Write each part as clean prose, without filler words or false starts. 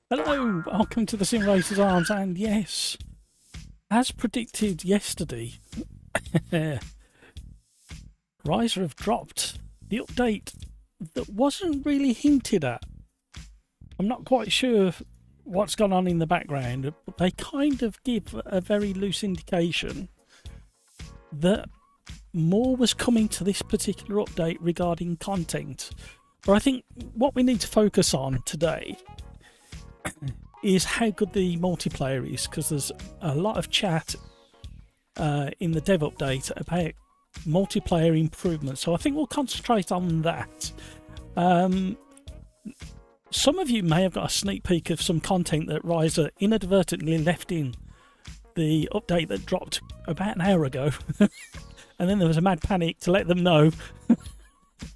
Hello, welcome to the Sim Racers Arms, and yes, as predicted yesterday, Riser have dropped the update that wasn't really hinted at. I'm not quite sure what's gone on in the background, but they kind of give a very loose indication that more was coming to this particular update regarding content. But I think what we need to focus on today is how good the multiplayer is, because there's a lot of chat in the dev update about multiplayer improvements, so I think we'll concentrate on that. Some of you may have got a sneak peek of some content that Riser inadvertently left in the update that dropped about an hour ago and then there was a mad panic to let them know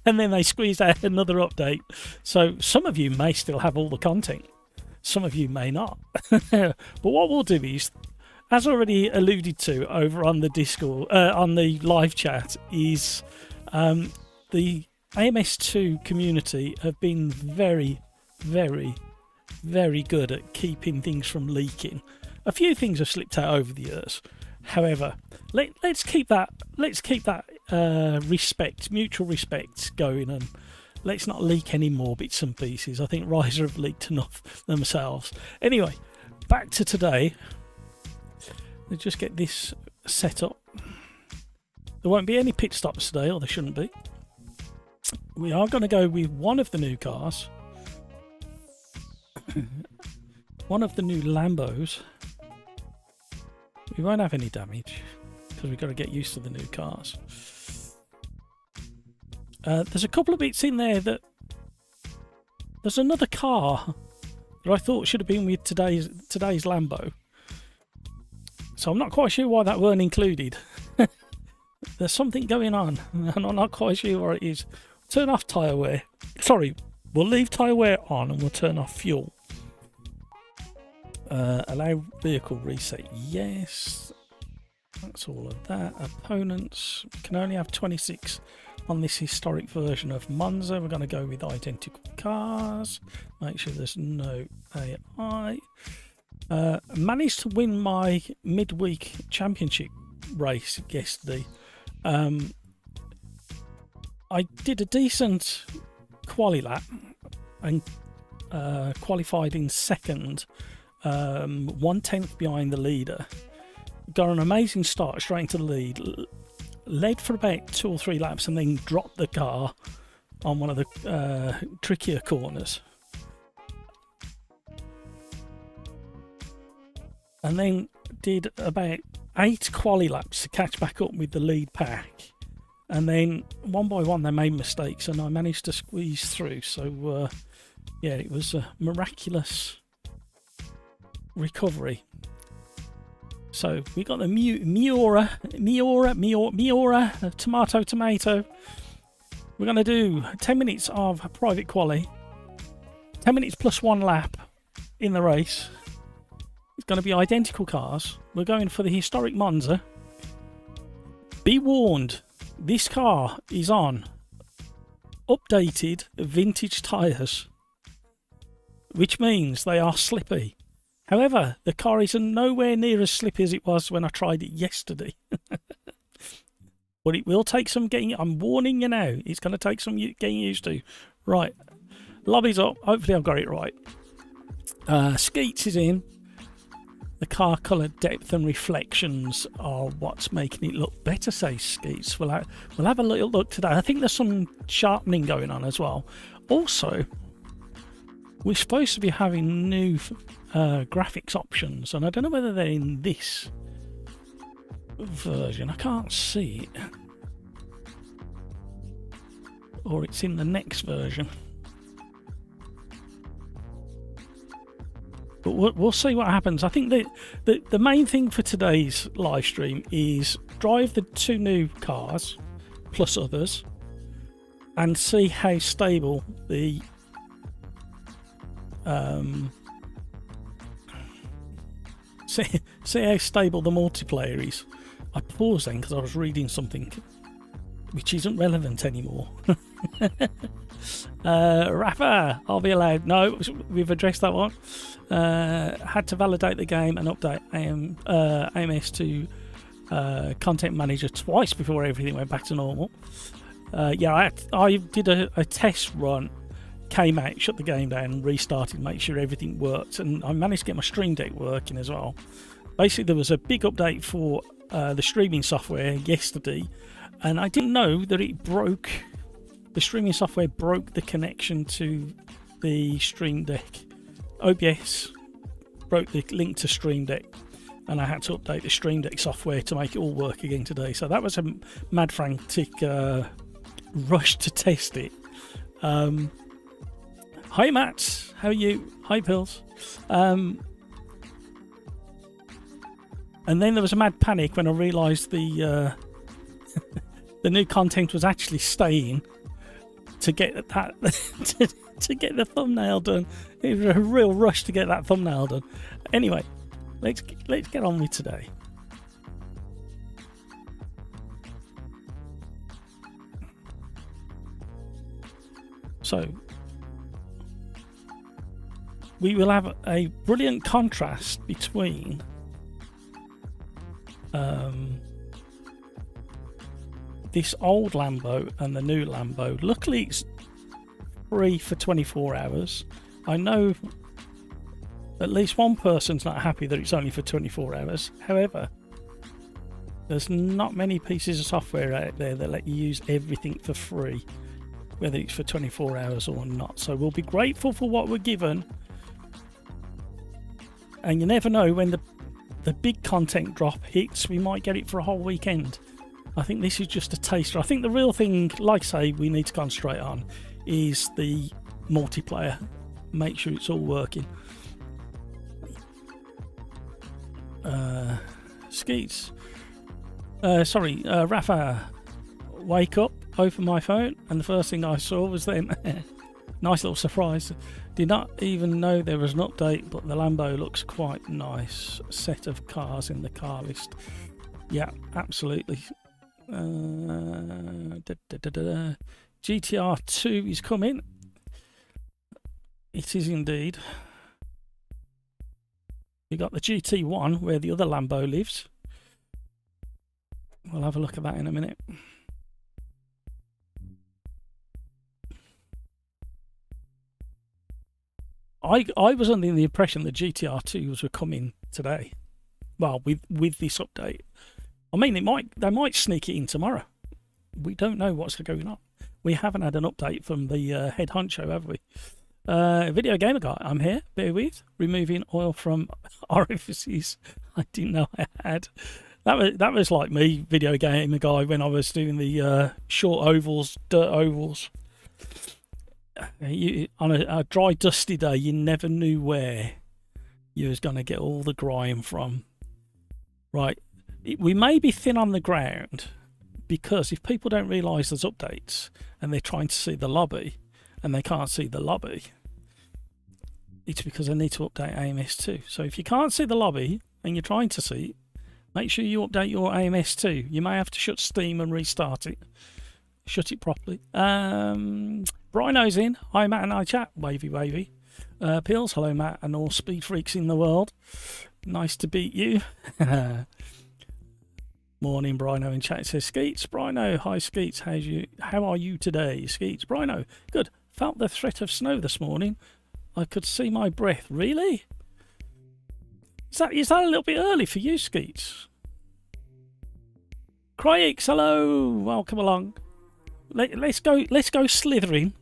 and then they squeezed out another update, so some of you may still have all the content. Some of you may not. But what we'll do is, as already alluded to over on the Discord, on the live chat, is the AMS2 community have been very, very, very good at keeping things from leaking. A few things have slipped out over the years. However, let's keep that respect, mutual respect going, and let's not leak any more bits and pieces. I think Riser have leaked enough themselves. Anyway, back to today. Let's just get this set up. There won't be any pit stops today, or there shouldn't be. We are going to go with one of the new cars. One of the new Lambos. We won't have any damage, because we've got to get used to the new cars. There's a couple of bits in there that... There's another car that I thought should have been with today's Lambo. So I'm not quite sure why that weren't included. There's something going on, and I'm not quite sure what it is. Turn off tyre wear. Sorry, we'll leave tyre wear on and we'll turn off fuel. Allow vehicle reset. Yes. That's all of that. Opponents. We can only have 26 on this historic version of Monza. We're going to go with identical cars. Make sure there's no AI. Managed to win my midweek championship race yesterday. I did a decent quali lap and qualified in second, 1/10 behind the leader. Got an amazing start straight into the lead. Led for about 2 or 3 laps and then dropped the car on one of the trickier corners. And then did about 8 quali laps to catch back up with the lead pack. And then one by one they made mistakes and I managed to squeeze through. So yeah, it was a miraculous recovery. So we got the Miura, tomato. We're going to do 10 minutes of private quali, 10 minutes plus 1 lap in the race. It's going to be identical cars. We're going for the historic Monza. Be warned, this car is on updated vintage tyres, which means they are slippy. However, the car is nowhere near as slippy as it was when I tried it yesterday. But it will take some getting... I'm warning you now. It's going to take some getting used to. Right. Lobby's up. Hopefully I've got it right. Skeets is in. The car colour depth and reflections are what's making it look better, say Skeets. We'll have a little look today. I think there's some sharpening going on as well. Also, we're supposed to be having new graphics options, and I don't know whether they're in this version. I can't see it, or it's in the next version. But we'll see what happens. I think that the main thing for today's live stream is drive the 2 new cars plus others and see how stable the see how stable the multiplayer is. I paused then because I was reading something which isn't relevant anymore. Rafa, I'll be allowed. No, we've addressed that one. Had to validate the game and update AMS2 content manager twice before everything went back to normal. Yeah, I did a test run, came out, shut the game down, restarted, make sure everything worked, and I managed to get my Stream Deck working as well. Basically, there was a big update for the streaming software yesterday, and I didn't know that it broke. The streaming software broke the connection to the Stream Deck. OBS broke the link to Stream Deck, and I had to update the Stream Deck software to make it all work again today. So that was a mad frantic rush to test it. Hi Matt, how are you? Hi Pills. And then there was a mad panic when I realised the the new content was actually staying to get that to get the thumbnail done. It was a real rush to get that thumbnail done. Anyway, let's get on with today. So we will have a brilliant contrast between this old Lambo and the new Lambo. Luckily it's free for 24 hours. I know at least one person's not happy that it's only for 24 hours. However, there's not many pieces of software out there that let you use everything for free, whether it's for 24 hours or not. So we'll be grateful for what we're given, and you never know when the big content drop hits, we might get it for a whole weekend. I think this is just a taster. I think the real thing, like I say, we need to concentrate on is the multiplayer. Make sure it's all working. Skeets. Sorry, Rafa, wake up, open my phone, and the first thing I saw was them. Nice little surprise. Did not even know there was an update, but the Lambo looks quite nice. Set of cars in the car list. Yeah, absolutely. GTR 2 is coming. It is indeed. We got the GT1 where the other Lambo lives. We'll have a look at that in a minute. I was under the impression that GTR 2s were coming today. Well, with this update. I mean, they might sneak it in tomorrow. We don't know what's going on. We haven't had an update from the head honcho, have we? Video Gamer Guy, I'm here. Bear with. Removing oil from orifices I didn't know I had. That was like me, Video Gamer Guy, when I was doing the short ovals, dirt ovals. On a dry, dusty day, you never knew where you was going to get all the grime from. Right. We may be thin on the ground because if people don't realise there's updates and they're trying to see the lobby and they can't see the lobby, it's because they need to update AMS2. So if you can't see the lobby and you're trying to see it, make sure you update your AMS2. You may have to shut Steam and restart it. Shut it properly. Brino's in. Hi Matt and I chat. Wavy wavy. Pills. Hello Matt and all speed freaks in the world. Nice to beat you. Morning, Brino in chat. It says Skeets. Brino, hi Skeets. How are you today, Skeets? Brino, good. Felt the threat of snow this morning. I could see my breath. Really? Is that a little bit early for you, Skeets? Cryx, hello. Welcome along. Let's go slithering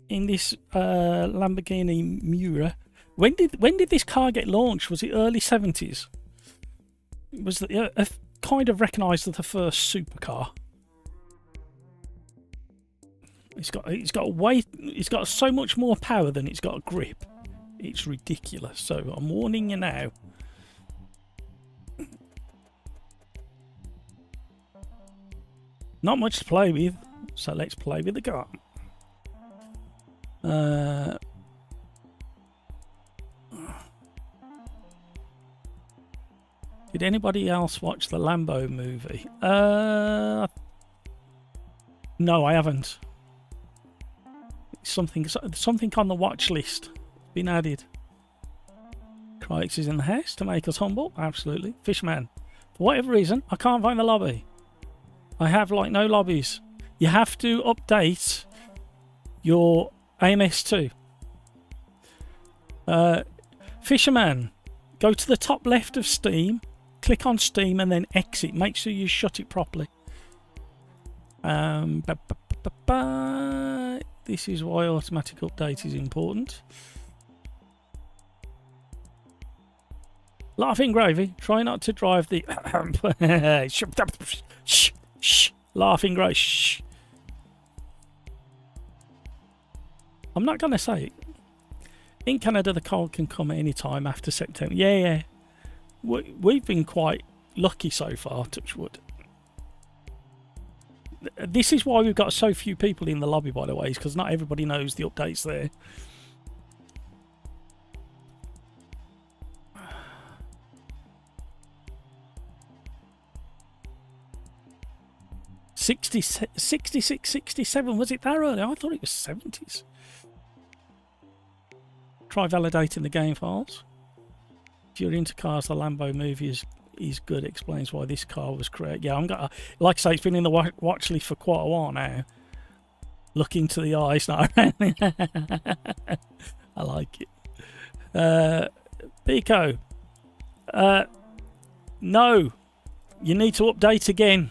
in this Lamborghini Miura. When did this car get launched? Was it early 70s? It was kind of recognised as the first supercar. It's got weight. It's got so much more power than it's got grip. It's ridiculous. So I'm warning you now. Not much to play with, so let's play with the car. Did anybody else watch the Lambo movie? No, I haven't. Something on the watch list been added. Crix is in the house to make us humble. Absolutely. Fishman. For whatever reason, I can't find the lobby. I have like no lobbies. You have to update your AMS2. Fisherman, go to the top left of Steam, click on Steam and then exit. Make sure you shut it properly. This is why automatic update is important. Laughing Gravy, try not to drive the Laughing Gravy. I'm not going to say it. In Canada, the cold can come at any time after September. Yeah. We've been quite lucky so far, touch wood. This is why we've got so few people in the lobby, by the way, is because not everybody knows the updates there. '66, '67, was it that early? I thought it was '70s. Try validating the game files. If you're into cars, the Lambo movie is good. Explains why this car was created. Yeah, I'm gonna, like I say, it's been in the watch list for quite a while now. Look into the eyes now. I like it. Pico. No, you need to update again.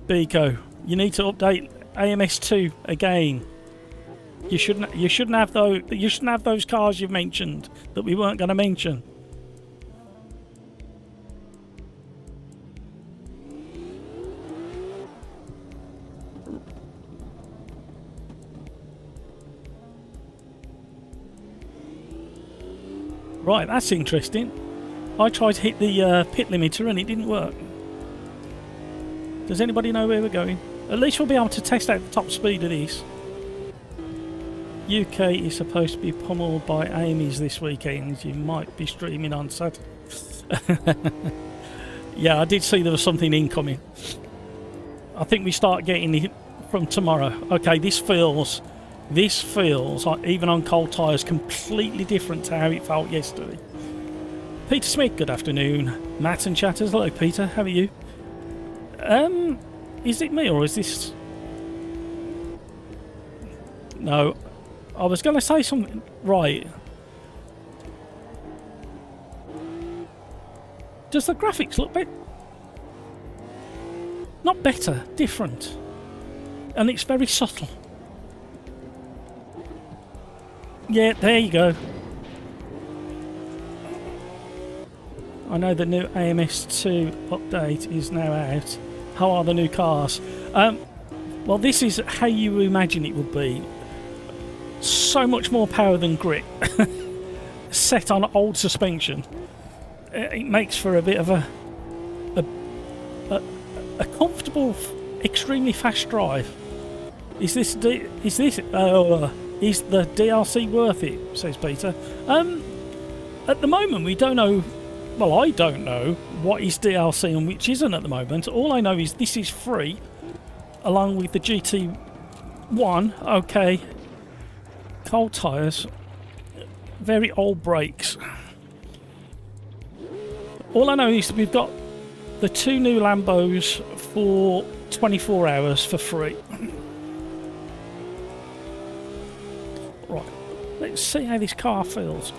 Pico, you need to update AMS2 again. You shouldn't have those cars you've mentioned that we weren't going to mention. Right, that's interesting. I tried to hit the pit limiter and it didn't work. Does anybody know where we're going? At least we'll be able to test out the top speed of this. UK is supposed to be pummeled by AMS this weekend. You might be streaming on Saturday. Yeah, I did see there was something incoming. I think we start getting it from tomorrow. Okay, this feels, even on cold tyres, completely different to how it felt yesterday. Peter Smith, good afternoon. Matt and Chatters, hello Peter, how are you? Is it me or is this... No, I was going to say something... Right. Does the graphics look better? Not better, different. And it's very subtle. Yeah, there you go. I know the new AMS2 update is now out. How are the new cars? Well, this is how you imagine it would be. So much more power than Grit. Set on old suspension. It makes for a bit of a comfortable, extremely fast drive. Is the DLC worth it? Says Peter. At the moment, we don't know. Well, I don't know what is DLC and which isn't at the moment. All I know is this is free, along with the GT1. Okay, cold tyres, very old brakes. All I know is we've got the 2 new Lambos for 24 hours for free. Right, let's see how this car feels.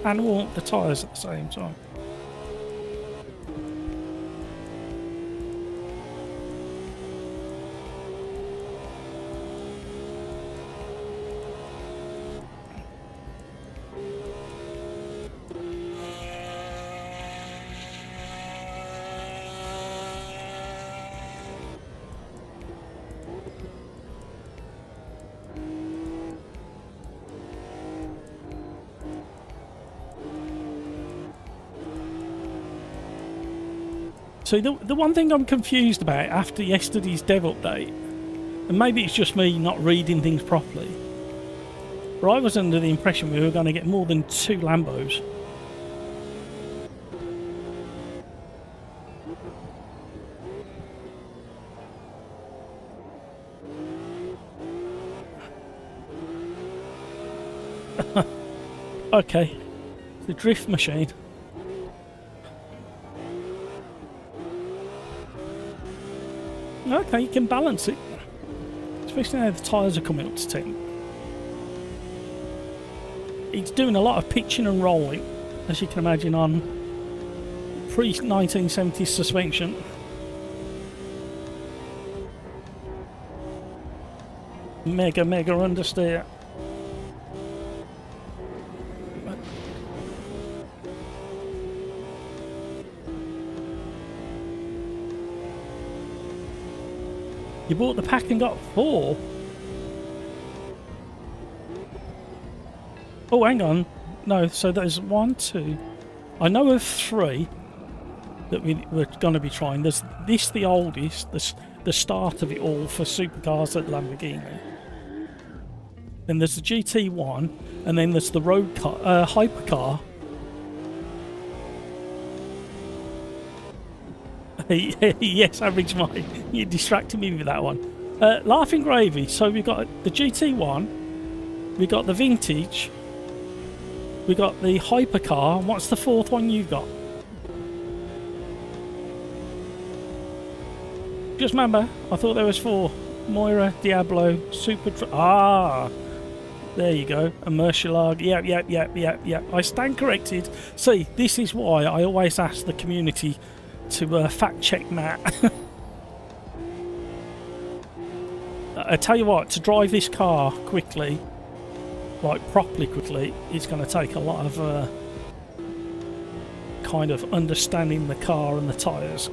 And warm the tyres at the same time. So the one thing I'm confused about after yesterday's dev update, and maybe it's just me not reading things properly, but I was under the impression we were going to get more than 2 Lambos. Okay, the drift machine. Okay, you can balance it, especially now the tyres are coming up to 10. It's doing a lot of pitching and rolling, as you can imagine, on pre-1970s suspension. Mega understeer. You bought the pack and got 4. Oh, hang on. No, so there's 1, 2. I know of 3 that we're going to be trying. There's this, the oldest, the start of it all for supercars at Lamborghini. Then there's the GT1, and then there's the road car, hypercar. Yes, average Mike. You distracted me with that one. Laughing Gravy. So we've got the GT1, we got the vintage, we got the hypercar. What's the 4th one you've got? Just remember, I thought there was 4. Moira, Diablo, there you go. A Murcielago. Yep. I stand corrected. See, this is why I always ask the community to fact check Matt. I tell you what, to drive this car quickly, like properly quickly, it's going to take a lot of kind of understanding the car and the tyres.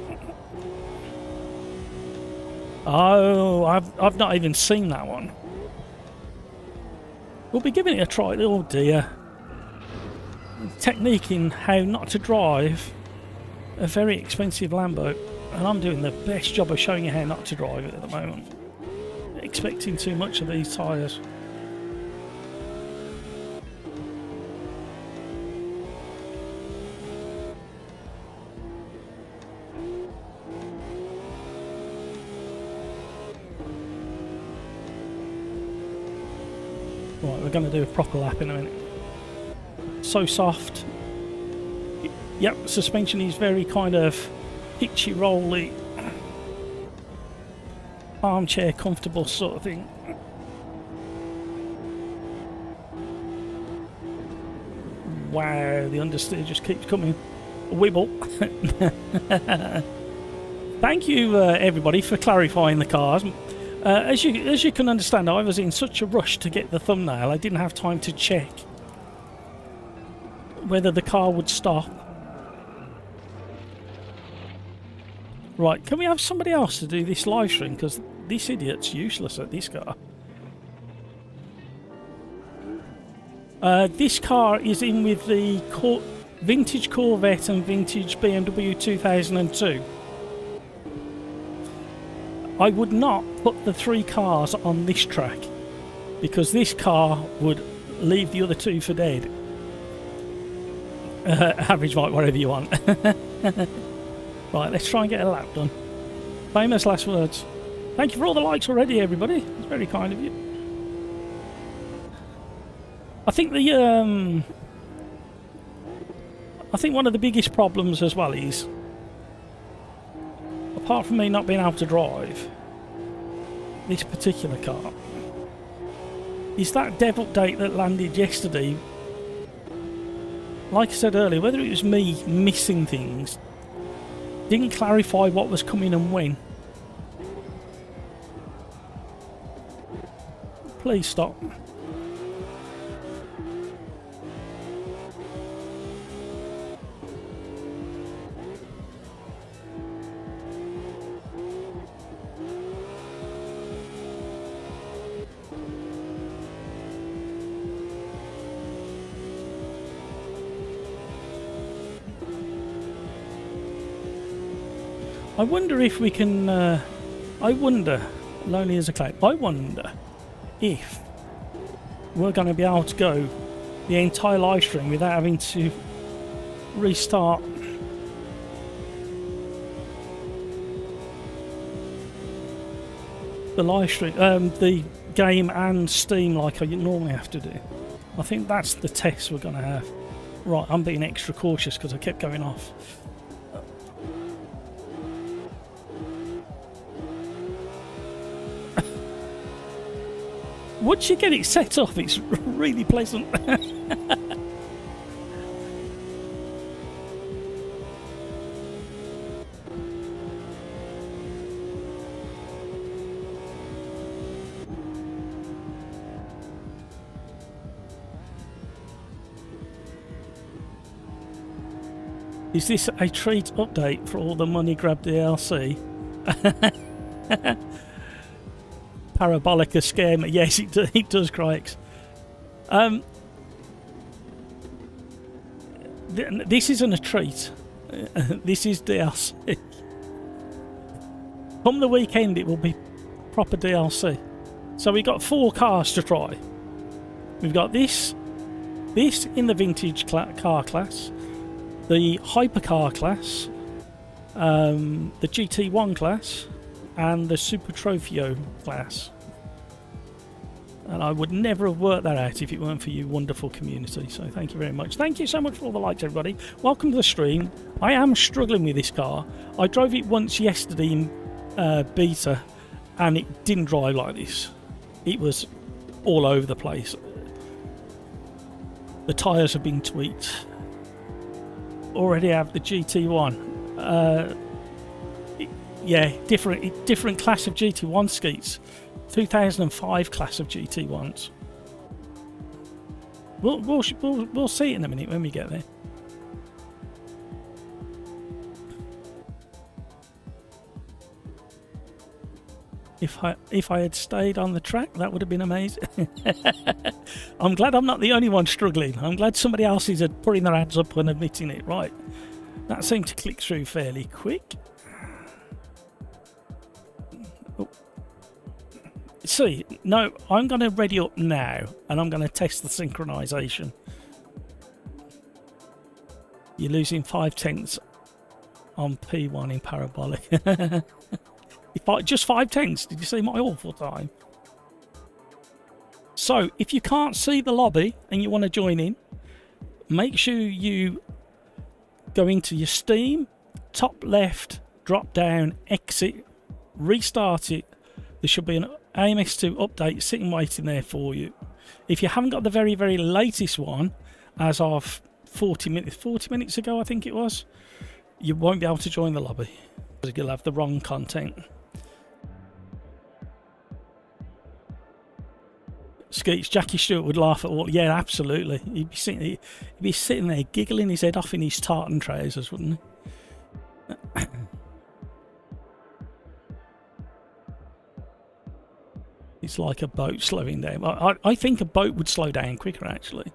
Oh, I've not even seen that one. We'll be giving it a try. Oh dear. Technique in how not to drive a very expensive Lambo, and I'm doing the best job of showing you how not to drive it at the moment. Expecting too much of these tyres. Right, we're going to do a proper lap in a minute. So soft. Yep, suspension is very kind of hitchy, rolly, armchair comfortable sort of thing. Wow, the understeer just keeps coming. Wibble. Thank you everybody for clarifying the cars. As you can understand, I was in such a rush to get the thumbnail, I didn't have time to check whether the car would stop. Right, can we have somebody else to do this live stream? Because this idiot's useless at this car. This car is in with the vintage Corvette and vintage BMW 2002. I would not put the 3 cars on this track, because this car would leave the other 2 for dead. Average Mike, whatever you want. Right, let's try and get a lap done. Famous last words. Thank you for all the likes already, everybody. It's very kind of you. I think one of the biggest problems as well is, apart from me not being able to drive this particular car, is that dev update that landed yesterday. Like I said earlier, whether it was me missing things, didn't clarify what was coming and when. Please stop. I wonder if we can, lonely as a cloud, I wonder if we're going to be able to go the entire live stream without having to restart the live stream, the game and Steam like I normally have to do. I think that's the test we're going to have. Right, I'm being extra cautious because I kept going off. Once you get it set off, it's really pleasant. Is this a treat update for all the money grab DLC? Parabolica scare me. Yes, it does, Crikes. This isn't a treat. This is DLC. Come the weekend, it will be proper DLC. So we've got 4 cars to try. We've got this in the vintage car class, the hypercar class, the GT1 class, and the Super Trofeo class. And I would never have worked that out if it weren't for you wonderful community, so thank you very much. Thank you so much for all the likes, everybody. Welcome to the stream. I am struggling with this car. I drove it once yesterday in beta and it didn't drive like this. It was all over the place. The tyres have been tweaked. Already have the GT1. Yeah, different class of GT1 skeets. 2005 class of GT1s. We'll see it in a minute when we get there. If I had stayed on the track, that would have been amazing. I'm glad I'm not the only one struggling. I'm glad somebody else is putting their hands up and admitting it. Right, that seemed to click through fairly quick. Oh. See, no, I'm going to ready up now and I'm going to test the synchronization. You're losing 5/10 on P1 in parabolic. Just 5/10. Did you see my awful time? So, if you can't see the lobby and you want to join in, make sure you go into your Steam, top left, drop down, exit, restart it. There should be an AMS2 update sitting waiting there for you. If you haven't got the very, very latest one, as of 40 minutes ago, I think it was, you won't be able to join the lobby because you'll have the wrong content. Skeets, Jackie Stewart would laugh at all. Yeah, absolutely. He'd be sitting there giggling his head off in his tartan trousers, wouldn't he? It's like a boat slowing down. I think a boat would slow down quicker, actually.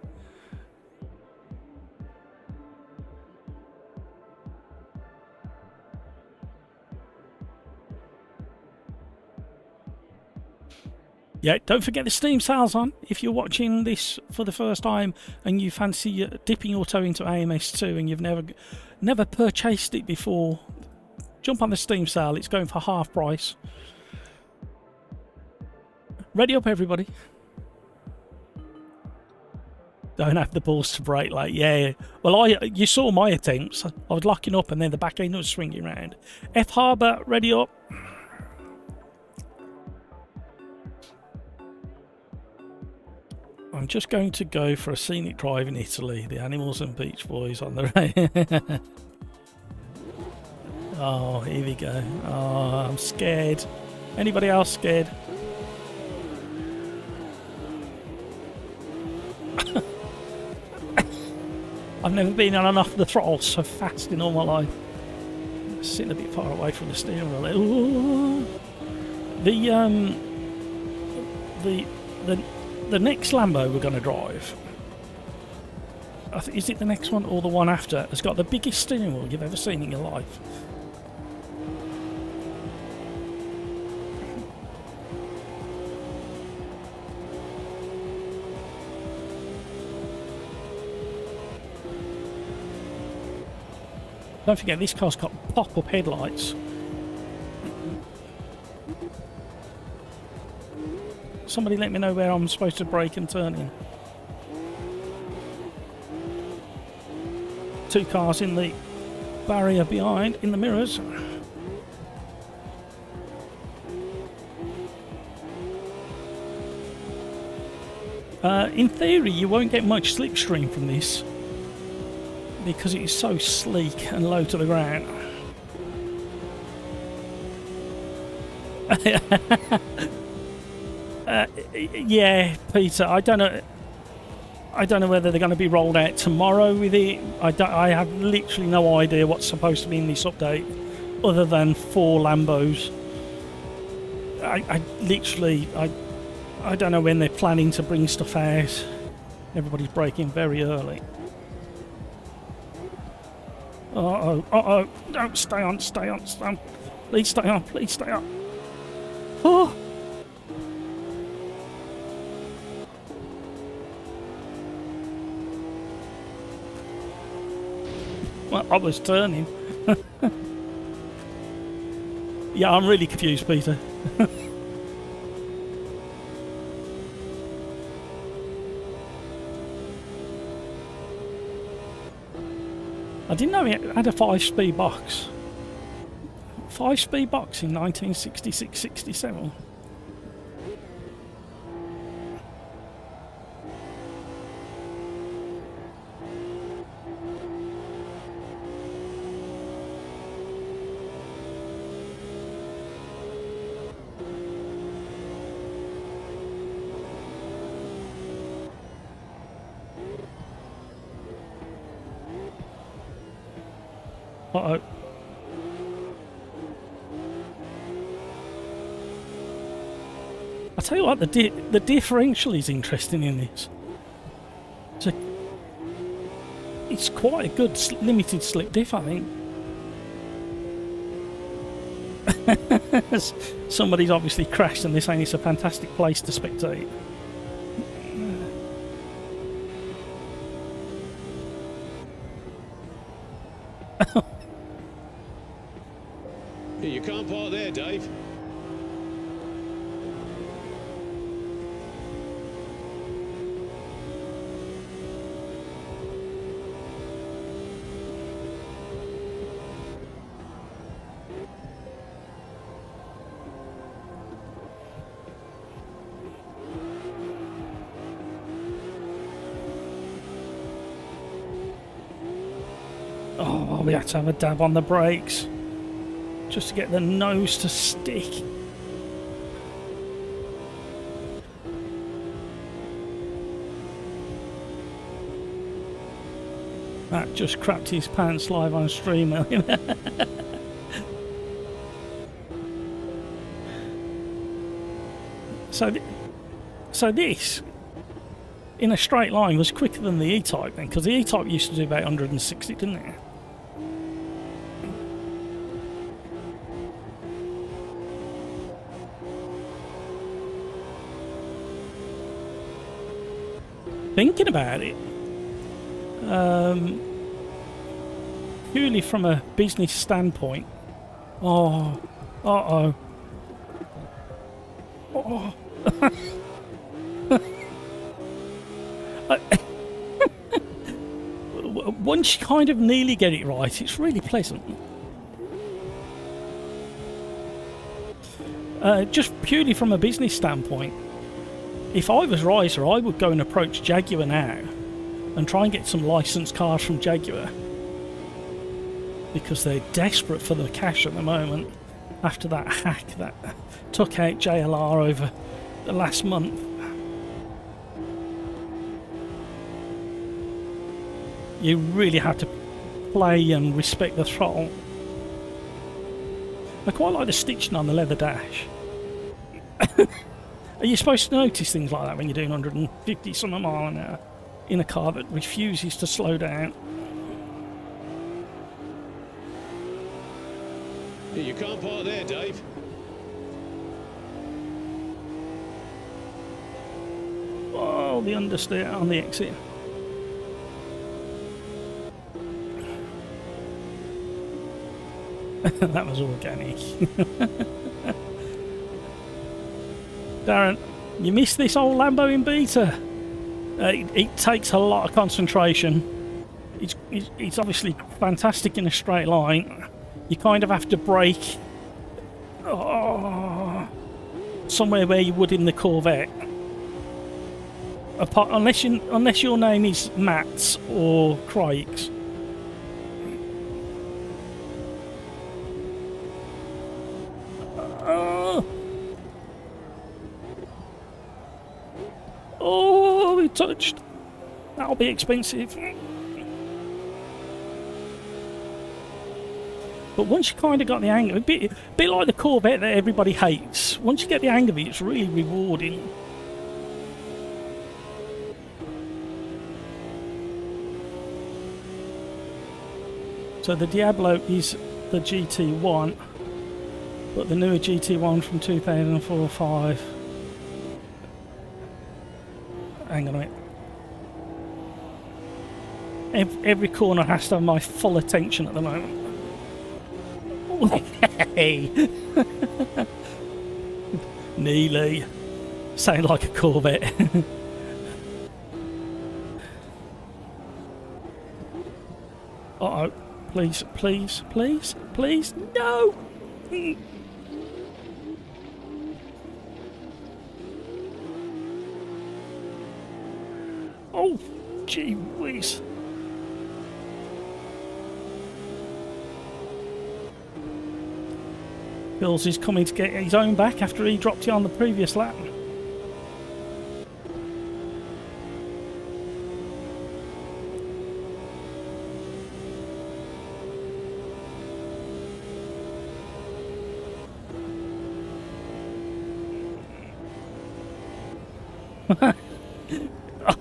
Yeah, don't forget the Steam sales on. If you're watching this for the first time and you fancy dipping your toe into AMS2 and you've never purchased it before, jump on the Steam sale. It's going for half price. Ready up, everybody. Don't have the balls to brake late. Yeah. Well, you saw my attempts. I was locking up and then the back end was swinging around. F Harbour, ready up. I'm just going to go for a scenic drive in Italy. The Animals and Beach Boys on the right. Oh, here we go. Oh, I'm scared. Anybody else scared? I've never been on and off the throttle so fast in all my life. Sitting a bit far away from the steering wheel. Ooh. The next Lambo we're going to drive, is it the next one or the one after, has got the biggest steering wheel you've ever seen in your life. Don't forget, this car's got pop-up headlights. Somebody let me know where I'm supposed to brake and turn in. 2 cars in the barrier behind, in the mirrors. In theory, you won't get much slipstream from this because it is so sleek and low to the ground. Yeah, Peter, I don't know whether they're going to be rolled out tomorrow with it. I have literally no idea what's supposed to be in this update other than 4 Lambos. I don't know when they're planning to bring stuff out. Everybody's braking very early. Uh-oh. No, stay on. Please stay on. Oh! Well, I was turning. Yeah, I'm really confused, Peter. I didn't know it had a 5-speed box. 5-speed box in 1966-67. Uh-oh. I'll tell you what, the differential is interesting in this. It's quite a good limited slip diff, I think. Somebody's obviously crashed and they're saying it's a fantastic place to spectate. You can't park there, Dave. Oh, we had to have a dab on the brakes just to get the nose to stick. That just crapped his pants live on stream. So this, in a straight line, was quicker than the E-Type then, because the E-Type used to do about 160, didn't it? Thinking about it, purely from a business standpoint. Oh, uh-oh. Oh. Once you kind of nearly get it right, it's really pleasant. Just purely from a business standpoint, if I was Riser, I would go and approach Jaguar now and try and get some licensed cars from Jaguar, because they're desperate for the cash at the moment after that hack that took out JLR over the last month. You really have to play and respect the throttle. I quite like the stitching on the leather dash. Are you supposed to notice things like that when you're doing 150 some mile an hour in a car that refuses to slow down? You can't park there, Dave. Oh, the understeer on the exit. That was organic. Darren, you missed this old Lambo in beta. It takes a lot of concentration It's obviously fantastic in a straight line. You kind of have to brake somewhere where you would in the Corvette. Unless your name is Matt's or Craig's. Oh, we touched. That'll be expensive. But once you kind of got the hang of it, a bit like the Corvette that everybody hates, once you get the hang of it, it's really rewarding. So the Diablo is the GT1, but the newer GT1 from 2004-5. Hang on a minute. Every corner has to have my full attention at the moment. Hey! Neely. Sound like a Corvette. Uh-oh. Please, please, please, please, no! Oh, gee whiz. Bills is coming to get his own back after he dropped it on the previous lap.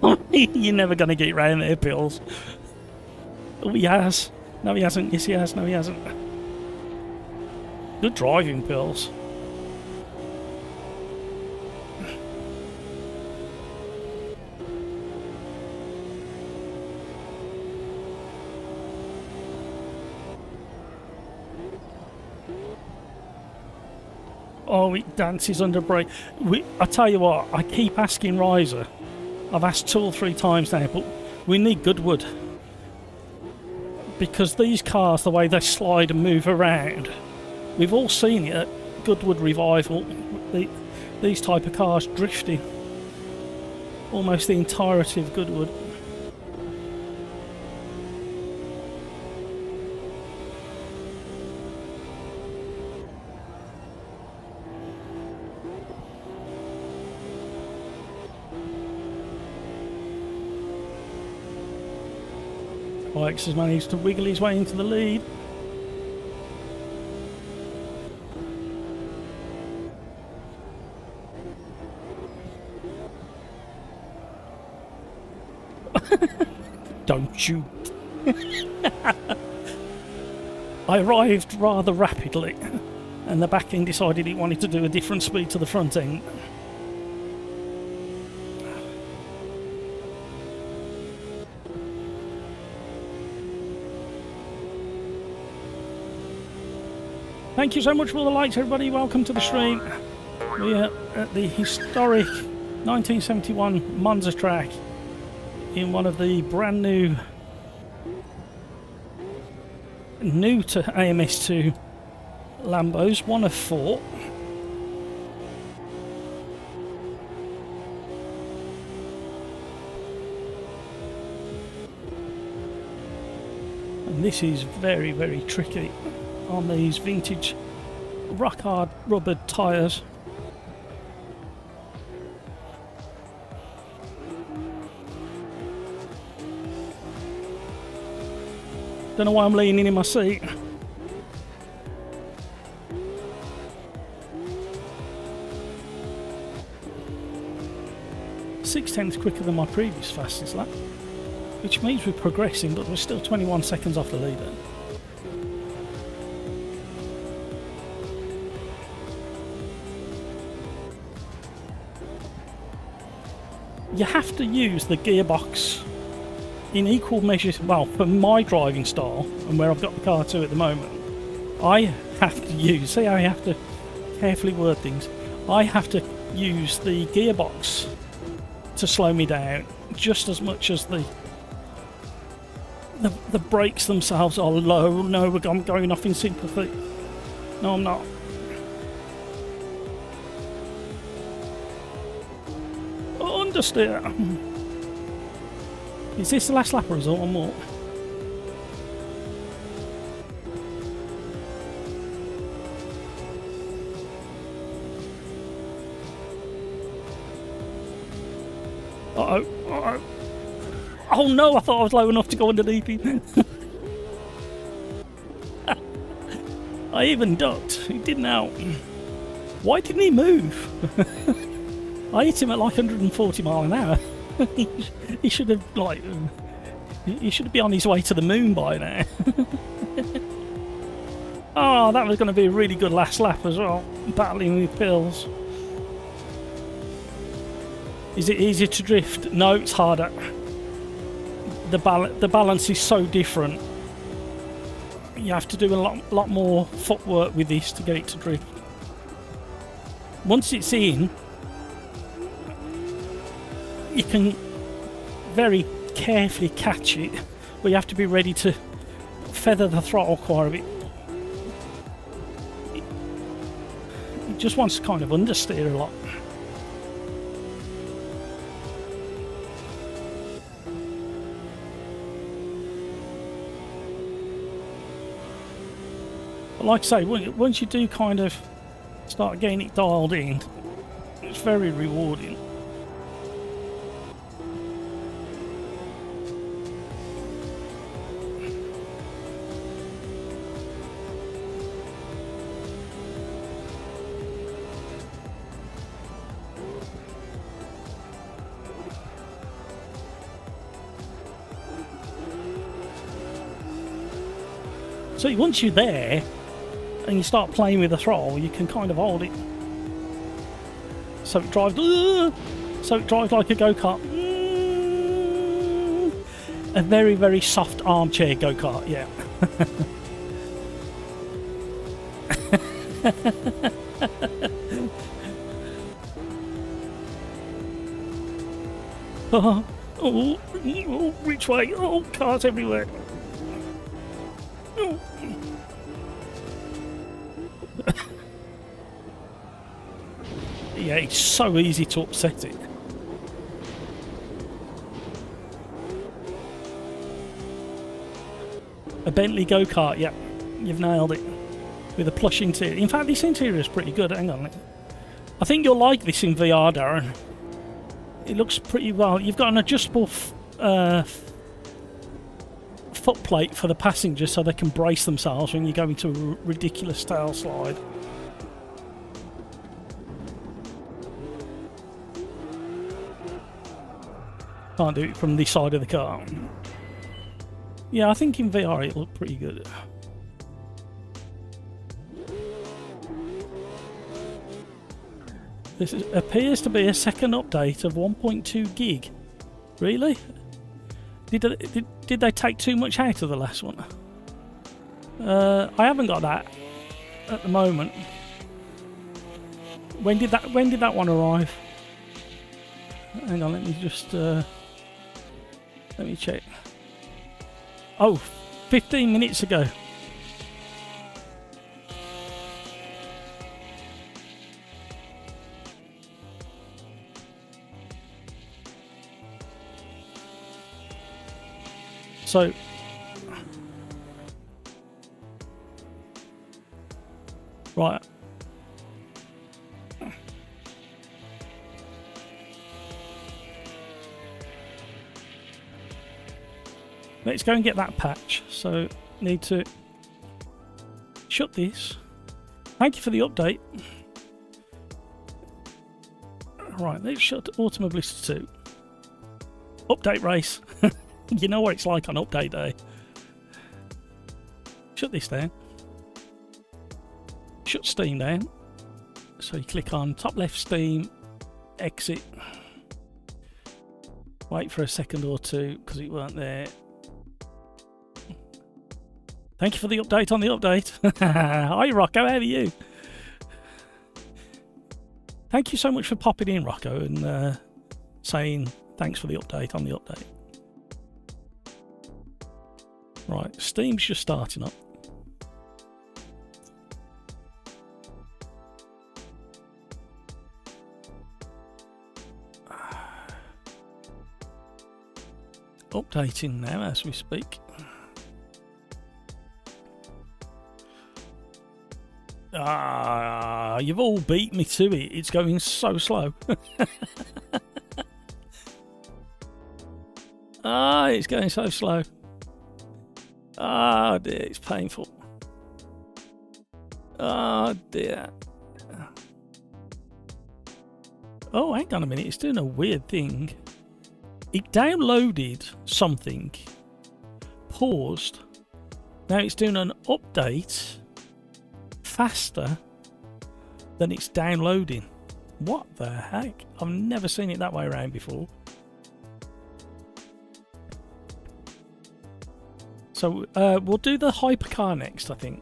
Oh, you're never going to get round there, Pills. Oh, he has. No, he hasn't. Yes, he has. No, he hasn't. Good driving, Pills. Oh, it dances under brake. I tell you what, I keep asking Riser. I've asked 2 or 3 times now, but we need Goodwood. Because these cars, the way they slide and move around, we've all seen it at Goodwood Revival. These type of cars drifting almost the entirety of Goodwood. Bikes has managed to wiggle his way into the lead. Don't you? I arrived rather rapidly, and the back end decided it wanted to do a different speed to the front end. Thank you so much for all the likes, everybody. Welcome to the stream. We are at the historic 1971 Monza track in one of the brand new to AMS2 Lambos, one of 4. And this is very, very tricky on these vintage rock hard rubbered tyres. Don't know why I'm leaning in my seat. Six tenths quicker than my previous fastest lap, which means we're progressing, but we're still 21 seconds off the leader. You have to use the gearbox in equal measures. Well, for my driving style and where I've got the car to at the moment, I have to use, see how I have to carefully word things, I have to use the gearbox to slow me down just as much as the The brakes themselves are low. No, I'm going off in sympathy. No, I'm not. Understeer. Is this the last lap or is there one more? Uh-oh. Uh-oh. Oh no, I thought I was low enough to go underneath him. I even ducked. He didn't out. Why didn't he move? I hit him at like 140 miles an hour. He should have like. He should be on his way to the moon by now. Oh, that was going to be a really good last lap as well. Battling with pills. Is it easier to drift? No, it's harder. The balance is so different. You have to do a lot more footwork with this to get it to drift. Once it's in, you can very carefully catch it, but you have to be ready to feather the throttle quite a bit. It just wants to kind of understeer a lot. But like I say, once you do kind of start getting it dialed in, it's very rewarding. So once you're there and you start playing with the throttle, you can kind of hold it so it drives like a go-kart. A very, very soft armchair go-kart, yeah. Oh, which way? Oh, cars everywhere. Oh. Yeah, it's so easy to upset it. A Bentley go-kart, yeah, you've nailed it. With a plush interior. In fact, this interior is pretty good. Hang on. I think you'll like this in VR, Darren. It looks pretty well. You've got an adjustable foot plate for the passengers so they can brace themselves when you go into a ridiculous tail slide. Can't do it from this side of the car. Yeah, I think in VR it'll look pretty good. This appears to be a second update of 1.2 gig. Really? Did they take too much out of the last one? I haven't got that at the moment. When did that one arrive? Hang on, let me just let me check. Oh, 15 minutes ago. So right. Let's go and get that patch. So need to shut this. Thank you for the update. Right, let's shut Automobilist 2. Update race. You know what it's like on update day. Shut this down. Shut Steam down. So you click on top left Steam, exit. Wait for a second or two because it weren't there. Thank you for the update on the update. Hi Rocco, how are you? Thank you so much for popping in, Rocco, and saying thanks for the update on the update. Right, Steam's just starting up. Updating now as we speak. You've all beat me to it. It's going so slow. It's going so slow. Oh dear, it's painful. Oh dear. Oh, hang on a minute. It's doing a weird thing. It downloaded something, paused. Now it's doing an update faster than it's downloading. What the heck? I've never seen it that way around before. So we'll do the hypercar next, I think.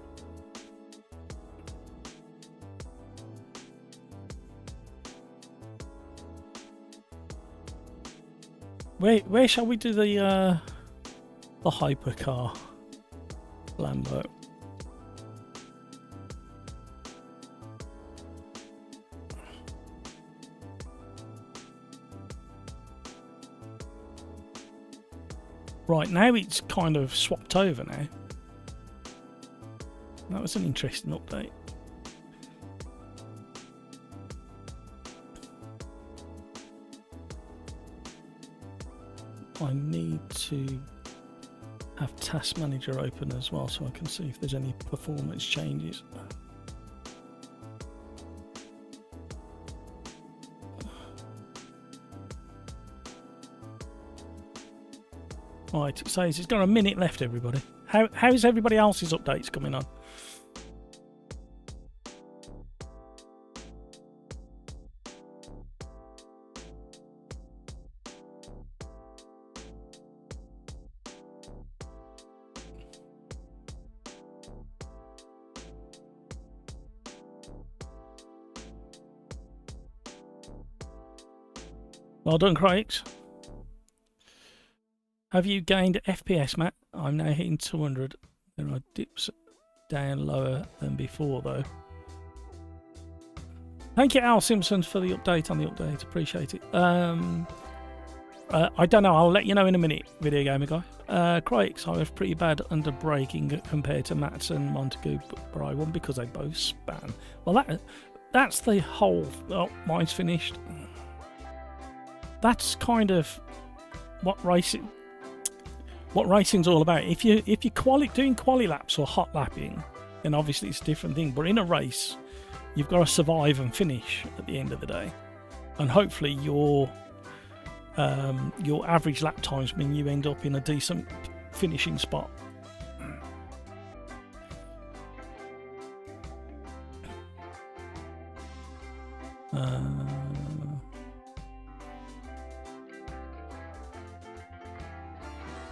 Where shall we do the hypercar Lambo? Right, now it's kind of swapped over now. That was an interesting update. I need to have Task Manager open as well so I can see if there's any performance changes. Right, it says it's got a minute left, everybody. How's everybody else's updates coming on? Well done, Craig. Have you gained FPS, Matt? I'm now hitting 200. There are dips down lower than before, though. Thank you, Al Simpson, for the update on the update. Appreciate it. I don't know. I'll let you know in a minute, Video Gamer Guy. Critics, I was pretty bad under braking compared to Matt's and Montague, but I won because they both span. Well, that's the whole... Oh, mine's finished. That's kind of what racing's all about. If you're doing quali laps or hot lapping, then obviously it's a different thing. But in a race, you've got to survive and finish at the end of the day, and hopefully your average lap times mean you end up in a decent finishing spot.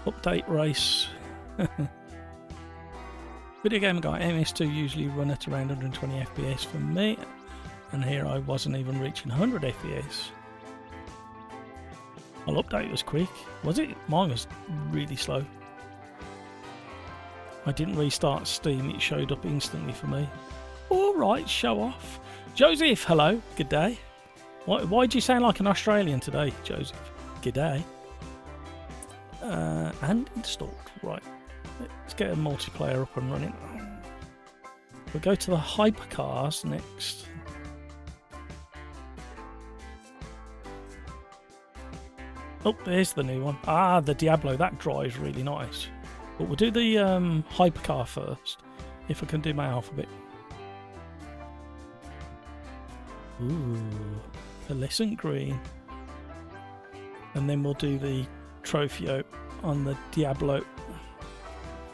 Update race. Video Gamer Guy, AMS2's usually run at around 120 FPS for me, and here I wasn't even reaching 100 FPS. Well, update was quick, was it? Mine was really slow. I didn't restart Steam, it showed up instantly for me. Alright, show off. Joseph, hello, good day. Why do you sound like an Australian today, Joseph? Good day. And installed. Right, let's get a multiplayer up and running. We'll go to the hypercars next. Oh, there's the new one. The Diablo, that drives really nice. But we'll do the hypercar first, if I can do my alphabet. Ooh, pearlescent green. And then we'll do the Trofeo on the Diablo.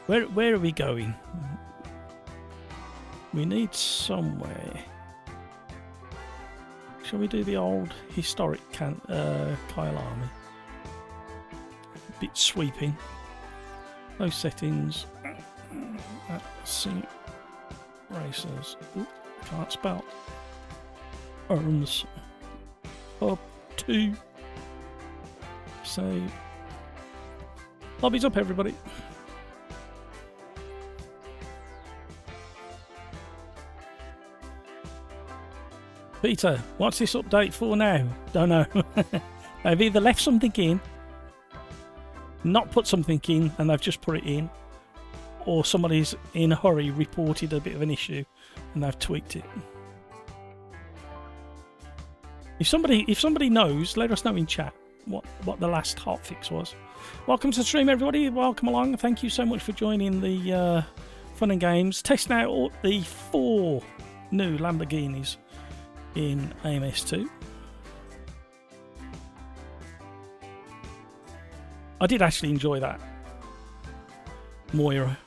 Where are we going? We need somewhere. Shall we do the old historic Kyle Army? A bit sweeping. Those settings. Sim Racers. Ooh, can't spell. Arms. Up 2. Save. Lobby's up, everybody. Peter, what's this update for now? Don't know. They've either left something in, not put something in, and they've just put it in, or somebody's in a hurry reported a bit of an issue and they've tweaked it. If somebody knows, let us know in chat what the last hotfix was. Welcome to the stream, everybody. Welcome along. Thank you so much for joining the fun and games. Testing out all the 4 new Lamborghinis in AMS2. I did actually enjoy that. Moira.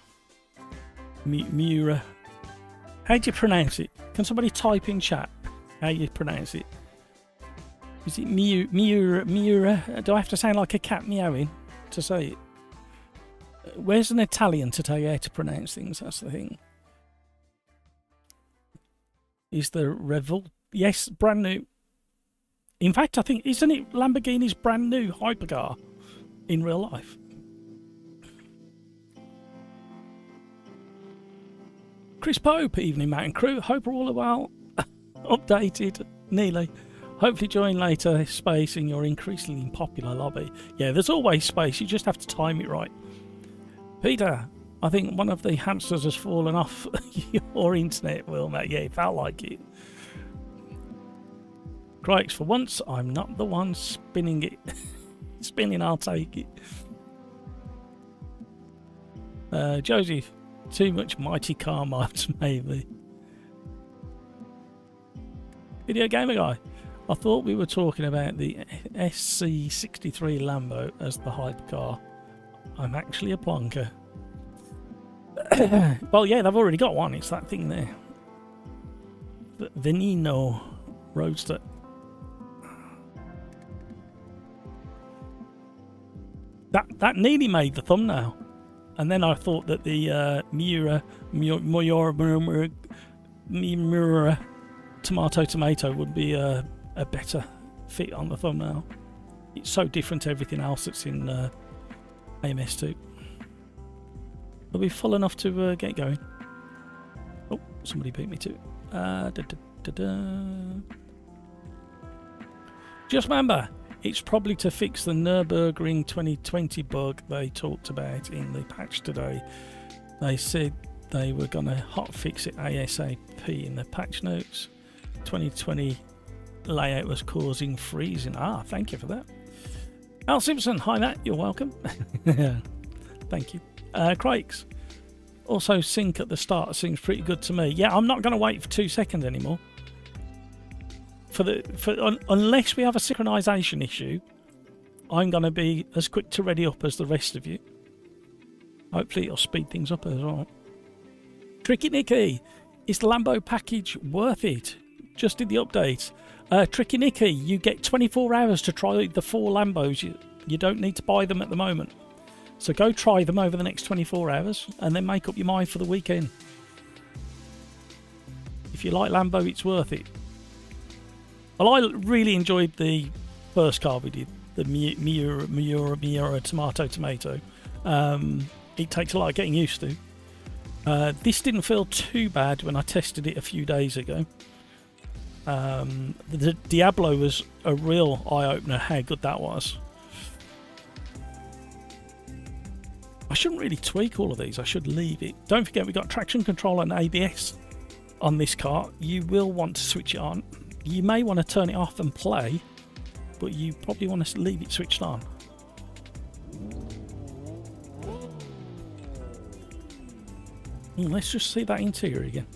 Mura. How do you pronounce it? Can somebody type in chat how you pronounce it? Is it Mura? Do I have to sound like a cat meowing to say it? Where's an Italian to tell you how to pronounce things? That's the thing. Is the Revolt? Yes, brand new. In fact, I think, isn't it Lamborghini's brand new hypercar in real life? Chris Pope, evening Matt and crew. Hope we're all well. Updated, nearly. Hopefully join later space in your increasingly popular lobby. Yeah, there's always space, you just have to time it right. Peter, I think one of the hamsters has fallen off your internet, Wilma. Yeah, it felt like it. Crikes, for once, I'm not the one spinning it. Spinning, I'll take it. Joseph, too much mighty car mods, maybe. Video gamer guy. I thought we were talking about the SC63 Lambo as the hypercar. I'm actually a plonker. Well, yeah, they've already got one. It's that thing there. The Veneno Roadster. That nearly made the thumbnail. And then I thought that the Miura Tomato would be a better fit on the thumbnail. It's so different to everything else that's in AMS2. Will be full enough to get going. Oh, somebody beat me too. Just remember, it's probably to fix the Nürburgring 2020 bug they talked about in the patch today. They said they were going to hotfix it ASAP in the patch notes. 2020 layout was causing freezing. Ah, thank you for that. Al Simpson, hi Matt, you're welcome. Thank you. Craigs, also sync at the start seems pretty good to me. Yeah, I'm not going to wait for 2 seconds anymore. Unless we have a synchronization issue, I'm going to be as quick to ready up as the rest of you. Hopefully it'll speed things up as well. Tricky Nicky, is the Lambo package worth it? Just did the update. Tricky Nicky, you get 24 hours to try the 4 Lambos. You don't need to buy them at the moment. So go try them over the next 24 hours and then make up your mind for the weekend. If you like Lambo, it's worth it. Well, I really enjoyed the first car we did, the Miura Tomato. It takes a lot of getting used to. This didn't feel too bad when I tested it a few days ago. The Diablo was a real eye-opener how good that was. I shouldn't really tweak all of these, I should leave it. Don't forget we've got traction control and ABS on this car. You will want to switch it on. You may want to turn it off and play, but you probably want to leave it switched on. Let's just see that interior again.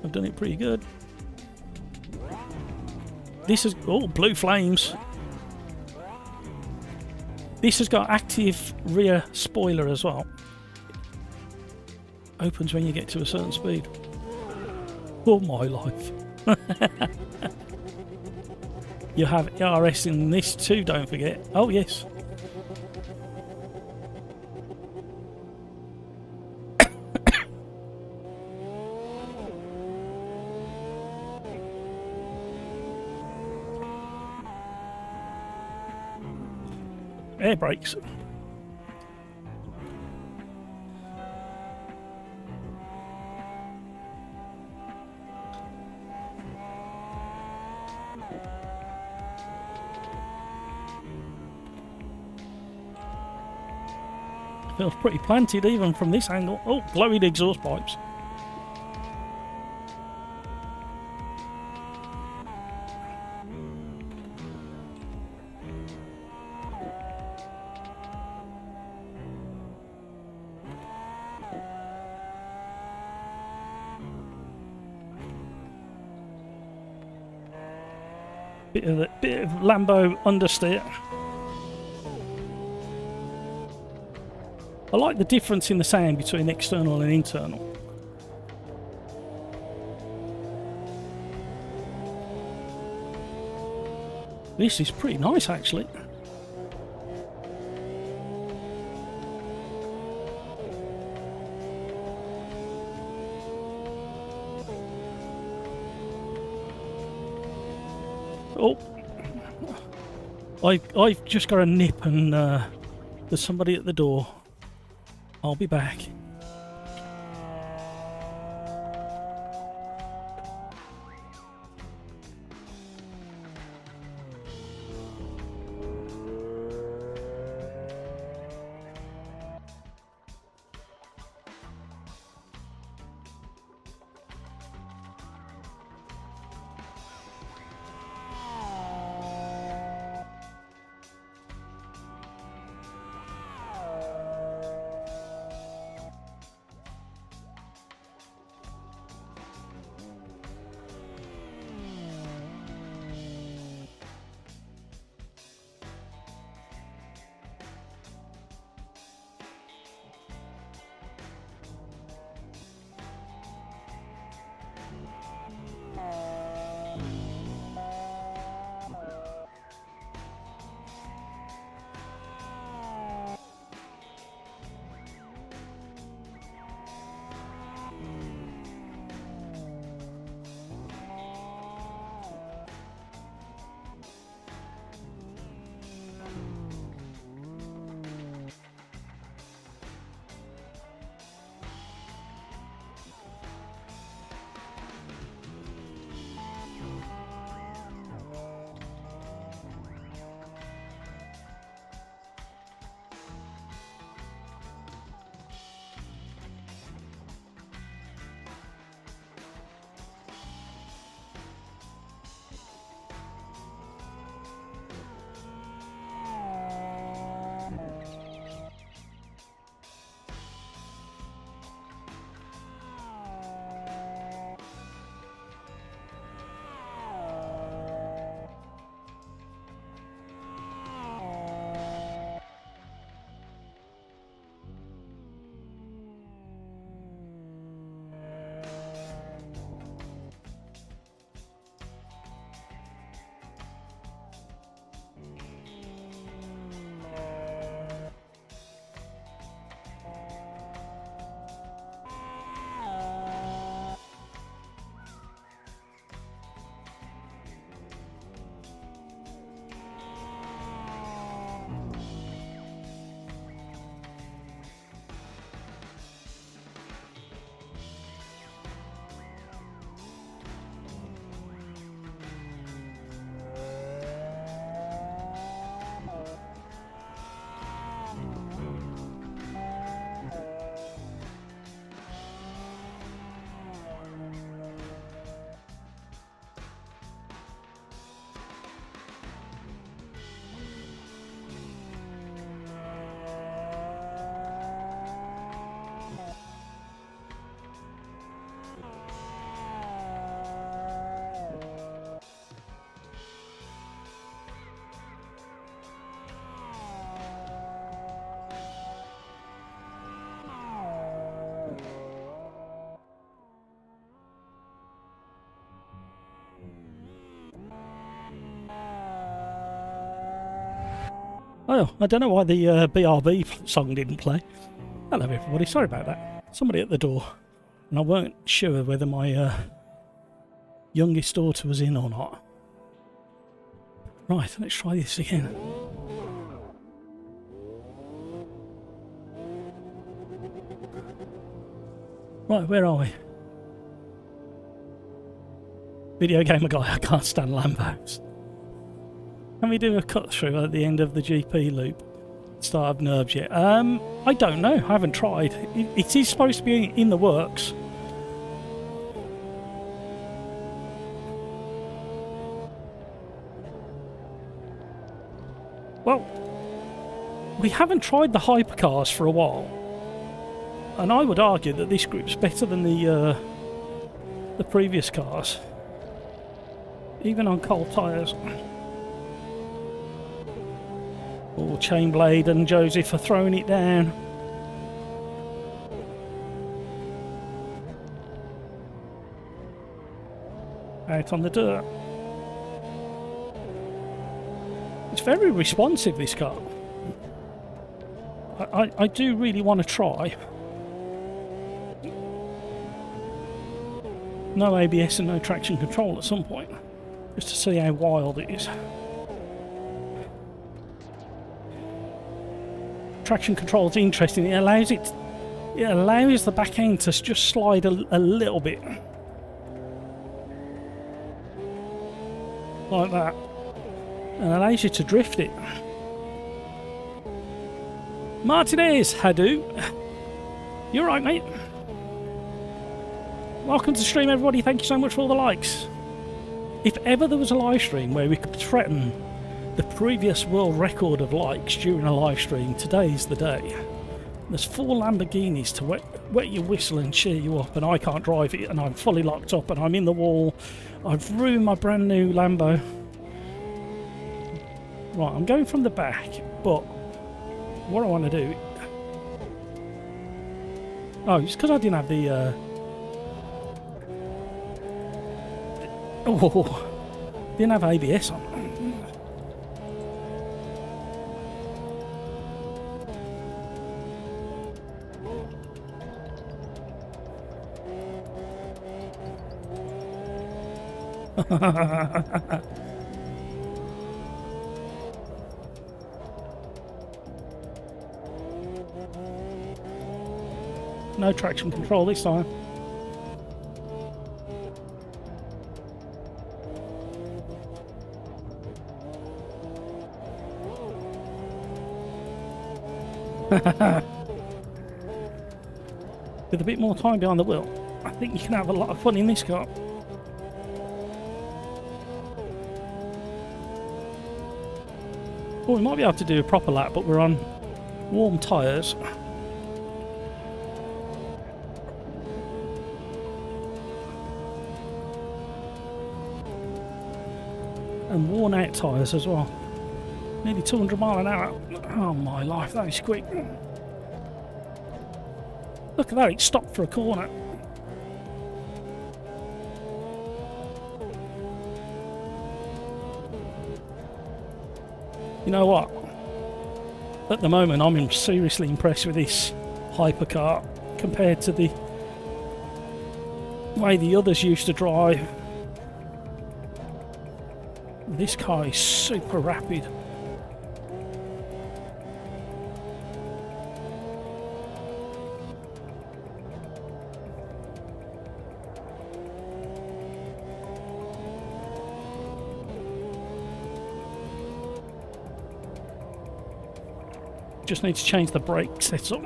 I've done it pretty good. This is, oh, blue flames. This has got active rear spoiler as well. Opens when you get to a certain speed. Oh my life. You have ERS in this too, don't forget. Oh yes. Air brakes. Feels pretty planted even from this angle. Oh, glowing exhaust pipes. Bit of Lambo understeer. I like the difference in the sound between external and internal. This is pretty nice, actually. Oh, I've just got a nip and there's somebody at the door. I'll be back. Oh, I don't know why the BRB song didn't play. Hello everybody, sorry about that. Somebody at the door. And I weren't sure whether my youngest daughter was in or not. Right, let's try this again. Right, where are we? Video gamer guy, I can't stand Lambos. Can we do a cut through at the end of the GP loop? start of nerves yet. I don't know. I haven't tried. It is supposed to be in the works. Well, we haven't tried the hypercars for a while, and I would argue that this group's better than the previous cars, even on cold tyres. Oh, Chainblade and Joseph are throwing it down. Out on the dirt. It's very responsive, this car. I do really want to try. No ABS and no traction control at some point, just to see how wild it is. Traction control is interesting. It allows the back end to just slide a little bit, like that, and allows you to drift it. Martinez, Hadu, you're right, mate. Welcome to the stream, everybody. Thank you so much for all the likes. If ever there was a live stream where we could threaten the previous world record of likes during a live stream, today's the day. There's 4 Lamborghinis to wet your whistle and cheer you up, and I can't drive it, and I'm fully locked up, and I'm in the wall. I've ruined my brand new Lambo. Right, I'm going from the back, but what I want to do... Oh, it's because I didn't have the... Oh, didn't have ABS on. No traction control this time. With a bit more time behind the wheel, I think you can have a lot of fun in this car. Well, we might be able to do a proper lap, but we're on warm tyres. And worn out tyres as well. Nearly 200 mile an hour. Oh my life, that is quick. Look at that, it stopped for a corner. You know what? At the moment, I'm seriously impressed with this hypercar compared to the way the others used to drive. This car is super rapid. Just need to change the brake setup.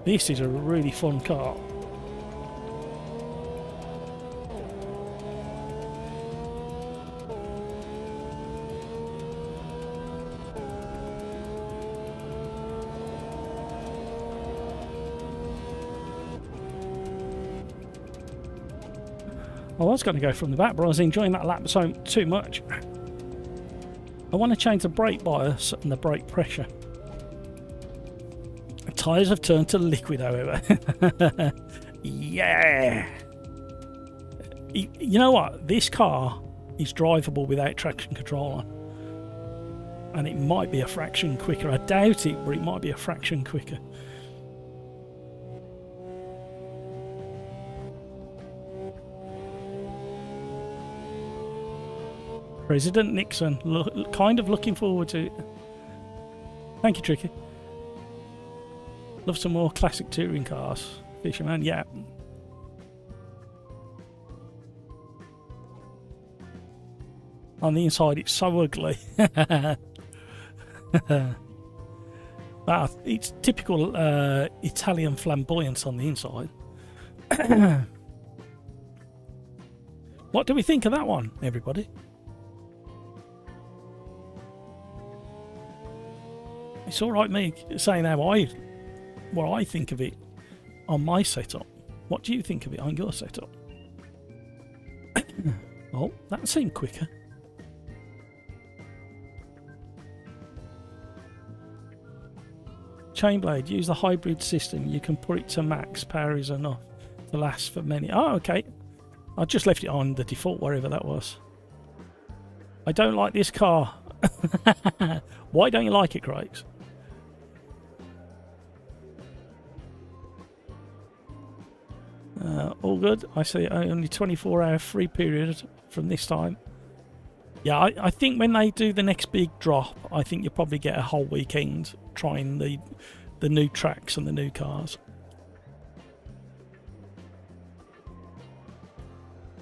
This is a really fun car. I was going to go from the back, but I was enjoying that lap so too much. I want to change the brake bias and the brake pressure. The tyres have turned to liquid, however. Yeah! You know what? This car is drivable without traction control on. And it might be a fraction quicker. I doubt it, but it might be a fraction quicker. President Nixon, kind of looking forward to it. Thank you, Tricky. Love some more classic touring cars. Fisherman, yeah. On the inside, it's so ugly. It's typical Italian flamboyance on the inside. What do we think of that one, everybody? It's all right me saying what I think of it on my setup. What do you think of it on your setup? Oh, that seemed quicker. Chainblade, use the hybrid system. You can put it to max. Power is enough to last for many. Oh, okay. I just left it on the default, wherever that was. I don't like this car. Why don't you like it, Craig? All good. I see only 24-hour free period from this time. Yeah, I think when they do the next big drop, I think you'll probably get a whole weekend trying the new tracks and the new cars.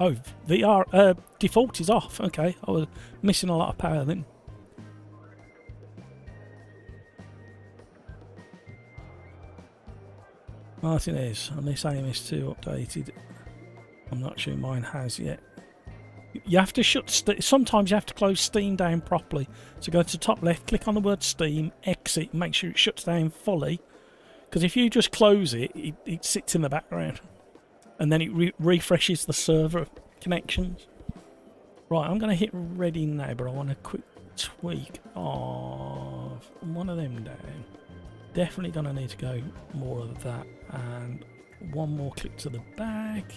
Oh, VR default is off. Okay, I was missing a lot of power then. Martinez, unless AMS2 updated, I'm not sure mine has yet. You have to sometimes you have to close Steam down properly. So go to the top left, click on the word Steam, exit, make sure it shuts down fully. Because if you just close it, it sits in the background. And then it refreshes the server connections. Right, I'm going to hit ready now, but I want a quick tweak of one of them down. Definitely going to need to go more of that. And one more click to the back.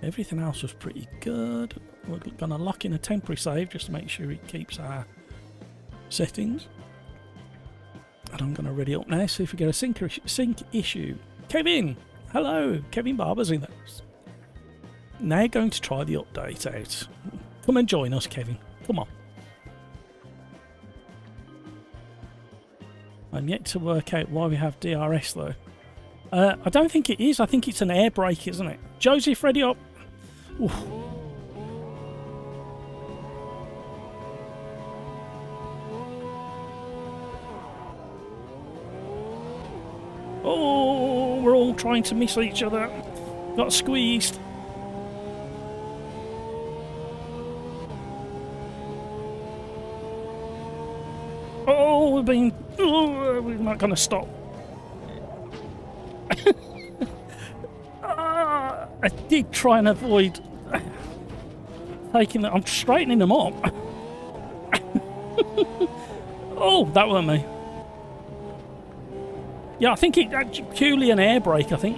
Everything else was pretty good. We're going to lock in a temporary save just to make sure it keeps our settings. And I'm going to ready up now, see if we get a sync issue. Kevin! Hello! Kevin Barber's in those. Now going to try the update out. Come and join us, Kevin. Come on. I'm yet to work out why we have DRS though. I don't think it is. I think it's an air brake, isn't it? Joseph, ready up. Oof. Oh, we're all trying to miss each other. Got squeezed. Oh, we're not going to stop. I did try and avoid taking that. I'm straightening them up. Oh, that weren't me. Yeah, I think it's purely an air brake. I think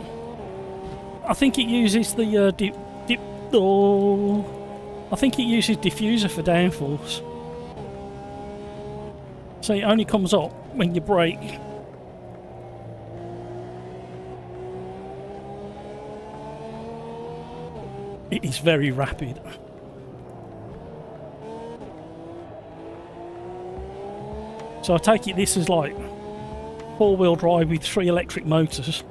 it uses the I think it uses diffuser for downforce. So it only comes up when you brake. It is very rapid. So I take it this is like four-wheel drive with 3 electric motors.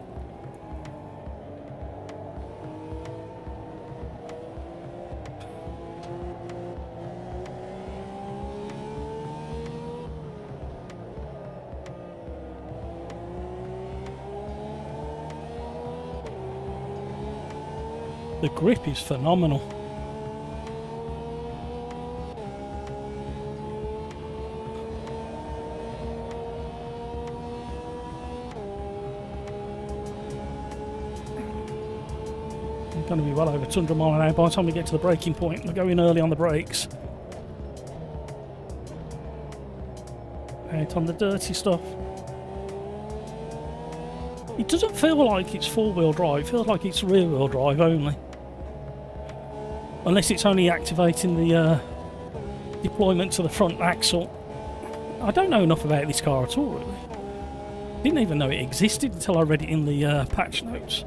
The grip is phenomenal. I'm going to be well over 200 miles an hour by the time we get to the braking point. We're going early on the brakes. Out on the dirty stuff. It doesn't feel like it's four-wheel drive. It feels like it's rear-wheel drive only. Unless it's only activating the deployment to the front axle. I don't know enough about this car at all, really. Didn't even know it existed until I read it in the patch notes.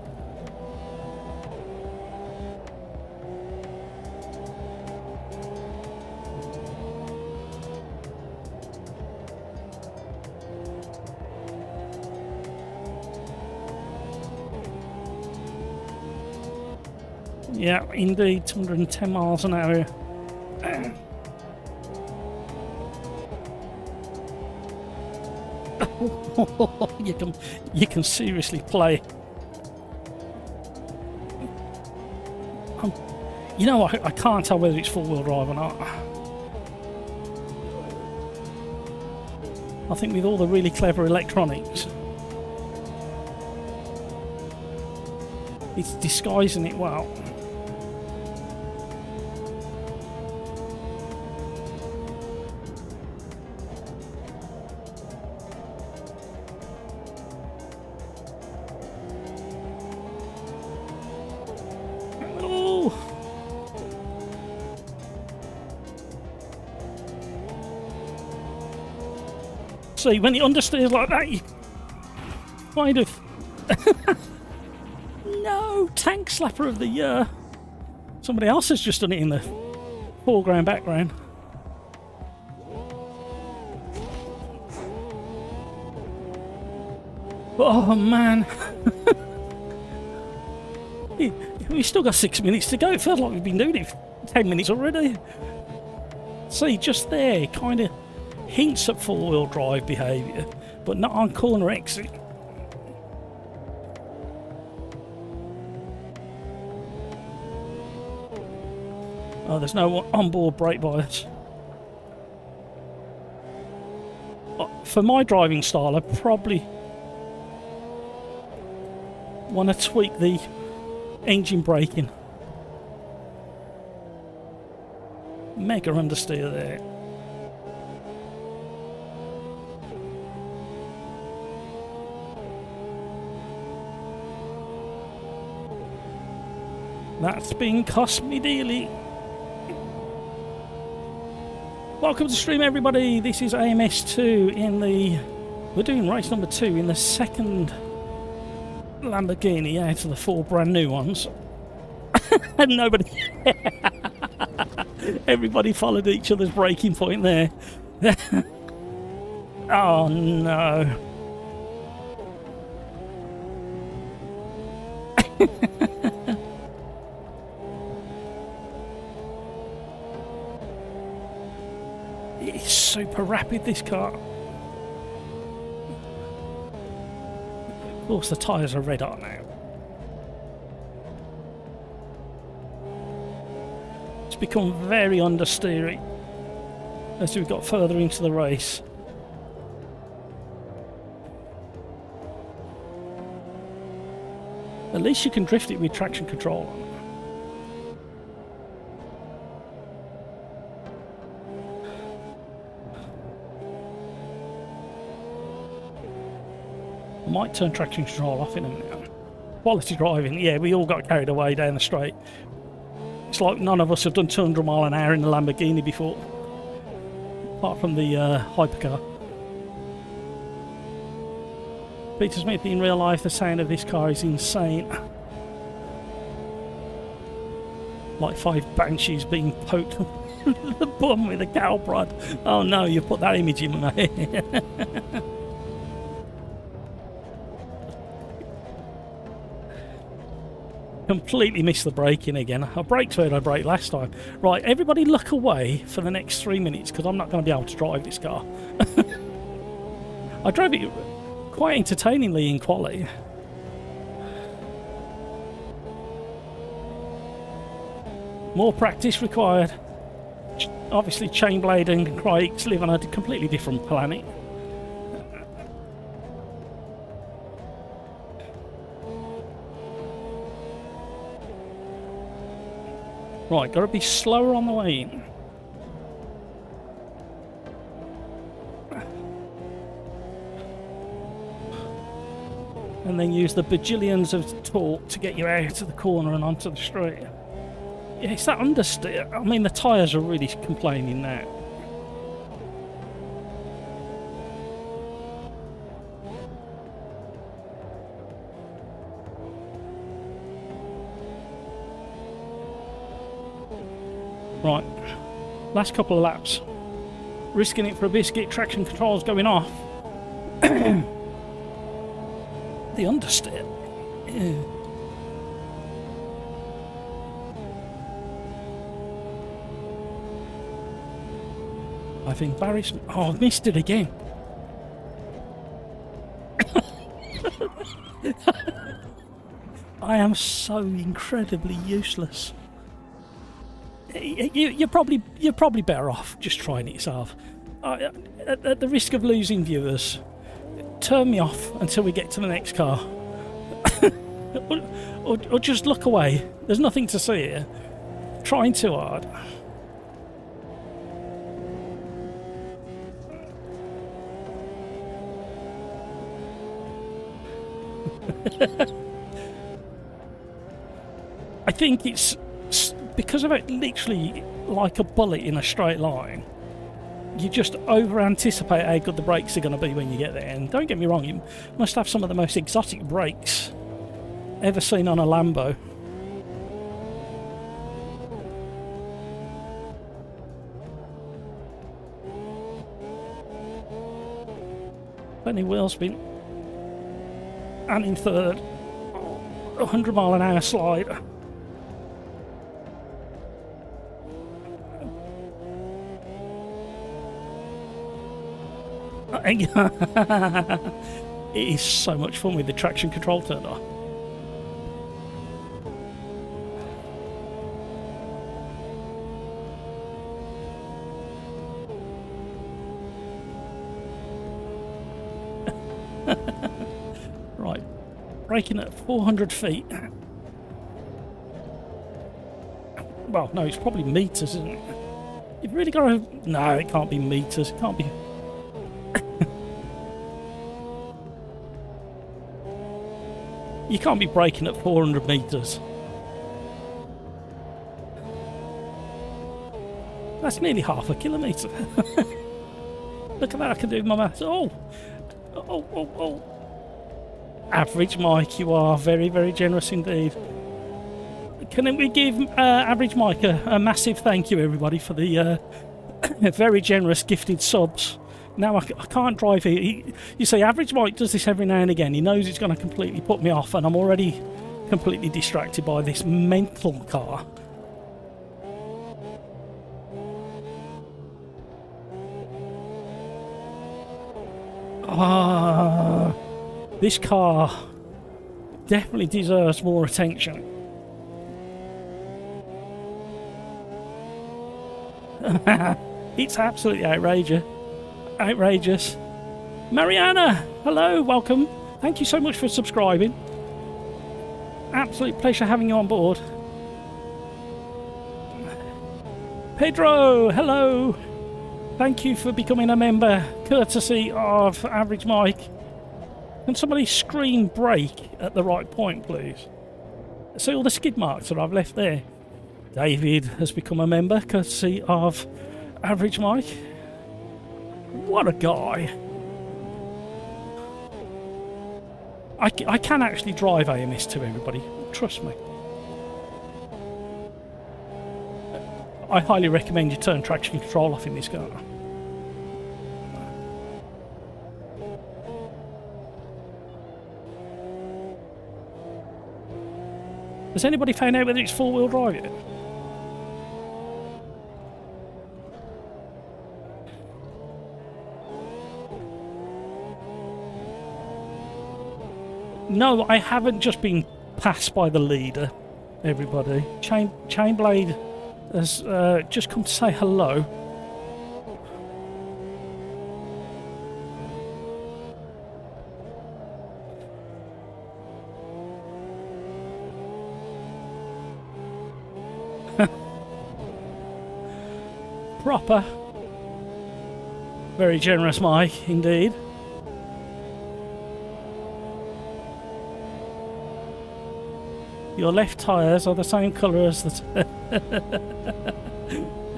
Yeah, indeed, 210 miles an hour. you can seriously play. You know, I can't tell whether it's four-wheel drive or not. I think with all the really clever electronics, it's disguising it well. See, when it understeers like that, you kind of... No! Tank Slapper of the Year! Somebody else has just done it in the foreground, background. Oh, man. We've still got 6 minutes to go. It feels like we've been doing it for 10 minutes already. See, just there, kind of hints at four-wheel drive behaviour, but not on corner exit. Oh, there's no onboard brake bias. For my driving style, I probably want to tweak the engine braking. Mega understeer there. That's been cost me dearly. Welcome to the stream, everybody. This is AMS2 in the... We're doing race number 2 in the second Lamborghini out of the 4 brand new ones. And nobody... Everybody followed each other's braking point there. Oh, no. It's super rapid, this car. Of course, the tyres are red hot now. It's become very understeery as we've got further into the race. At least you can drift it with traction control on. I might turn traction control off in a minute. Quality driving, yeah, we all got carried away down the straight. It's like none of us have done 200 mile an hour in a Lamborghini before, apart from the hypercar. Peter Smith, in real life, the sound of this car is insane. Like 5 banshees being poked in the bum with a cow prod. Oh no, you put that image in my head. Completely missed the braking again. I braked where I braked last time. Right, everybody look away for the next 3 minutes because I'm not going to be able to drive this car. I drove it quite entertainingly in Quali. More practice required. Obviously, Chainblade and Craigs live on a completely different planet. Right, got to be slower on the way in. And then use the bajillions of torque to get you out of the corner and onto the straight. Yeah, it's that understeer. I mean, the tyres are really complaining now. Right, last couple of laps. Risking it for a biscuit, traction control's going off. The understeer. Yeah. driving. Barry's... Oh, I've missed it again. I am so incredibly useless. You're probably better off just trying it yourself. At the risk of losing viewers, turn me off until we get to the next car. or just look away. There's nothing to see here. Trying too hard. I think it's because of it literally like a bullet in a straight line. You just over anticipate how good the brakes are going to be when you get there. And don't get me wrong, you must have some of the most exotic brakes ever seen on a Lambo. Plenty wheel spin. And in third, 100-mile-an-hour slide. It is so much fun with the traction control turned on. Right, braking at 400 feet. Well, no, it's probably meters, isn't it? You've really got to... No, it can't be meters. It can't be... You can't be braking at 400 meters. That's nearly half a kilometre. Look at that, I can do my maths. Oh! Average Mike, you are very, very generous indeed. Can we give Average Mike a massive thank you, everybody, for the very generous gifted subs. Now I can't drive here. You see, Average Mike does this every now and again. He knows it's going to completely put me off, and I'm already completely distracted by this mental car. This car definitely deserves more attention. It's absolutely outrageous. Mariana, hello, welcome. Thank you so much for subscribing. Absolute pleasure having you on board. Pedro, hello. Thank you for becoming a member, courtesy of Average Mike. Can somebody screen brake at the right point, please? See all the skid marks that I've left there. David has become a member, courtesy of Average Mike. What a guy. I can actually drive AMS2, everybody. Trust me. I highly recommend you turn traction control off in this car. Has anybody found out whether it's four-wheel drive yet? No, I haven't just been passed by the leader, everybody. Chainblade has just come to say hello. Proper. Very generous, Mike, indeed. Your left tyres are the same colour as the...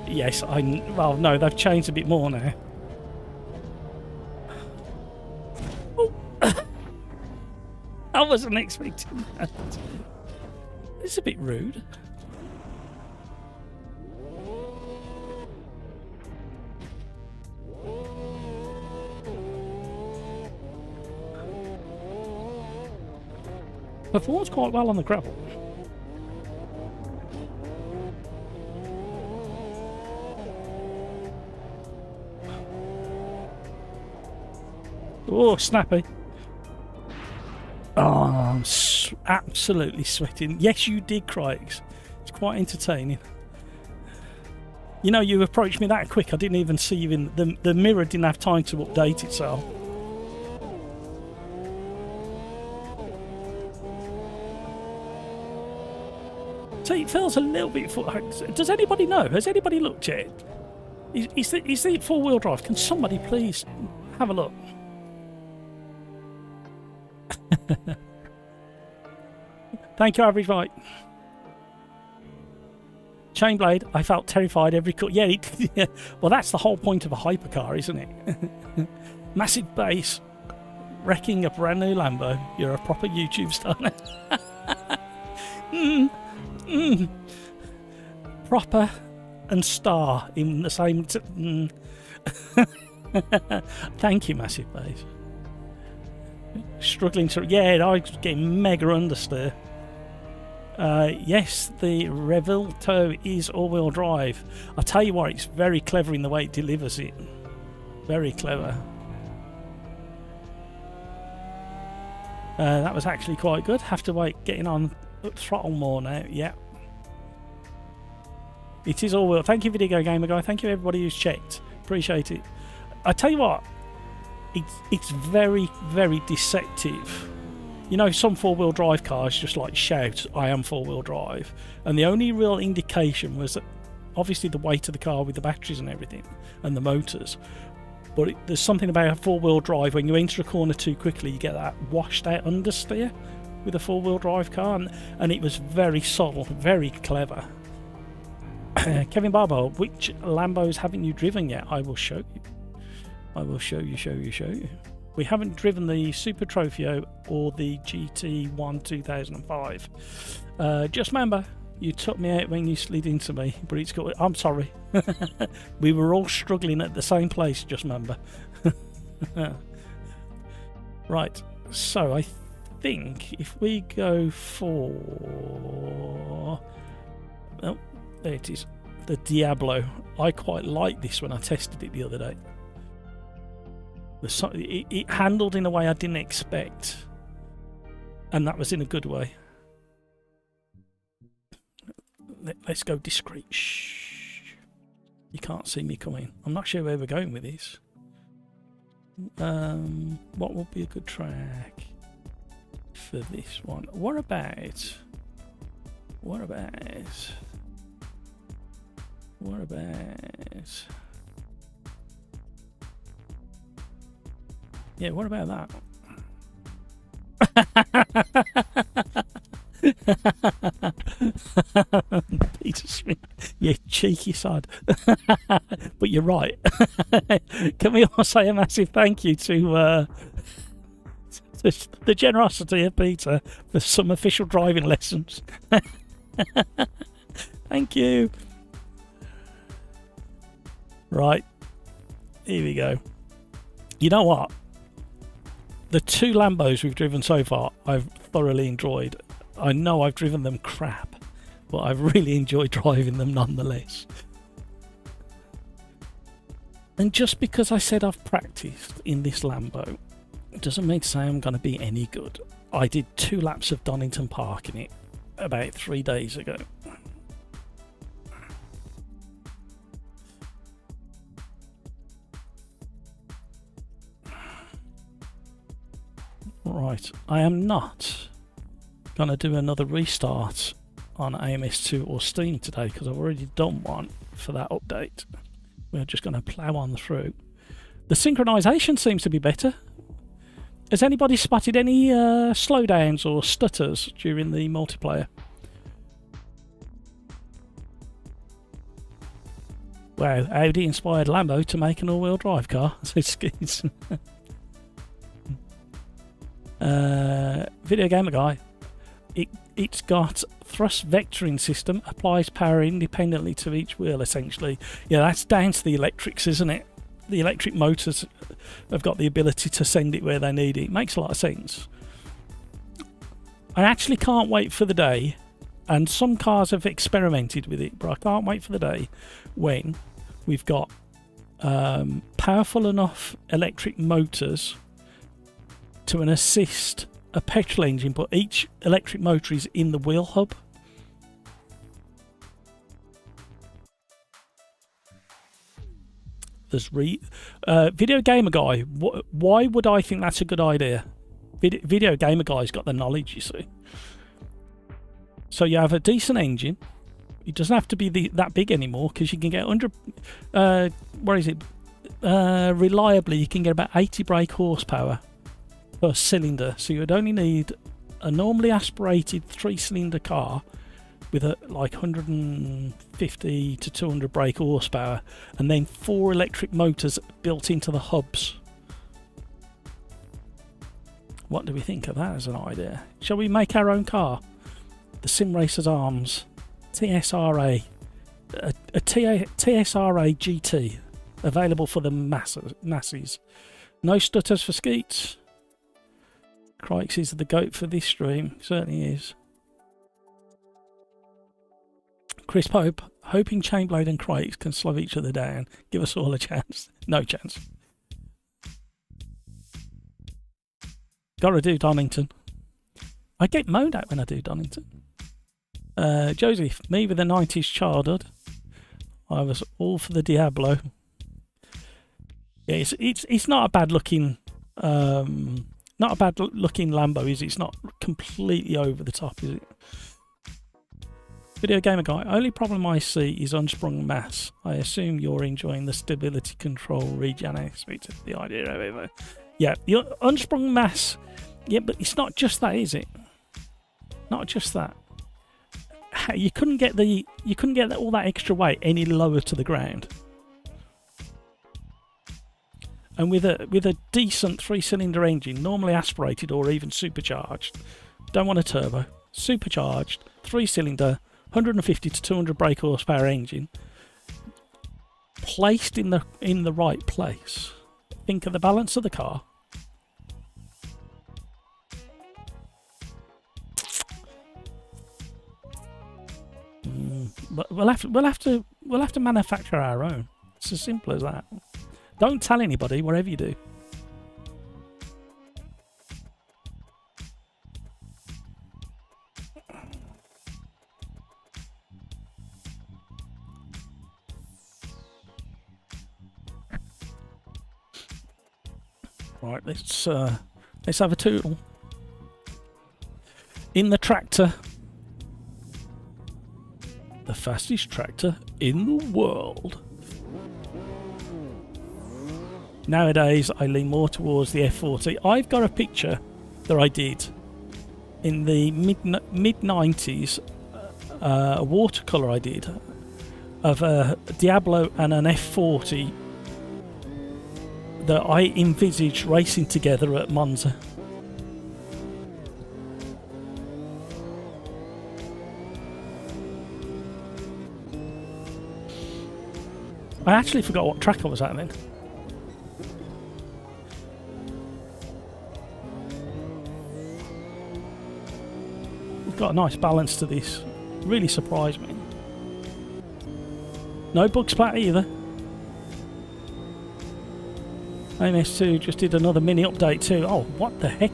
Yes, well, no, they've changed a bit more now. Oh. I wasn't expecting that. It's a bit rude. Performs quite well on the gravel. Oh, snappy. Oh, I'm absolutely sweating. Yes, you did, Craigs. It's quite entertaining. You know, you approached me that quick. I didn't even see you in the mirror. Didn't have time to update itself. So it feels a little bit. Does anybody know? Has anybody looked at it? Is it four-wheel drive? Can somebody please have a look? Thank you, Average Mike. Chainblade, I felt terrified every cut. Yeah, yeah, well, that's the whole point of a hypercar, isn't it? Massive bass, wrecking a brand new Lambo. You're a proper YouTube star now. Proper and star in the same. Thank you, Massive bass. Struggling to. Yeah, I was getting mega understeer. Yes, the Revelto is all-wheel drive. I'll tell you what, it's very clever in the way it delivers it. Very clever. That was actually quite good. Have to wait, getting on throttle more now. Yeah. It is all-wheel. Thank you, Video Gamer Guy. Thank you, everybody who's checked. Appreciate it. I tell you what, it's very, very deceptive. You know, some four-wheel drive cars just like shout, I am four-wheel drive. And the only real indication was that obviously the weight of the car with the batteries and everything and the motors. But there's something about a four-wheel drive, when you enter a corner too quickly, you get that washed out understeer with a four-wheel drive car. And it was very subtle, very clever. Kevin Barbo, which Lambos haven't you driven yet? I will show you. I will show you. We haven't driven the Super Trofeo or the GT1 2005. Just remember, you took me out when you slid into me, but it's got. I'm sorry. We were all struggling at the same place, just remember. Right, so I think if we go for. Oh, there it is. The Diablo. I quite liked this when I tested it the other day. It handled in a way I didn't expect, and that was in a good way. Let's go discreet. Shh. You can't see me coming. I'm not sure where we're going with this. What would be a good track for this one? What about yeah, what about that? Peter Smith, you cheeky sod. But you're right. Can we all say a massive thank you to the generosity of Peter for some official driving lessons? Thank you. Right, here we go. You know what? The two Lambos we've driven so far, I've thoroughly enjoyed. I know I've driven them crap, but I've really enjoyed driving them nonetheless. And just because I said I've practiced in this Lambo, it doesn't mean to say I'm going to be any good. I did 2 laps of Donington Park in it about 3 days ago. Right, I am not going to do another restart on AMS2 or Steam today because I've already done one for that update. We're just going to plough on through. The synchronisation seems to be better. Has anybody spotted any slowdowns or stutters during the multiplayer? Wow, Audi inspired Lambo to make an all-wheel drive car. Video Gamer Guy, it's got thrust vectoring system, applies power independently to each wheel essentially. Yeah, that's down to the electrics, isn't it? The electric motors have got the ability to send it where they need it. It makes a lot of sense. I actually can't wait for the day, and some cars have experimented with it, but I can't wait for the day when we've got powerful enough electric motors to an assist a petrol engine, but each electric motor is in the wheel hub. There's Video Gamer Guy. Why would I think that's a good idea? Video Gamer Guy's got the knowledge, you see. So you have a decent engine. It doesn't have to be that big anymore, because you can get 100. What is it? Reliably, you can get about 80 brake horsepower per cylinder. So you would only need a normally aspirated 3-cylinder car with like 150 to 200 brake horsepower, and then 4 electric motors built into the hubs. What do we think of that as an idea? Shall we make our own car? The Sim Racers Arms TSRA, a TSRA GT, available for the masses. No stutters for Skeets. Crikes is the goat for this stream, certainly is. Crisp Hope, hoping Chainblade and Crikes can slow each other down. Give us all a chance. No chance. Gotta do Donington. I get moaned at when I do Donington. Joseph, me with a 90s childhood. I was all for the Diablo. Yeah, it's not a bad looking Lambo, is it? It's not completely over the top, is it? Video Gamer Guy, only problem I see is unsprung mass. I assume you're enjoying the stability control regen aspect of the idea, however. Yeah, the unsprung mass. Yeah, but it's not just that, is it? Not just that. You couldn't get all that extra weight any lower to the ground. And with a decent 3-cylinder engine, normally aspirated or even supercharged, don't want a turbo, supercharged 3-cylinder, 150 to 200 brake horsepower engine, placed in the right place. Think of the balance of the car. But we'll have to manufacture our own. It's as simple as that. Don't tell anybody, whatever you do. Right, let's have a tootle. In the tractor. The fastest tractor in the world. Nowadays, I lean more towards the F40. I've got a picture that I did in the mid-90s, a watercolour I did, of a Diablo and an F40 that I envisaged racing together at Monza. I actually forgot what track I was at then. It's got a nice balance to this. Really surprised me. No bug splat either. AMS2 just did another mini update too. Oh, what the heck?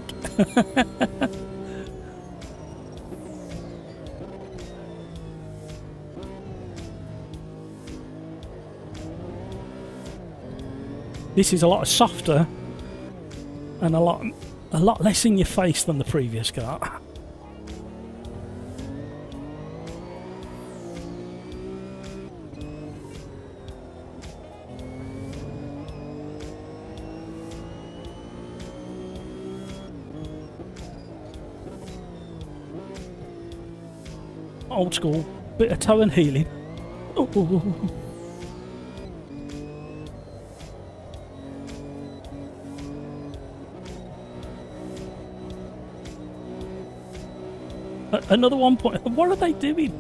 This is a lot softer and a lot less in your face than the previous car. Old school, bit of toe and heeling. Ooh. Another 1 point. What are they doing?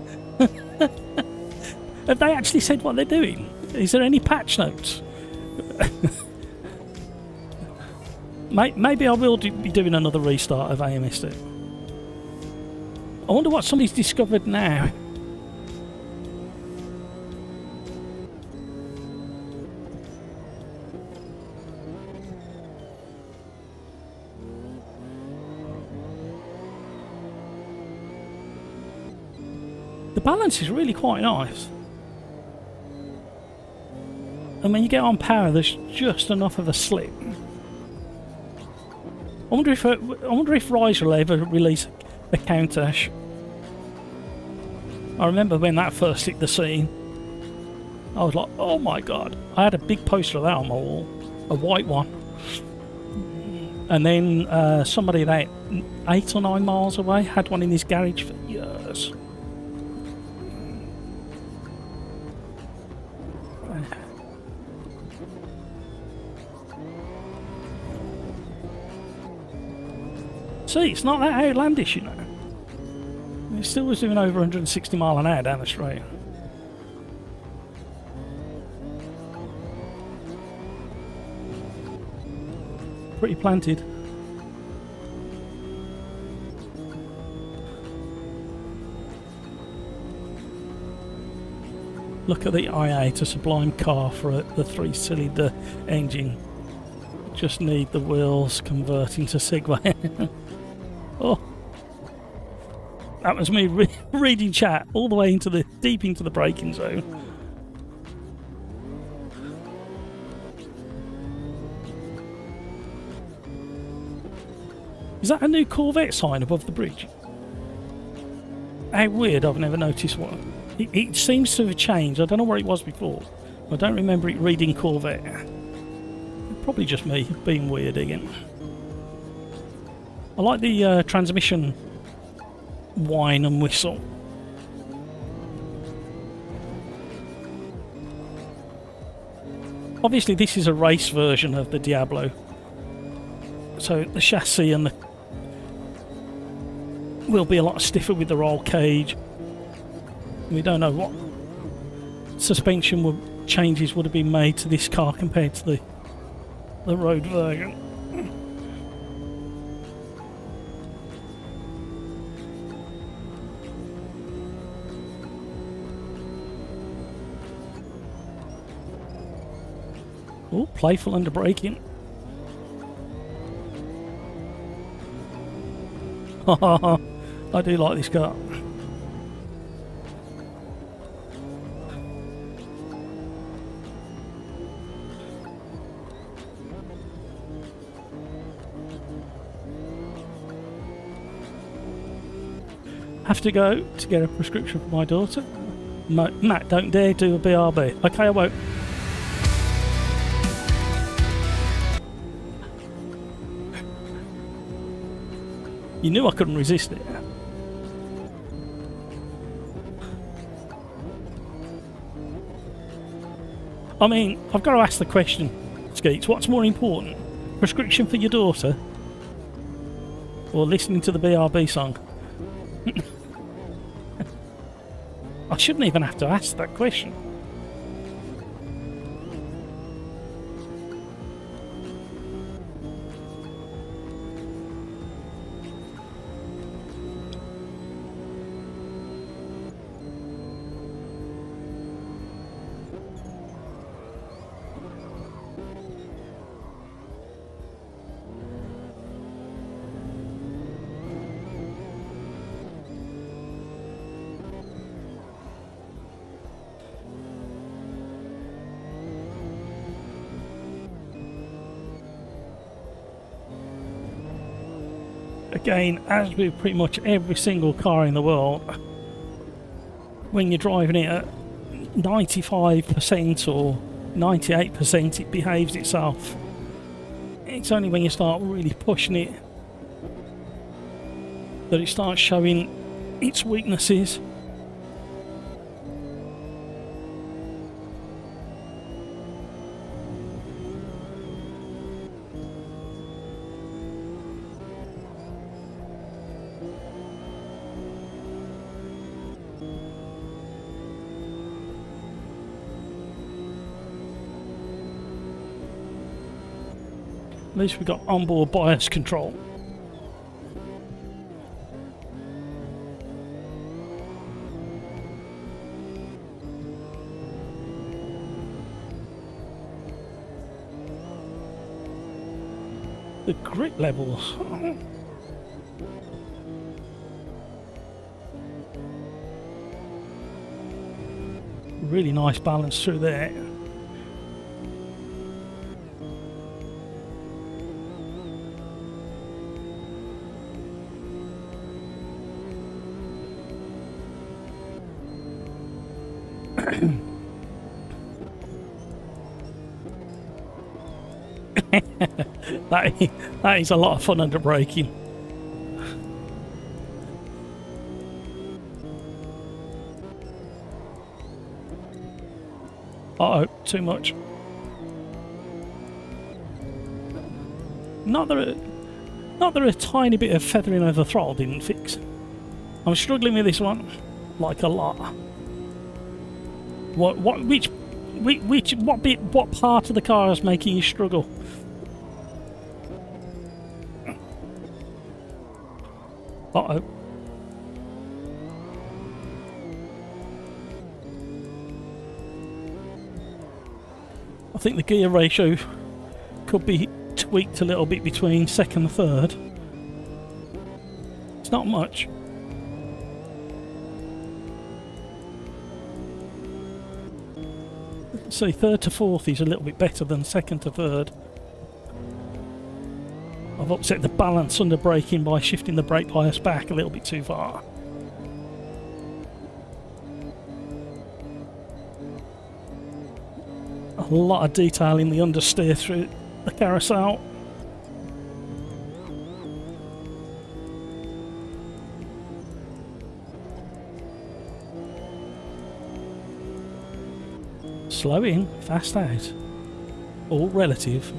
Have they actually said what they're doing? Is there any patch notes? Maybe I will be doing another restart of AMS2. I wonder what somebody's discovered now. balance is really quite nice. And when you get on power, there's just enough of a slip. I wonder if Rise will ever release a counterash. I remember when that first hit the scene, I was like, oh my god. I had a big poster of that on my wall, a white one. And then somebody about 8 or 9 miles away had one in his garage for years. See, it's not that outlandish, you know. It still was doing over 160 mile an hour down the straight. Pretty planted. Look at the IA, a sublime car for the 3-cylinder engine. Just need the wheels converting to Segway. Oh, that was me reading chat all the way into deep into the braking zone. Is that a new Corvette sign above the bridge? How weird, I've never noticed one. It seems to have changed. I don't know where it was before. I don't remember it reading Corvette. Probably just me being weird again. I like the transmission whine and whistle. Obviously this is a race version of the Diablo, so the chassis and the will be a lot stiffer with the roll cage. We don't know what suspension changes would have been made to this car compared to the road version. Oh, playful under braking. I do like this car. Have to go to get a prescription for my daughter. Matt, don't dare do a BRB. Okay, I won't. You knew I couldn't resist it. I mean, I've got to ask the question, Skeets, what's more important? Prescription for your daughter? Or listening to the BRB song? I shouldn't even have to ask that question. Again, as with pretty much every single car in the world, when you're driving it at 95% or 98%, it behaves itself. It's only when you start really pushing it that it starts showing its weaknesses. At least we've got onboard bias control. The grip levels. really nice balance through there. that is a lot of fun under braking. Uh-oh, too much. Not that a tiny bit of feathering of the throttle didn't fix. I'm struggling with this one, like a lot. What part of the car is making you struggle? Uh-oh. I think the gear ratio could be tweaked a little bit between second and third. It's not much. So third to fourth is a little bit better than second to third. I've upset the balance under braking by shifting the brake bias back a little bit too far. A lot of detail in the understeer through the carousel. Slow in, fast out. All relative.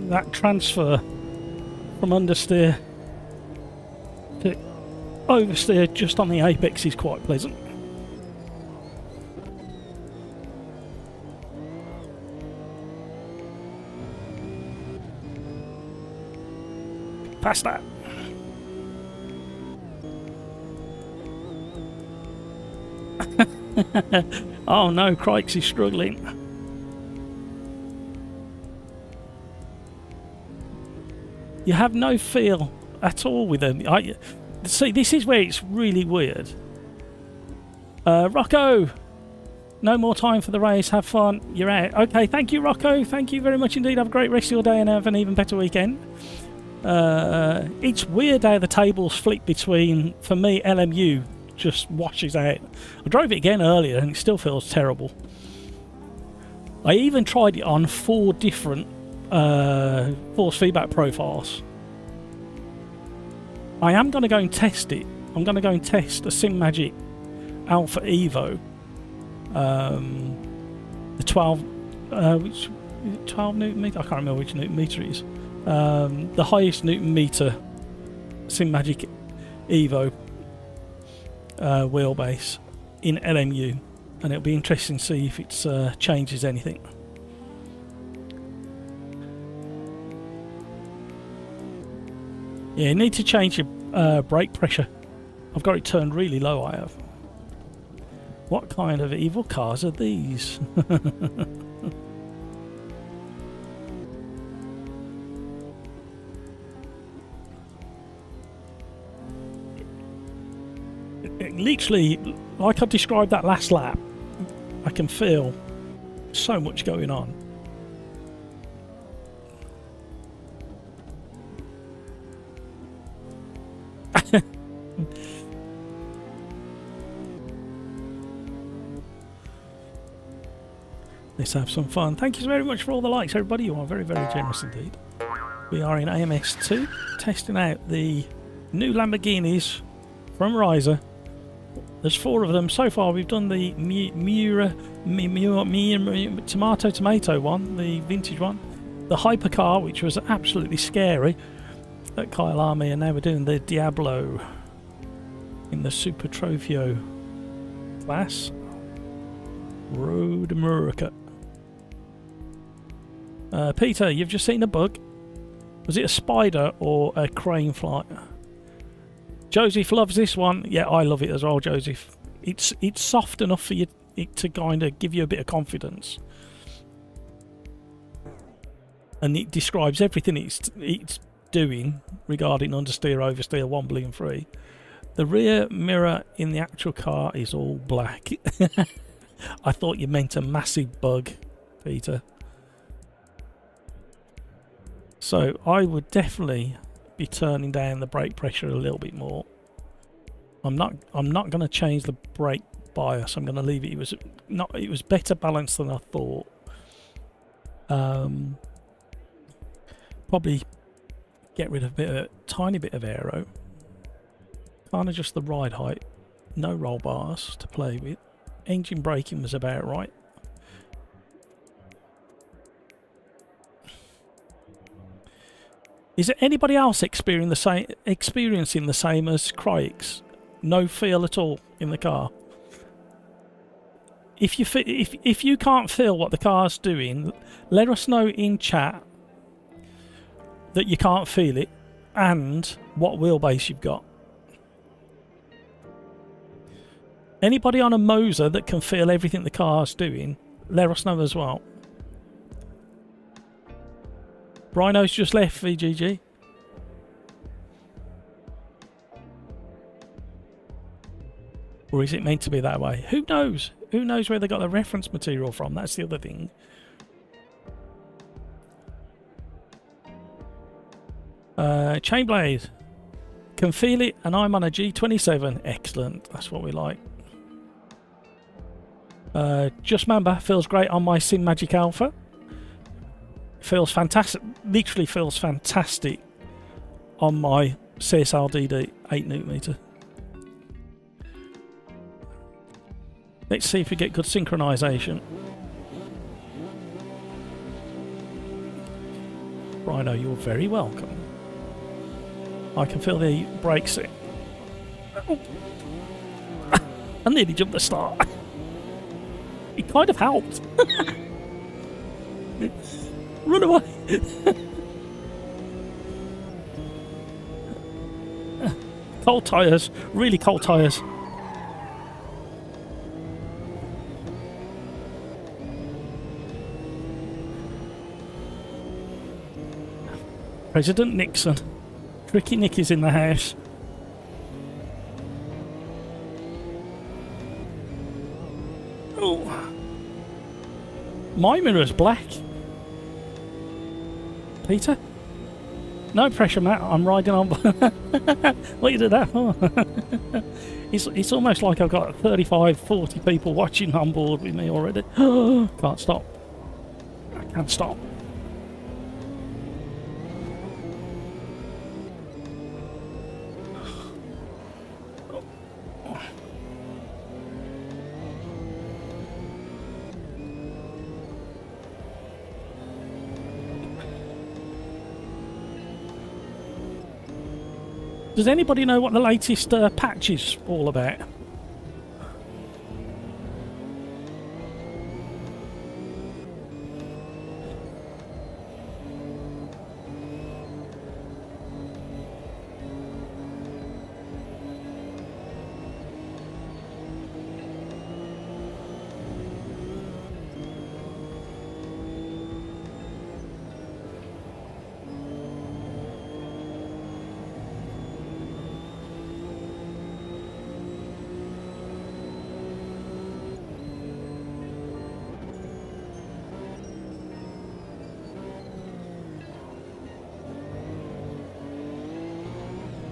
That transfer from understeer to oversteer just on the apex is quite pleasant. Past that. Oh no, Crikes is struggling. You have no feel at all with them. See, this is where it's really weird. Rocco! No more time for the race. Have fun. You're out. Okay, thank you, Rocco. Thank you very much indeed. Have a great rest of your day and have an even better weekend. It's weird how the tables flip between, for me, LMU just washes out. I drove it again earlier and it still feels terrible. I even tried it on 4 different force feedback profiles. I am going to go and test it. I'm going to go and test a Sim Magic Alpha Evo. The 12 Newton meter? I can't remember which Newton meter it is. The highest Newton meter Sim Magic Evo wheelbase in LMU, and it'll be interesting to see if it changes anything. Yeah, you need to change your brake pressure. I've got it turned really low, I have. What kind of evil cars are these? Literally, like I described that last lap, I can feel so much going on. Let's have some fun. Thank you very much for all the likes, everybody. You are very, very generous indeed. We are in AMS2, testing out the new Lamborghinis from Riser. There's 4 of them so far. We've done the tomato one, the vintage one, the hypercar, which was absolutely scary at Kyle Army, and now we're doing the Diablo in the Super Trofeo class. Road America. Peter, you've just seen a bug. Was it a spider or a crane fly? Joseph loves this one. Yeah, I love it as well, Joseph. It's soft enough for you it to kind of give you a bit of confidence. and it describes everything it's doing regarding understeer, oversteer, wobbly and free. The rear mirror in the actual car is all black. I thought you meant a massive bug, Peter. So I would definitely be turning down the brake pressure a little bit more. I'm not going to change the brake bias. I'm going to leave it. It was better balanced than I thought. Probably get rid of a tiny bit of aero. Can't adjust the ride height. No roll bars to play with. Engine braking was about right. Is there anybody else experiencing the same as Crix? No feel at all in the car. If you can't feel what the car's doing, let us know in chat that you can't feel it and what wheelbase you've got. Anybody on a Moser that can feel everything the car's doing, let us know as well. Rhino's just left, VGG. Or is it meant to be that way? Who knows? Who knows where they got the reference material from? That's the other thing. Chainblade. Can feel it, and I'm on a G27. Excellent. That's what we like. Just Mamba feels great on my Sim Magic Alpha. Feels fantastic. Literally feels fantastic on my CSR DD 8 Nm. Let's see if we get good synchronisation. Rhino, you're very welcome. I can feel the brakes. Oh. I nearly jumped the start. It kind of helped. Run away. Cold tyres. Really cold tyres. President Nixon. Tricky Nick is in the house. Oh. My mirror's black. Peter? No pressure, Matt. I'm riding on. What you did that for? It's almost like I've got 35, 40 people watching on board with me already. Can't stop. I can't stop. Does anybody know what the latest patch is all about?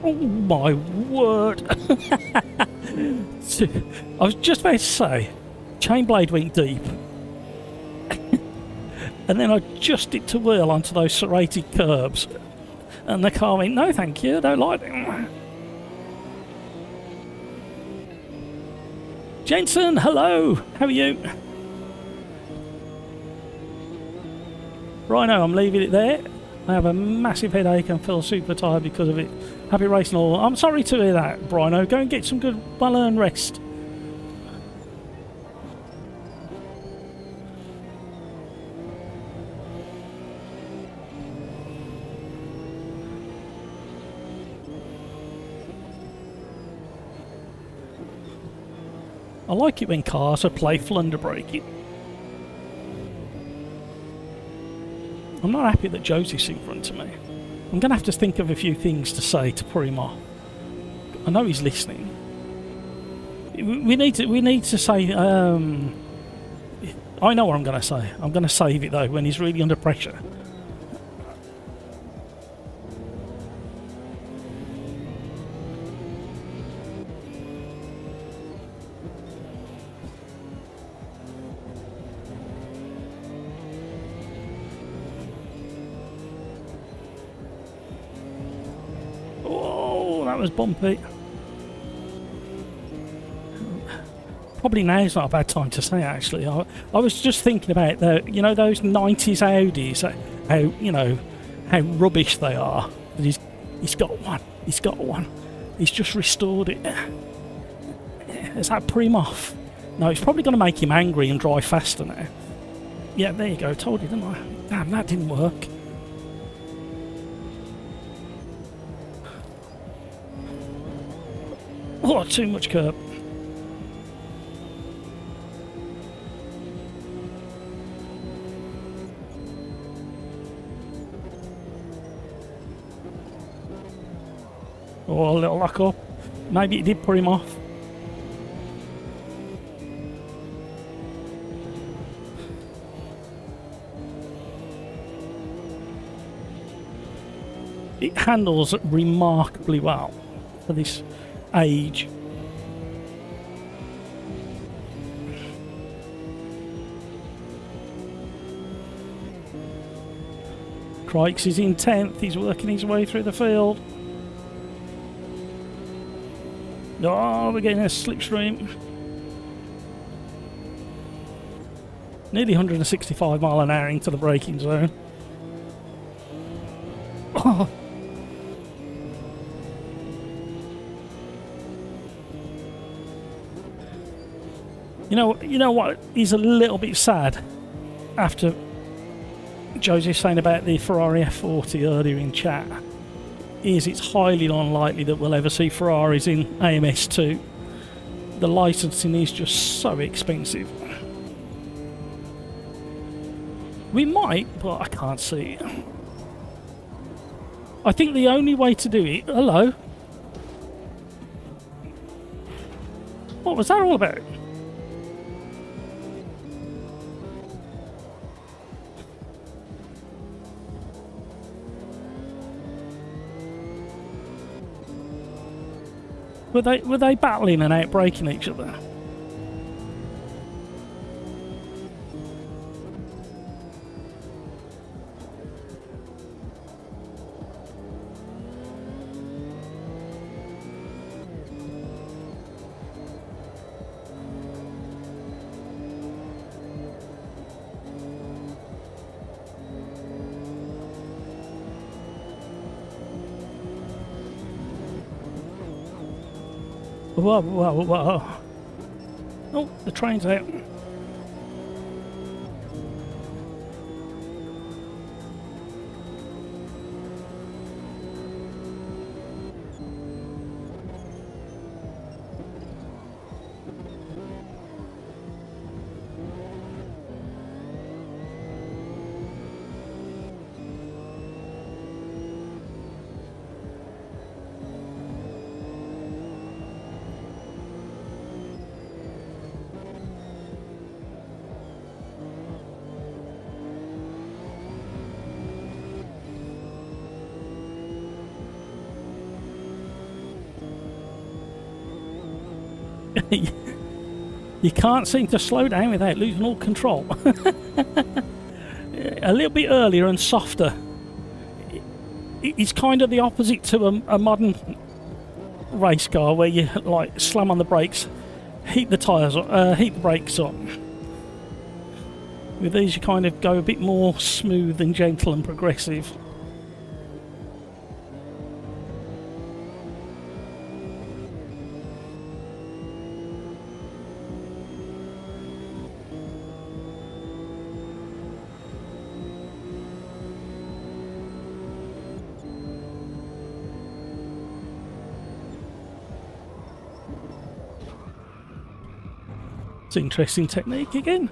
Oh my word! I was just about to say, Chainblade went deep. And then I adjusted to wheel onto those serrated curbs. And the car went, no thank you, I don't like them. Jensen, hello! How are you? Rhino, I'm leaving it there. I have a massive headache and feel super tired because of it. Happy racing all. I'm sorry to hear that, Brino. Go and get some good, well-earned rest. I like it when cars are playful under braking. I'm not happy that Josie's in front of me. I'm going to have to think of a few things to say to put him off. I know he's listening. We need to say. I know what I'm going to say. I'm going to save it though when he's really under pressure. Oh, that was bumpy. Probably now is not a bad time to say. Actually, I was just thinking about those 90s Audis, how rubbish they are. He's got one. He's got one. He's just restored it. Has that put him off? No, it's probably going to make him angry and drive faster now. Yeah, there you go. Told you, didn't I? Damn, that didn't work. Oh, too much curb. Oh, a little lock up. Maybe it did put him off. It handles remarkably well for this age. Crikes is in 10th. He's working his way through the field. Oh, we're getting a slipstream. Nearly 165 mile an hour into the braking zone. Oh. You know what is a little bit sad after Joseph saying about the Ferrari F40 earlier in chat is it's highly unlikely that we'll ever see Ferraris in AMS2. The licensing is just so expensive. We might, but I can't see it. I think the only way to do it... Hello? What was that all about? Were they battling and outbreaking each other? Whoa, whoa, whoa. Oh, the train's out. You can't seem to slow down without losing all control. A little bit earlier and softer. It's kind of the opposite to a modern race car where you like slam on the brakes, heat the tyres up, heat the brakes up. With these you kind of go a bit more smooth and gentle and progressive. It's interesting technique again.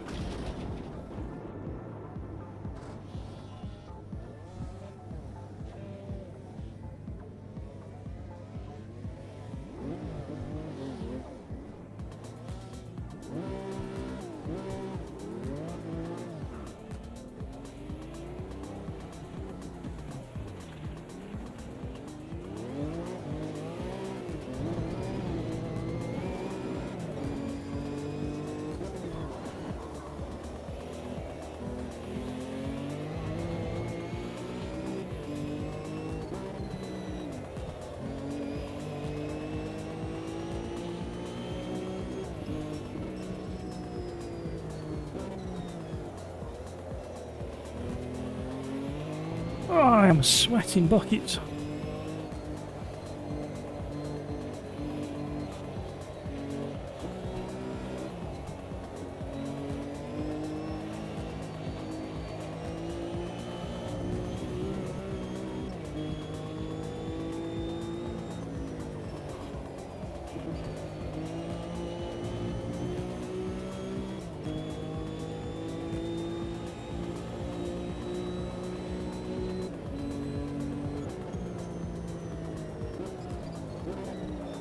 I am sweating buckets.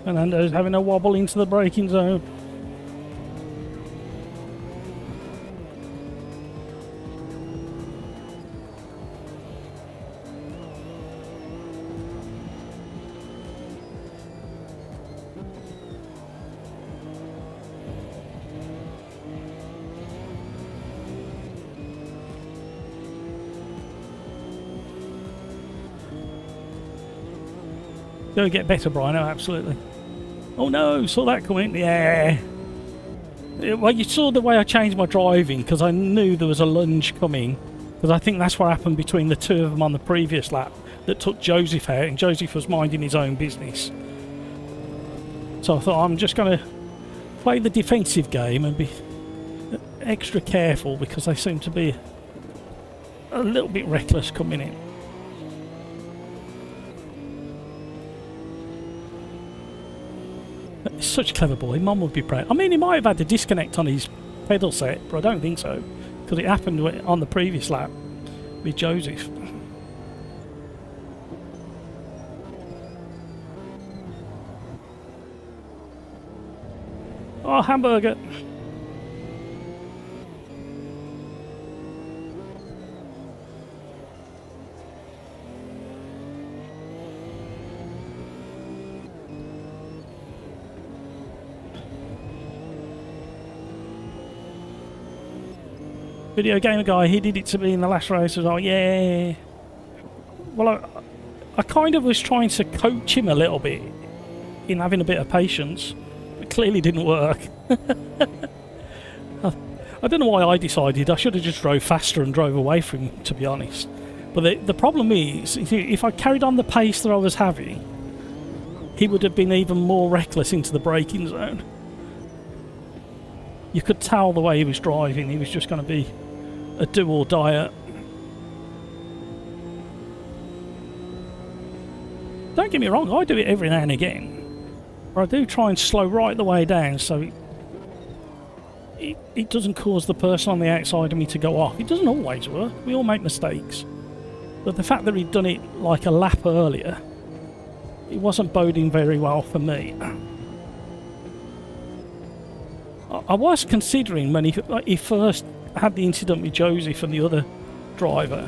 Fernando's having a wobble into the braking zone. Go get better, Brian. Oh, absolutely. Oh no, saw that coming. Yeah. Well, you saw the way I changed my driving because I knew there was a lunge coming. Because I think that's what happened between the two of them on the previous lap that took Joseph out, and Joseph was minding his own business. So I thought I'm just going to play the defensive game and be extra careful because they seem to be a little bit reckless coming in. Such a clever boy. Mum would be proud. I mean, he might have had a disconnect on his pedal set, but I don't think so, because it happened on the previous lap with Joseph. Oh, hamburger. Video gamer guy, he did it to me in the last race. I was like, yeah. Well, I kind of was trying to coach him a little bit in having a bit of patience. It clearly didn't work. I don't know why I decided. I should have just drove faster and drove away from him, to be honest. But the problem is, if I carried on the pace that I was having, he would have been even more reckless into the braking zone. You could tell the way he was driving, he was just going to be a do or die. Don't get me wrong, I do it every now and again. But I do try and slow right the way down so it doesn't cause the person on the outside of me to go off. It doesn't always work, we all make mistakes. But the fact that he'd done it like a lap earlier, it wasn't boding very well for me. I was considering when he first had the incident with Joseph and the other driver.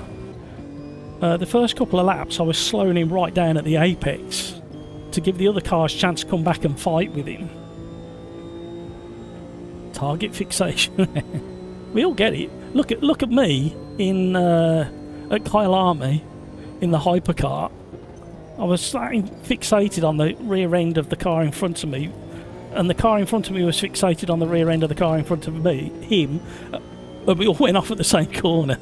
The first couple of laps I was slowing him right down at the apex to give the other cars a chance to come back and fight with him. Target fixation. We all get it. Look at me in at Qualy in the hypercar. I was fixated on the rear end of the car in front of me, and the car in front of me was fixated on the rear end of the car in front of him, and we all went off at the same corner.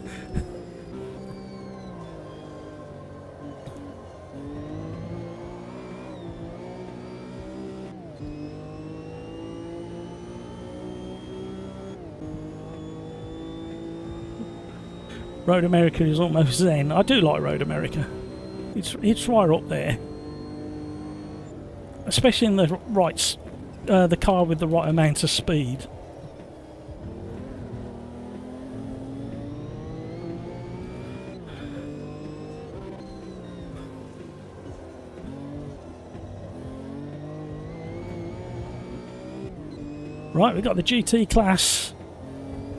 Road America is almost zen. I do like Road America. It's right up there, especially in the car with the right amount of speed. Right, we've got the GT class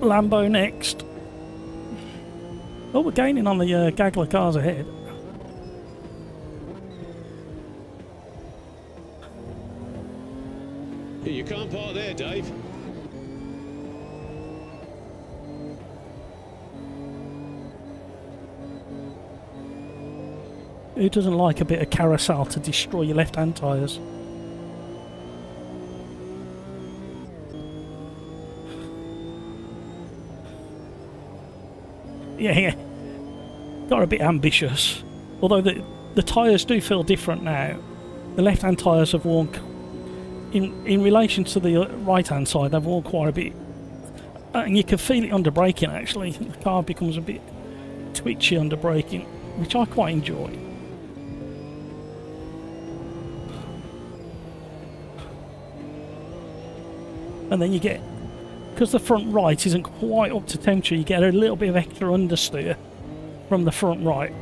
Lambo next. Oh, we're gaining on the Gaggler cars ahead. You can't park there, Dave. Who doesn't like a bit of carousel to destroy your left-hand tyres? Yeah. Got a bit ambitious. Although the tyres do feel different now. The left-hand tyres have worn, in relation to the right-hand side, they've worn quite a bit. And you can feel it under braking actually. The car becomes a bit twitchy under braking, which I quite enjoy. And then you get, because the front right isn't quite up to temperature, you get a little bit of extra understeer from the front right.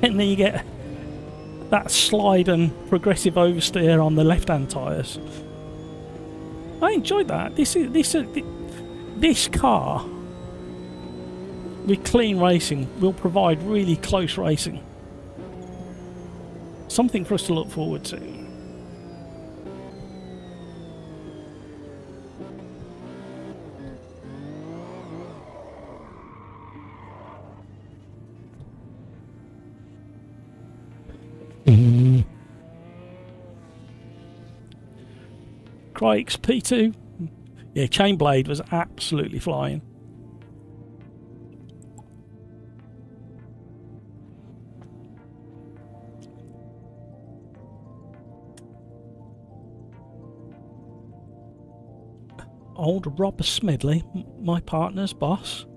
And then you get that slide and progressive oversteer on the left-hand tyres. I enjoyed that. This car with clean racing will provide really close racing. Something for us to look forward to. Crike's P2. Yeah, chain blade was absolutely flying. Old Rob Smedley, my partner's boss.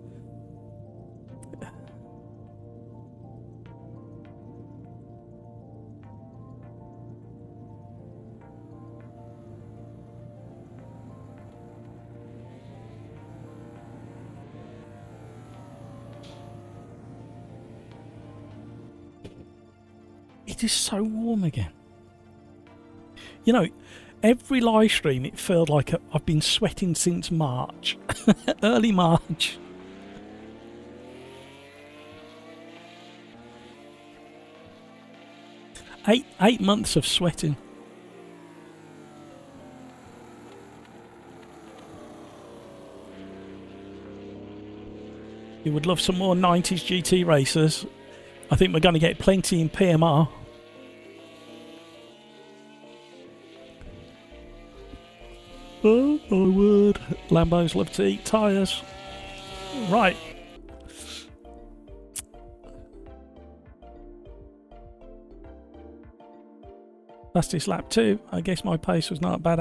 It is so warm again. You know, every live stream it felt like I've been sweating since March. Early March. Eight months of sweating. You would love some more 90s GT racers. I think we're going to get plenty in PMR. Oh my word. Lambos love to eat tyres. Right. Fastest lap 2. I guess my pace was not bad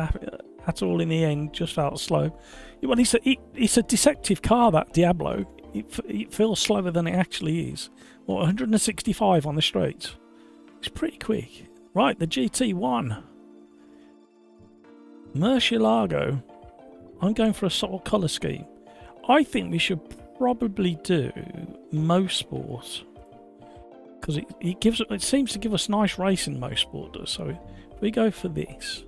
at all in the end. Just felt slow. Well, it's a deceptive car, that Diablo. It feels slower than it actually is. What, 165 on the straight? It's pretty quick. Right, the GT1. Murcielago. I'm going for a sort of colour scheme. I think we should probably do Mosport, because it seems to give us nice racing. Mosport does. So if we go for this.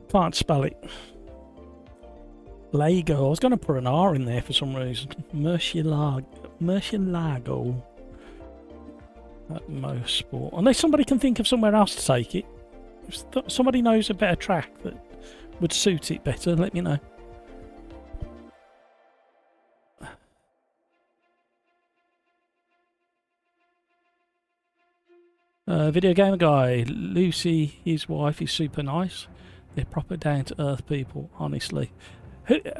Can't spell it. Lego. I was going to put an R in there for some reason. Murcielago. At Mosport. Unless somebody can think of somewhere else to take it. If somebody knows a better track that would suit it better, let me know. Video gamer guy. Lucy, his wife, is super nice. They're proper down-to-earth people, honestly.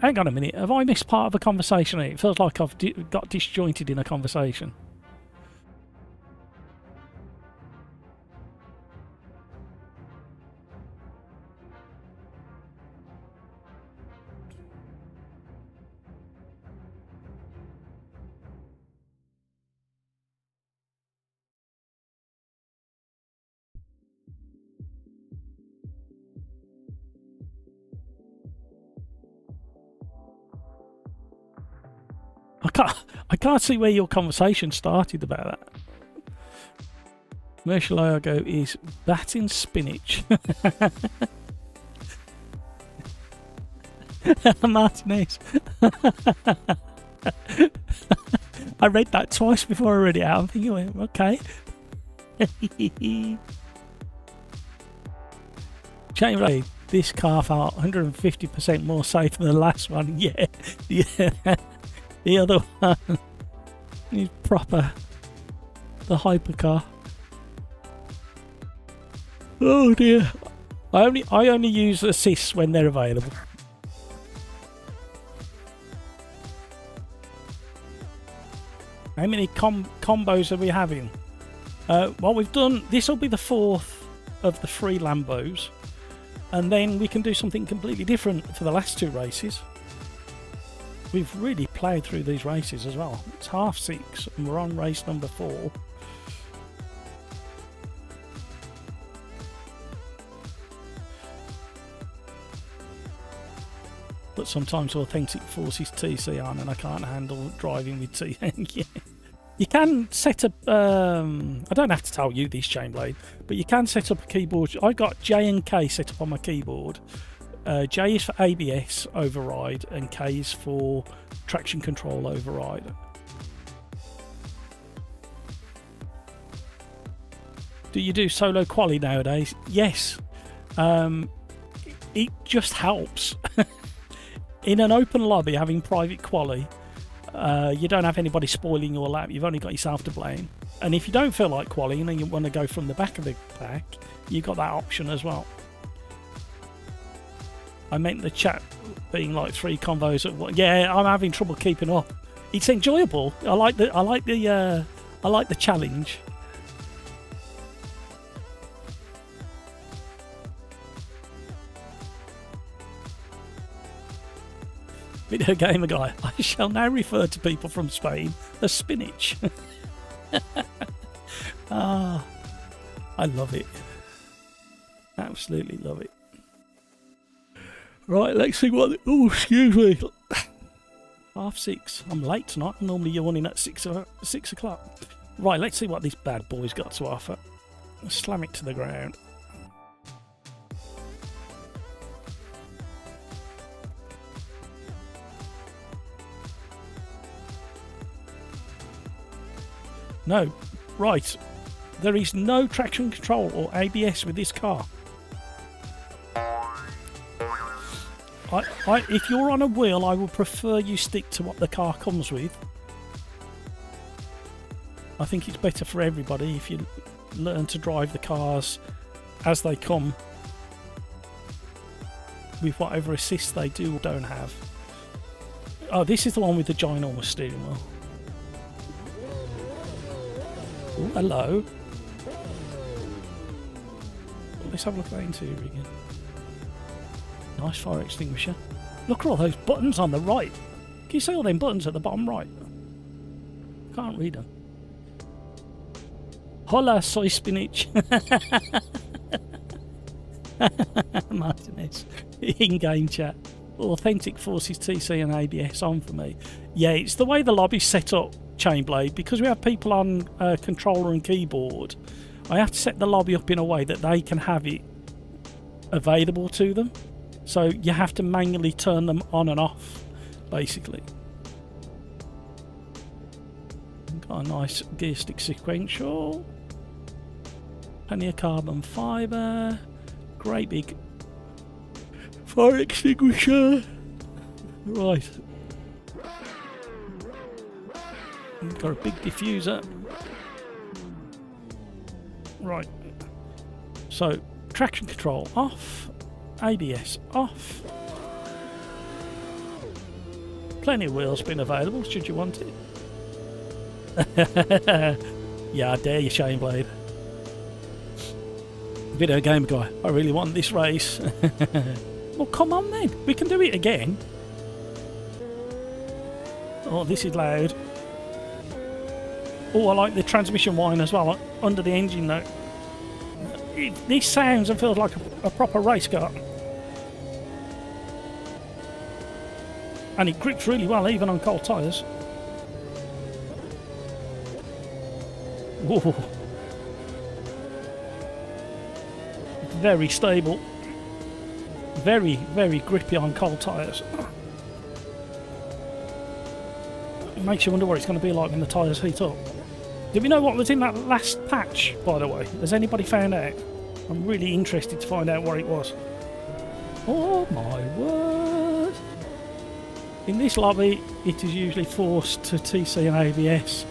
Hang on a minute, have I missed part of a conversation here? It feels like I've got disjointed in a conversation. I can't see where your conversation started about that. Murcielago is batting spinach. Martinez. I read that twice before I read it out. I'm thinking, okay. Chain Ray, this car felt 150% more safe than the last one. Yeah, yeah. The other one is proper the hypercar. Oh dear. I only use assists when they're available. How many combos are we having? Well, we've done... This will be the 4th of the 3 Lambos. And then we can do something completely different for the last 2 races. We've really ploughed through these races as well. It's 6:30 and we're on race number 4. But sometimes Authentic forces TC on and I can't handle driving with T. Yeah. You can set up, I don't have to tell you this, Chainblade, but you can set up a keyboard. I got J and K set up on my keyboard. J is for ABS override and K is for traction control override. Do you do solo quali nowadays? Yes. It just helps. In an open lobby, having private quali, you don't have anybody spoiling your lap. You've only got yourself to blame. And if you don't feel like quallying and you want to go from the back of the pack, you've got that option as well. I meant the chat being like 3 convos at once. Yeah, I'm having trouble keeping up. It's enjoyable. I like the challenge. Video gamer guy, I shall now refer to people from Spain as spinach. Ah, I love it. Absolutely love it. Right, let's see what... Oh, excuse me. 6:30. I'm late tonight. I'm normally yawning at 6 o'clock. Right, let's see what this bad boy's got to offer. Slam it to the ground. No, right. There is no traction control or ABS with this car. If you're on a wheel, I would prefer you stick to what the car comes with. I think it's better for everybody if you learn to drive the cars as they come with whatever assist they do or don't have. Oh, this is the one with the ginormous steering wheel. Ooh, hello. Let's have a look at that interior again. Nice fire extinguisher. Look at all those buttons on the right. Can you see all them buttons at the bottom right? Can't read them. Hola, soy spinach. Martinez. In-game chat. Authentic forces TC and ABS on for me. Yeah, it's the way the lobby's set up, Chainblade, because we have people on controller and keyboard. I have to set the lobby up in a way that they can have it available to them. So you have to manually turn them on and off, basically. Got a nice gear stick sequential. Plenty of carbon fibre. Great big fire extinguisher. Right. Got a big diffuser. Right. So, traction control off. ABS off. Plenty of wheel spin available should you want it. Yeah, I dare you, Chainblade. Video game guy, I really want this race. Well, come on then. We can do it again. Oh, this is loud. Oh, I like the transmission whine as well, under the engine note. This sounds and feels like a proper race car. And it grips really well, even on cold tyres. Whoa. Very stable. Very, very grippy on cold tyres. It makes you wonder what it's going to be like when the tyres heat up. Did we know what was in that last patch, by the way? Has anybody found out? I'm really interested to find out what it was. Oh my word! In this lobby, it is usually forced to TC and ABS.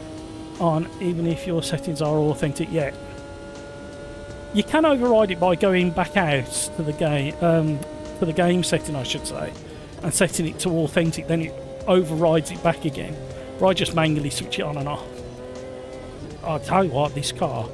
on, even if your settings are authentic yet. You can override it by going back out to the game setting, I should say, and setting it to authentic. Then it overrides it back again. But I just manually switch it on and off. I'll tell you what, this car.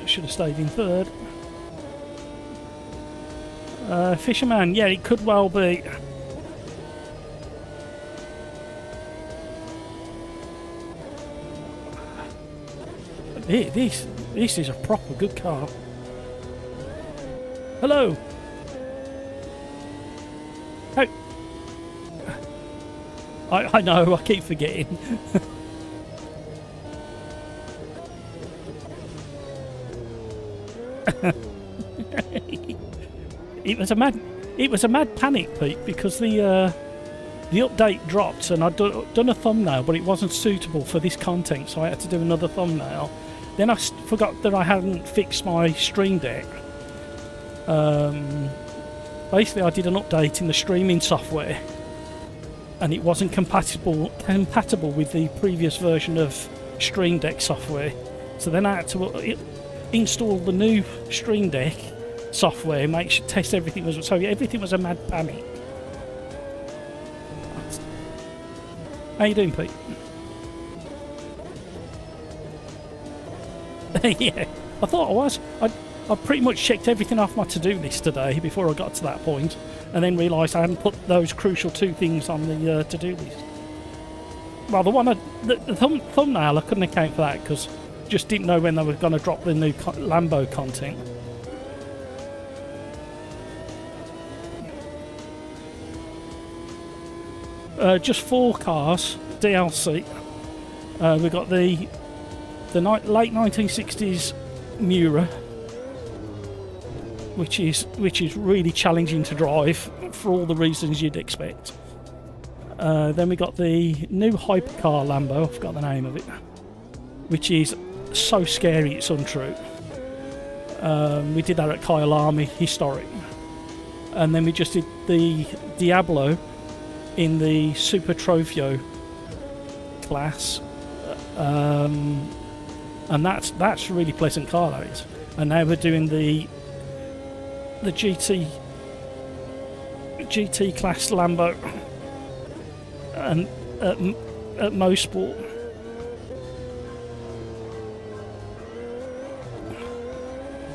Should have stayed in third. Fisherman, yeah, it could well be. This is a proper good car. Hello. Hey. I know, I keep forgetting. It was a mad panic, Pete, because the update dropped and I'd done a thumbnail, but it wasn't suitable for this content, so I had to do another thumbnail. Then I forgot that I hadn't fixed my Stream Deck. Basically, I did an update in the streaming software, and it wasn't compatible with the previous version of Stream Deck software. So then I had to install the new Stream Deck software, test everything was so everything was a mad panic. How you doing, Pete? Yeah, I thought I was. I pretty much checked everything off my to-do list today before I got to that point, and then realised I hadn't put those crucial 2 things on the to-do list. Well, the thumbnail, I couldn't account for that because just didn't know when they were going to drop the new Lambo content. Just 4 cars, DLC. We've got the late 1960s Miura, which is really challenging to drive for all the reasons you'd expect. Then we got the new hypercar Lambo, I forgot the name of it, which is so scary it's untrue. We did that at Kyalami Historic, and then we just did the Diablo in the Super Trofeo class, and that's a really pleasant car, that is. And now we're doing the GT class Lambo and at Mosport.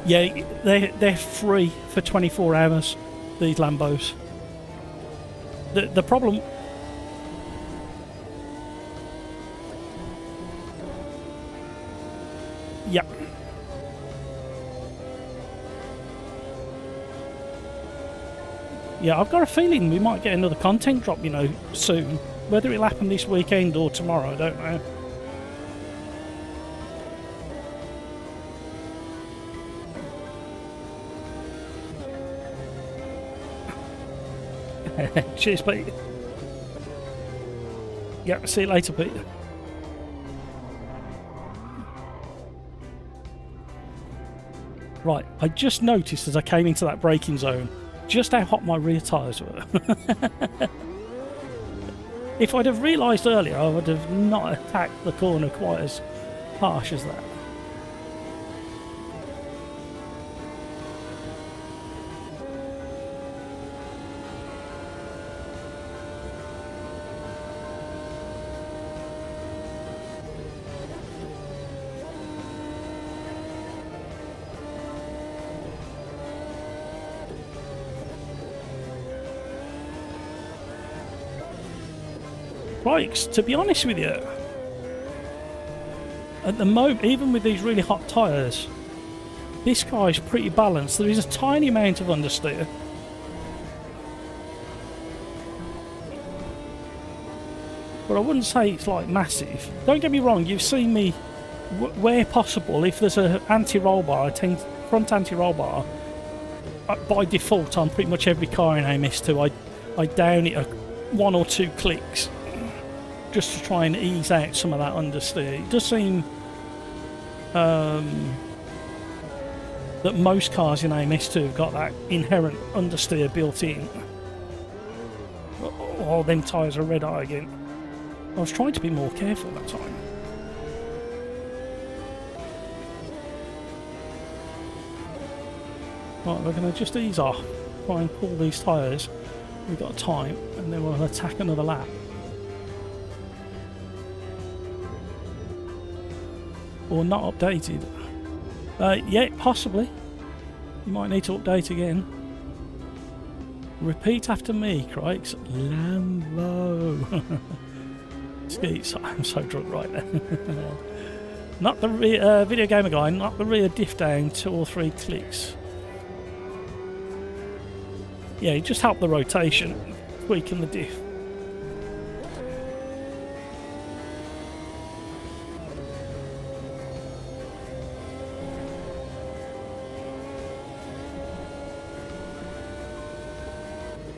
Yeah, they're free for 24 hours, these Lambos. The problem... Yeah. Yeah, I've got a feeling we might get another content drop, soon. Whether it'll happen this weekend or tomorrow, I don't know. Cheers, Pete. Yeah, see you later, Pete. Right, I just noticed as I came into that braking zone just how hot my rear tyres were. If I'd have realised earlier, I would have not attacked the corner quite as harsh as that. Right, to be honest with you, at the moment, even with these really hot tyres, this car is pretty balanced. There is a tiny amount of understeer. But I wouldn't say it's like massive. Don't get me wrong, you've seen me, where possible, if there's an anti-roll bar, front anti-roll bar, by default on pretty much every car in AMS2, I down it 1 or 2 clicks, just to try and ease out some of that understeer. It does seem that most cars in AMS2 have got that inherent understeer built in. Oh, them tyres are red eye again. I was trying to be more careful that time. Right, we're going to just ease off, try and pull these tyres. We've got time, and then we'll attack another lap. Or not updated. Yeah, possibly. You might need to update again. Repeat after me, Crikes. Lambo. Skeets, I'm so drunk right now. Not the video gamer guy, not the rear diff down 2 or 3 clicks. Yeah, just help the rotation, weaken the diff.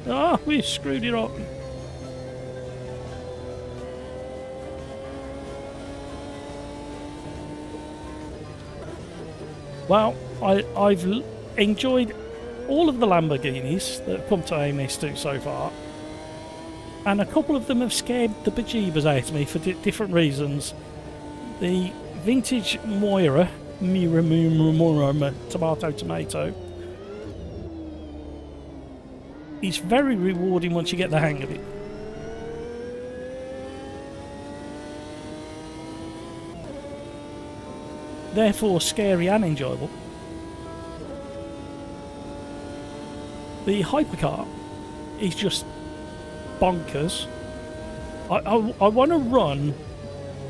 Ah, we screwed it up. Well, I've enjoyed all of the Lamborghinis that have come to AMS2 so far, and a couple of them have scared the bejeebers out of me for different reasons. The vintage Moira, tomato, is very rewarding once you get the hang of it. Therefore scary and enjoyable. The hypercar is just bonkers. I want to run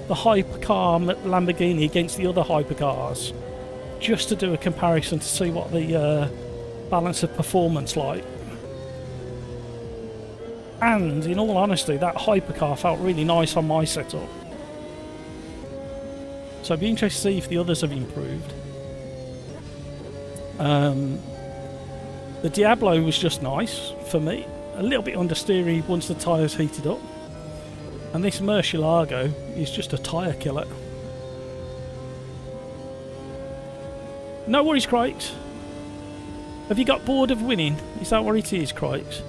the hypercar Lamborghini against the other hypercars just to do a comparison to see what the balance of performance like. And in all honesty, that hypercar felt really nice on my setup. So I'd be interested to see if the others have improved. The Diablo was just nice for me. A little bit understeery once the tyres heated up. And this Murcielago is just a tyre killer. No worries, Crikes. Have you got bored of winning? Is that what it is, Crikes?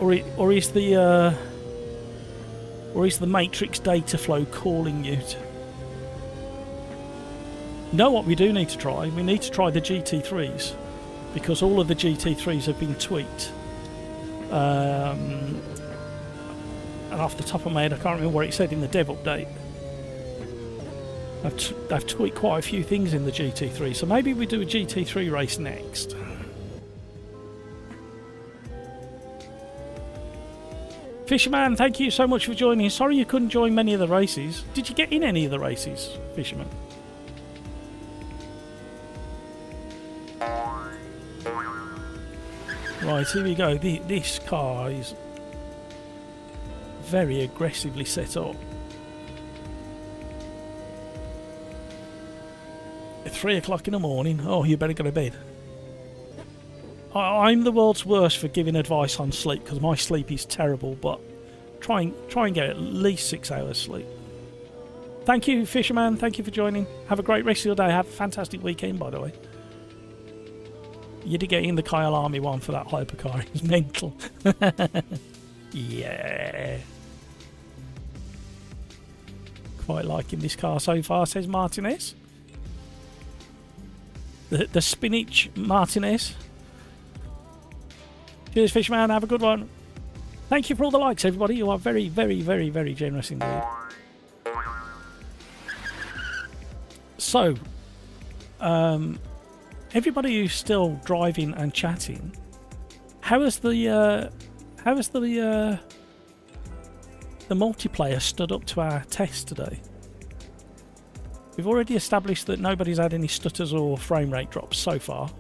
Or is the Matrix data flow calling you to... Know what we do need to try? We need to try the GT3s, because all of the GT3s have been tweaked. And off the top of my head, I can't remember what it said in the dev update. I've tweaked quite a few things in the GT3, so maybe we do a GT3 race next. Fisherman, thank you so much for joining. Sorry you couldn't join many of the races. Did you get in any of the races, Fisherman? Right, here we go. This car is very aggressively set up. At 3 o'clock in the morning. Oh, you better go to bed. I'm the world's worst for giving advice on sleep because my sleep is terrible, but try and get at least 6 hours sleep. Thank you, Fisherman. Thank you for joining. Have a great rest of your day. Have a fantastic weekend, by the way. You did get in the Kyle Army one for that hypercar. It's mental. Yeah. Quite liking this car so far, says Martinez. The spinach Martinez. Cheers, Fishman. Have a good one. Thank you for all the likes, everybody. You are very, very, very, very generous indeed. So, everybody who's still driving and chatting, how has the multiplayer stood up to our test today? We've already established that nobody's had any stutters or frame rate drops so far.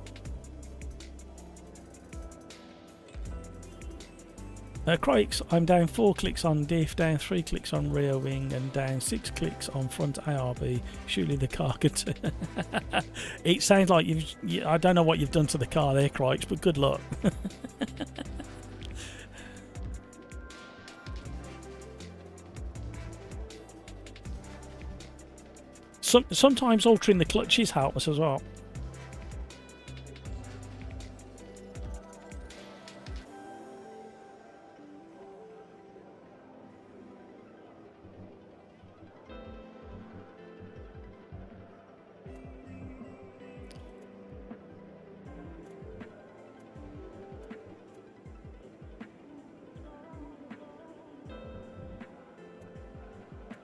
Crikes, I'm down 4 clicks on diff, down 3 clicks on rear wing, and down 6 clicks on front ARB. Surely the car could... It sounds like I don't know what you've done to the car there, Crikes, but good luck. Sometimes altering the clutches helps as well.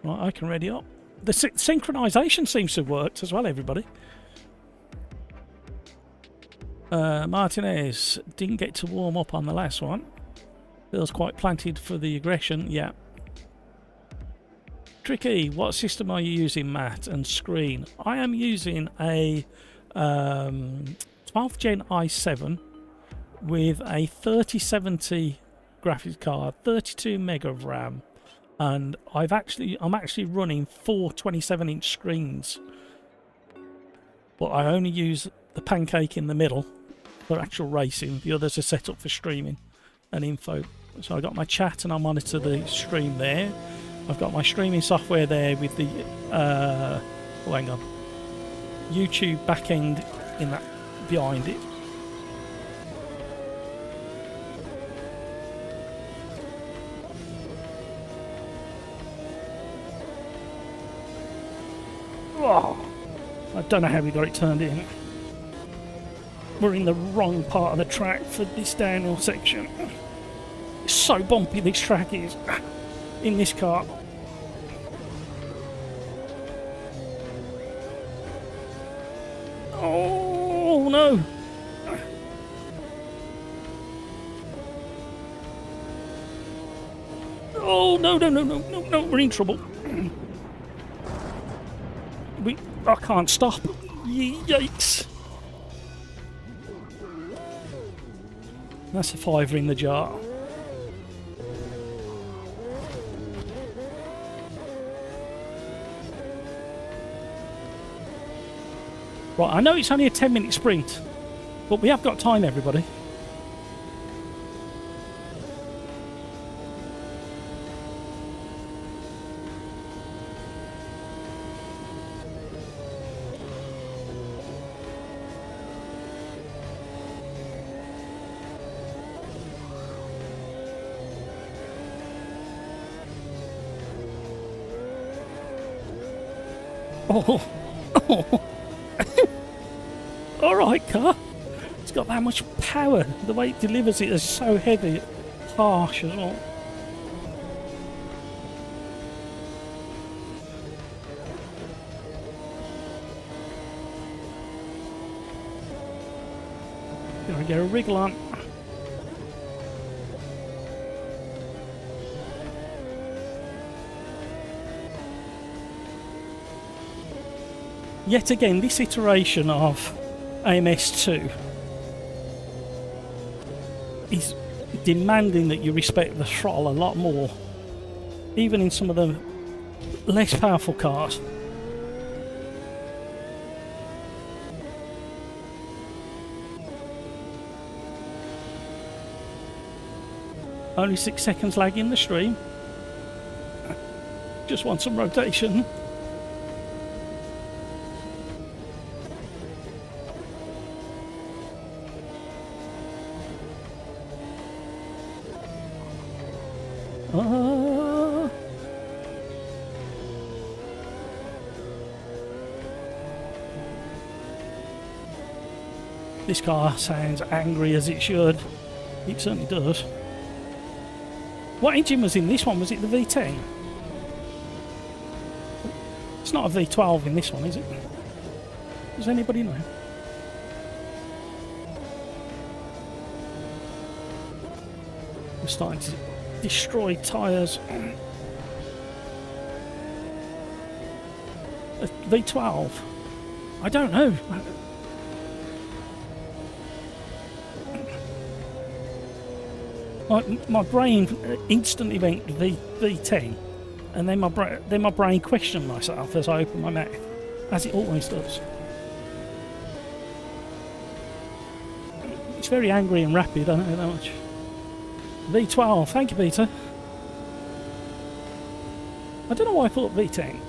Right, I can ready up. The synchronisation seems to have worked as well, everybody. Martinez didn't get to warm up on the last one. Feels quite planted for the aggression, yeah. Tricky, what system are you using, Matt, and screen? I am using a 12th Gen i7 with a 3070 graphics card, 32 meg of RAM. And I'm actually running 4 27-inch screens, but I only use the pancake in the middle for actual racing. The others are set up for streaming and info. So I got my chat and I monitor the stream there. I've got my streaming software there with the oh, hang on, YouTube backend in that behind it. Oh, I don't know how we got it turned in. We're in the wrong part of the track for this downhill section. It's so bumpy, this track is in this car. Oh no! Oh no, we're in trouble. I can't stop. Yikes. That's a fiver in the jar. Right, I know it's only a 10-minute sprint, but we have got time, everybody. Oh. Alright, car. It's got that much power. The way it delivers it is so heavy, harsh as well. Gonna get a wriggle on. Yet again, this iteration of AMS2 is demanding that you respect the throttle a lot more, even in some of the less powerful cars. Only 6 seconds lag in the stream. Just want some rotation. This car sounds angry as it should. It certainly does. What engine was in this one? Was it the V10? It's not a V12 in this one, is it? Does anybody know? We're starting to destroy tyres. A V12? I don't know. My brain instantly went V10, and then my brain questioned myself as I opened my mouth, as it always does. It's very angry and rapid, I don't know that much. V12, thank you, Peter. I don't know why I thought V10.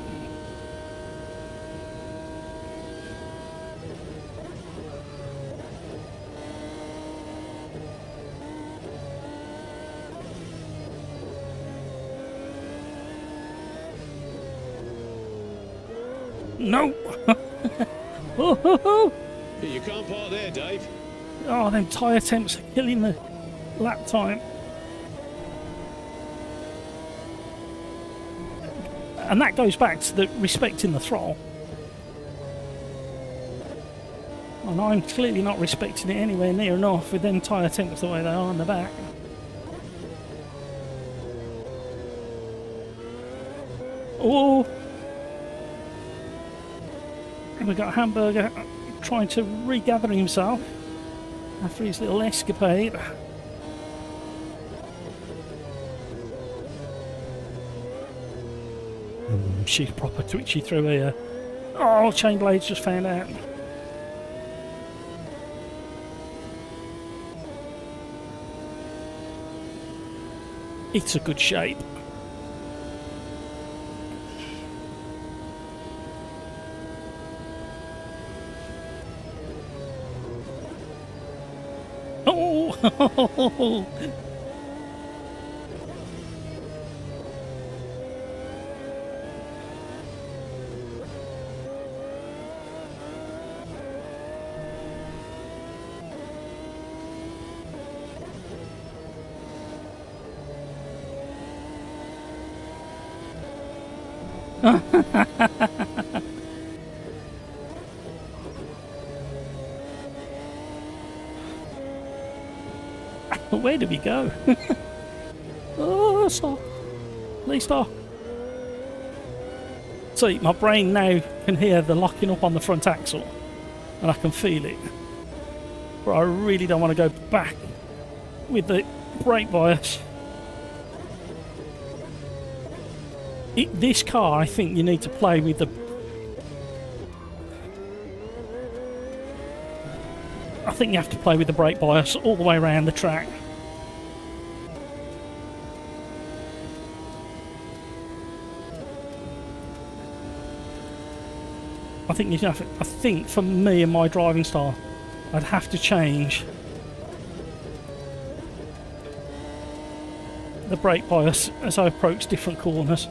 No! Oh, oh, oh. You can't park there, Dave. Oh, them tyre attempts are killing the lap time. And that goes back to the respecting the throttle. And I'm clearly not respecting it anywhere near enough with them tyre attempts the way they are on the back. Oh! And we've got Hamburger trying to regather himself after his little escapade. She's proper twitchy through here. Oh, chain blades just found out. It's a good shape. Oh! Where did we go? Oh, stop. Please stop. See, my brain now can hear the locking up on the front axle and I can feel it. But I really don't want to go back with the brake bias. This car, I think you need to play with the... I think you have to play with the brake bias all the way around the track. I think you have to, I think for me and my driving style, I'd have to change the brake bias as I approach different corners,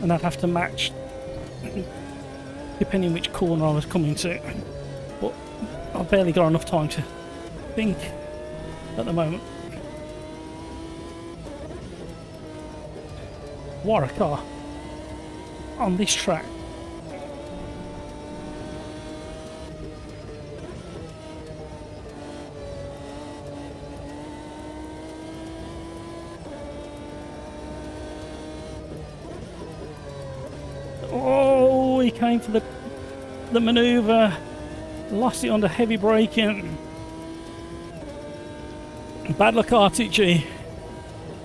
and I'd have to match depending which corner I was coming to. But I've barely got enough time to think at the moment. What a car on this track. Oh, he came for the manoeuvre, lost it under heavy braking. Bad luck, RTG.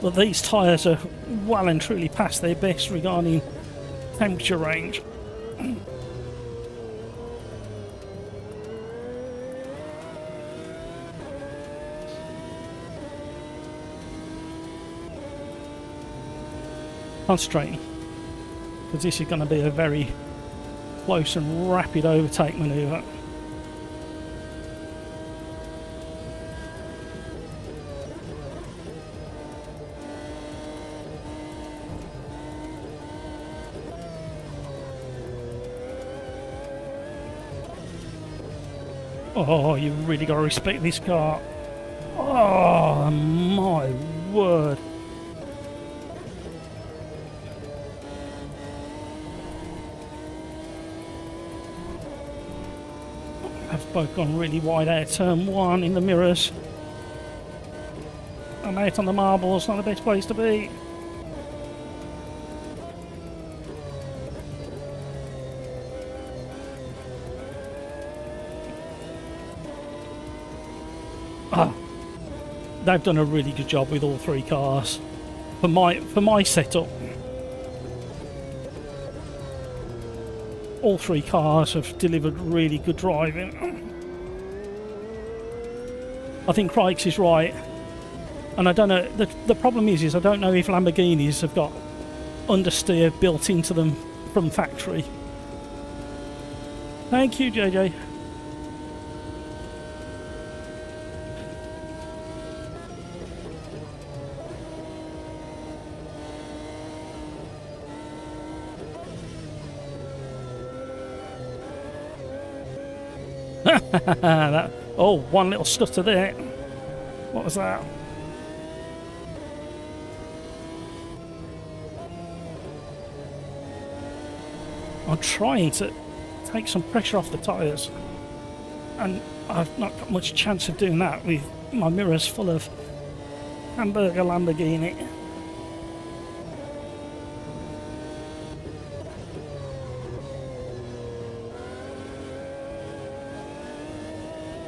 But these tyres are well and truly past their best regarding temperature range. Concentrating, because this is going to be a very close and rapid overtake manoeuvre. Oh, you've really got to respect this car. Oh, my word. I've both gone really wide out turn one in the mirrors. I'm out on the marbles, not the best place to be. They've done a really good job with all three cars for my setup. All three cars have delivered really good driving. I think Crikes is right, and I don't know. The problem is I don't know if Lamborghinis have got understeer built into them from factory. Thank you, JJ. Oh, one little stutter there. What was that? I'm trying to take some pressure off the tyres, and I've not got much chance of doing that with my mirrors full of hamburger Lamborghini.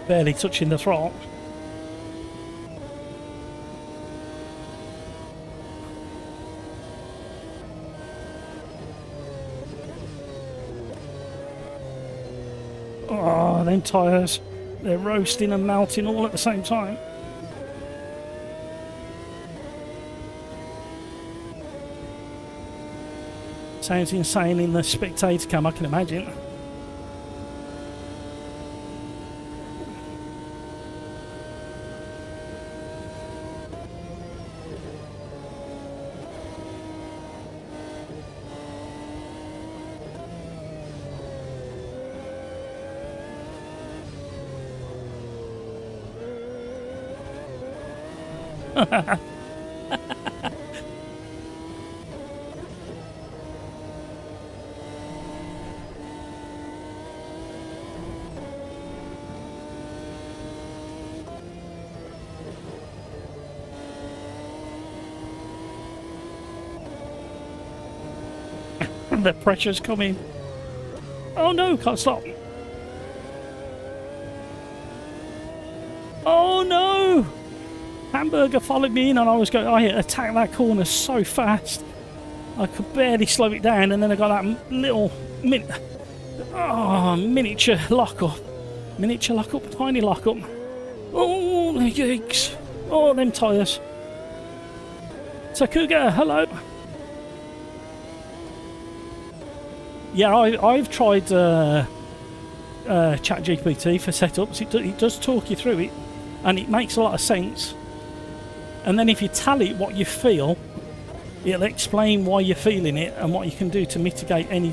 Barely touching the throttle. Oh, them tyres. They're roasting and melting all at the same time. Sounds insane in the spectator cam, I can imagine. The pressure's coming. Oh no, can't stop. Oh no! Hamburger followed me in and I attacked that corner so fast. I could barely slow it down, and then I got that little miniature lockup. Miniature lockup, tiny lockup. Oh, the yikes. Oh, them tyres. Takuga, hello. Yeah, I've tried ChatGPT for setups. It does talk you through it, and it makes a lot of sense. And then if you tell it what you feel, it'll explain why you're feeling it and what you can do to mitigate any...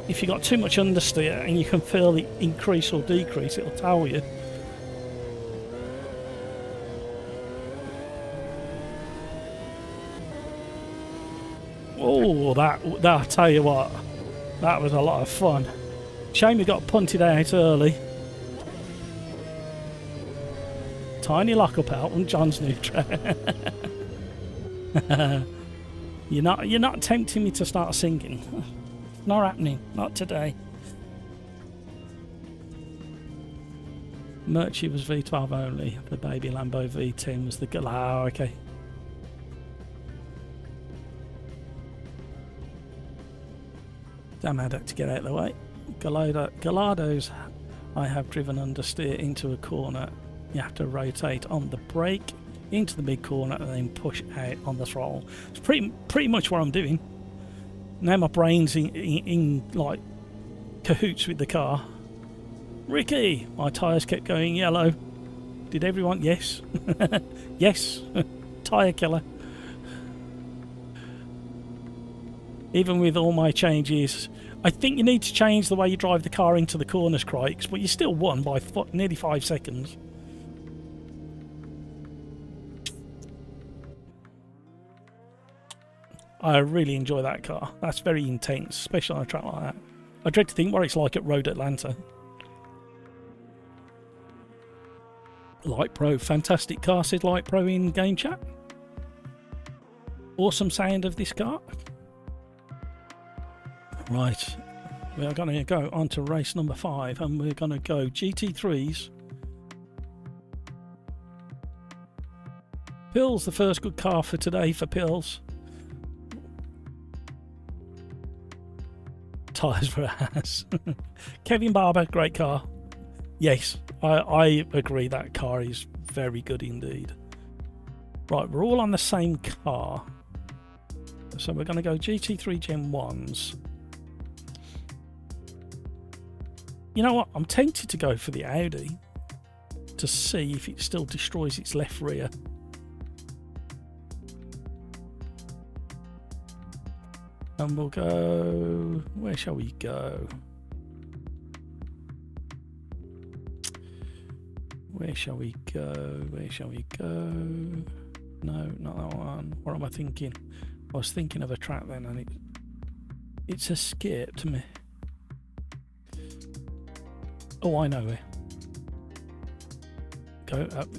if you got too much understeer and you can feel it increase or decrease, it'll tell you. Oh, that I tell you what, that was a lot of fun. Shame we got punted out early. Tiny lockup out on John's new track. You're not tempting me to start singing. Not happening. Not today. Murchie was V12 only. The baby Lambo V10 was the girl. Oh, okay. Damn, I had to get out of the way. Galados, I have driven understeer into a corner. You have to rotate on the brake into the big corner and then push out on the throttle. It's pretty much what I'm doing. Now my brain's in like cahoots with the car. Ricky, my tyres kept going yellow. Did everyone? Yes. Yes. Tyre killer. Even with all my changes, I think you need to change the way you drive the car into the corners, Crikes, but you still won by nearly 5 seconds. I really enjoy that car. That's very intense, especially on a track like that. I dread to think what it's like at Road Atlanta. Light Pro, fantastic car, said Light Pro in game chat. Awesome sound of this car. Right, we are going to go on to race number 5, and we're going to go GT3s. Pills, the first good car for today for Pills. Tyres for ass. Kevin Barber, great car. Yes, I agree, that car is very good indeed. Right, we're all on the same car. So we're going to go GT3 Gen 1s. You know what? I'm tempted to go for the Audi to see if it still destroys its left rear. And we'll go... Where shall we go? Where shall we go? Where shall we go? No, not that one. What am I thinking? I was thinking of a track then, and it's escaped me. Oh, I know it.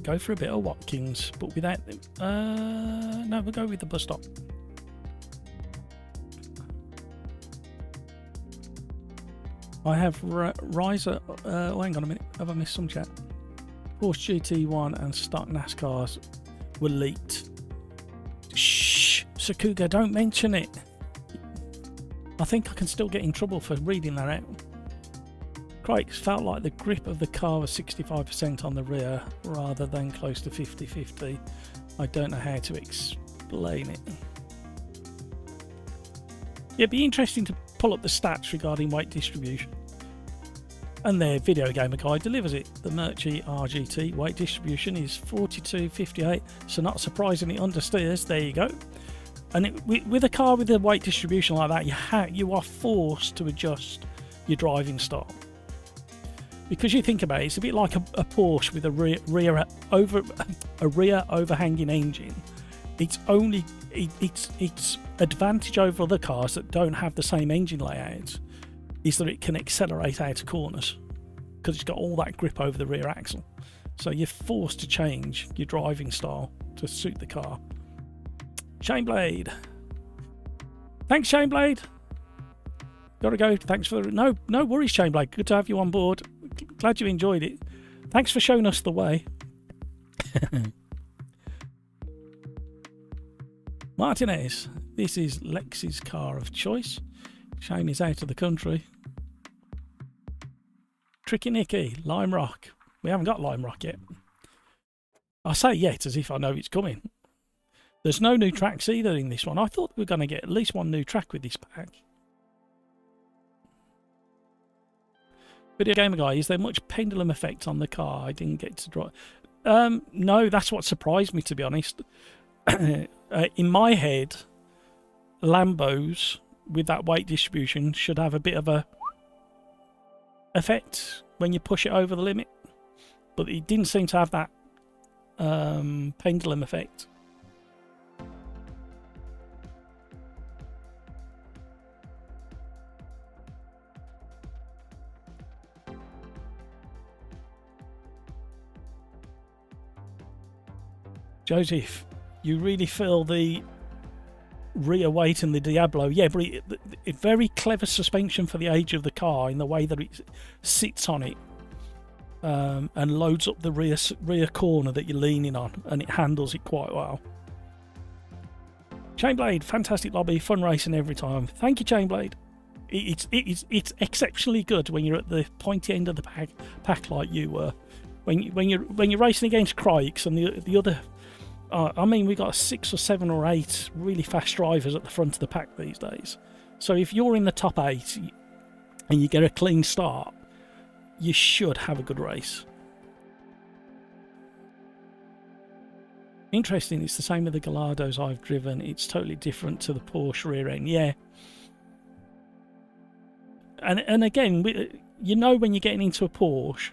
Go for a bit of Watkins, but without no, we'll go with the bus stop. I have Riser. Oh, hang on a minute. Have I missed some chat? Porsche GT1 and stock NASCARs were leaked. Shh, Sakuga, don't mention it. I think I can still get in trouble for reading that out. Craig felt like the grip of the car was 65% on the rear rather than close to 50-50. I don't know how to explain it. Yeah, it'd be interesting to pull up the stats regarding weight distribution. And their video gamer guide delivers it. The Murci RGT weight distribution is 42-58, so not surprisingly understeers. There you go. And with a car with a weight distribution like that, you are forced to adjust your driving style. Because you think about it, it's a bit like a Porsche with a rear overhanging engine. It's advantage over other cars that don't have the same engine layout is that it can accelerate out of corners because it's got all that grip over the rear axle. So you're forced to change your driving style to suit the car. Shaneblade. Thanks, Shaneblade. Gotta go. Thanks for the no worries, Shaneblade. Good to have you on board. Glad you enjoyed it. Thanks for showing us the way. Martinez, this is Lex's car of choice. Shane is out of the country. Tricky Nicky, Lime Rock. We haven't got Lime Rock yet. I say yet as if I know it's coming. There's no new tracks either in this one. I thought we were going to get at least one new track with this pack. Video gamer guy, is there much pendulum effect on the car? I didn't get to drive. No, that's what surprised me, to be honest. In my head, Lambos with that weight distribution should have a bit of a effect when you push it over the limit, but it didn't seem to have that pendulum effect. Joseph, you really feel the rear weight in the Diablo. Yeah, but it's very clever suspension for the age of the car in the way that it sits on it and loads up the rear corner that you're leaning on, and it handles it quite well. Chainblade, fantastic lobby, fun racing every time. Thank you, Chainblade. It's exceptionally good when you're at the pointy end of the pack like you were. When you're racing against Crikes and the other. I mean, we got 6 or 7 or 8 really fast drivers at the front of the pack these days. So if you're in the top 8 and you get a clean start, you should have a good race. Interesting, it's the same with the Galados I've driven. It's totally different to the Porsche rear end. Yeah. And again, you know when you're getting into a Porsche,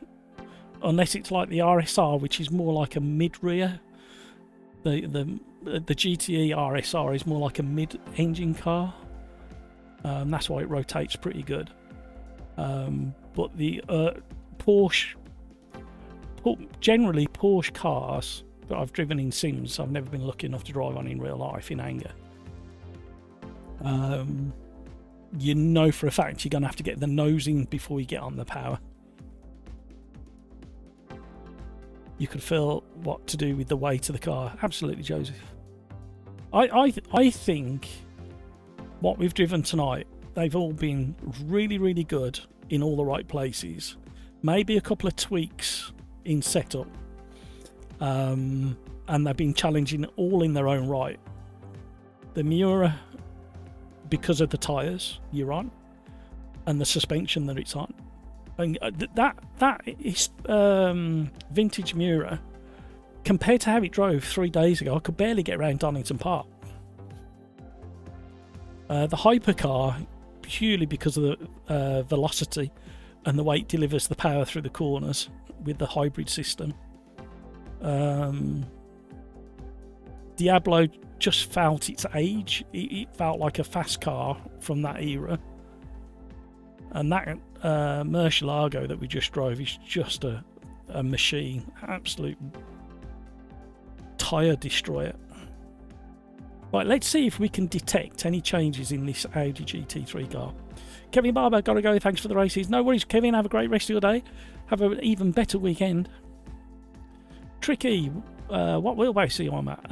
unless it's like the RSR, which is more like a mid-rear. The GTE RSR is more like a mid-engine car. That's why it rotates pretty good. But the Porsche, generally Porsche cars that I've driven in Sims, I've never been lucky enough to drive on in real life in anger. You know for a fact you're going to have to get the nose in before you get on the power. You could feel what to do with the weight of the car. Absolutely, Joseph. I think what we've driven tonight, they've all been really, really good in all the right places. Maybe a couple of tweaks in setup. And they've been challenging all in their own right. The Miura, because of the tyres you're on, and the suspension that it's on. And that is vintage Miura, compared to how it drove 3 days ago, I could barely get around Donington Park. The hypercar, purely because of the velocity and the way it delivers the power through the corners with the hybrid system, Diablo just felt its age. It felt like a fast car from that era. And that Murcielago that we just drove is just a machine. Absolute tyre destroyer. Right, let's see if we can detect any changes in this Audi GT3 car. Kevin Barber, gotta go. Thanks for the races. No worries, Kevin. Have a great rest of your day. Have an even better weekend. Tricky, what wheelbase are you on, Matt?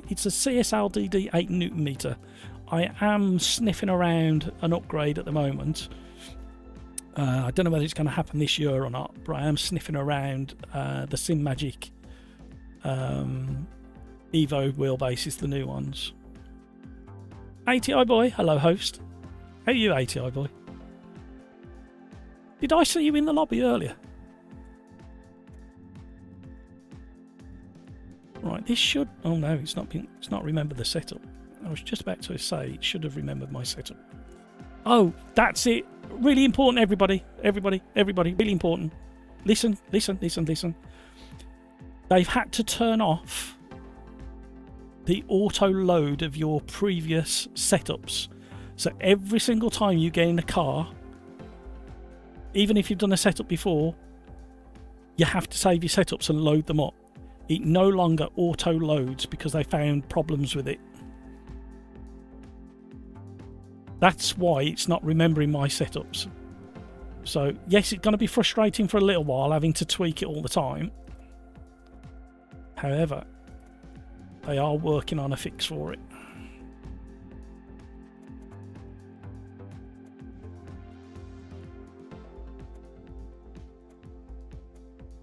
It's a CSLDD 8 Newton meter. I am sniffing around an upgrade at the moment. I don't know whether it's going to happen this year or not, but I am sniffing around the Sim Magic Evo wheelbases, the new ones. ATI boy, hello host. How are you, ATI boy? Did I see you in the lobby earlier? Right, this should. Oh no, it's not remembered the setup. I was just about to say it should have remembered my setup. Oh, that's it. Really important, everybody, really important. Listen. They've had to turn off the auto load of your previous setups. So every single time you get in a car, even if you've done a setup before, you have to save your setups and load them up. It no longer auto loads because they found problems with it. That's why it's not remembering my setups. So yes, it's going to be frustrating for a little while having to tweak it all the time. However, they are working on a fix for it.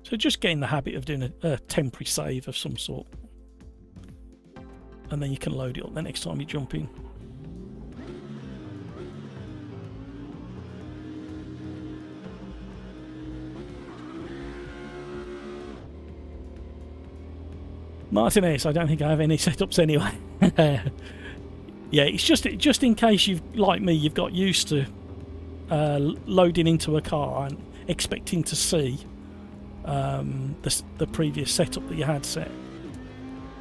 So just get in the habit of doing a temporary save of some sort. And then you can load it up the next time you jump in. Martinez, I don't think I have any setups anyway. Yeah, it's just in case you've, like me, you've got used to loading into a car and expecting to see the previous setup that you had set.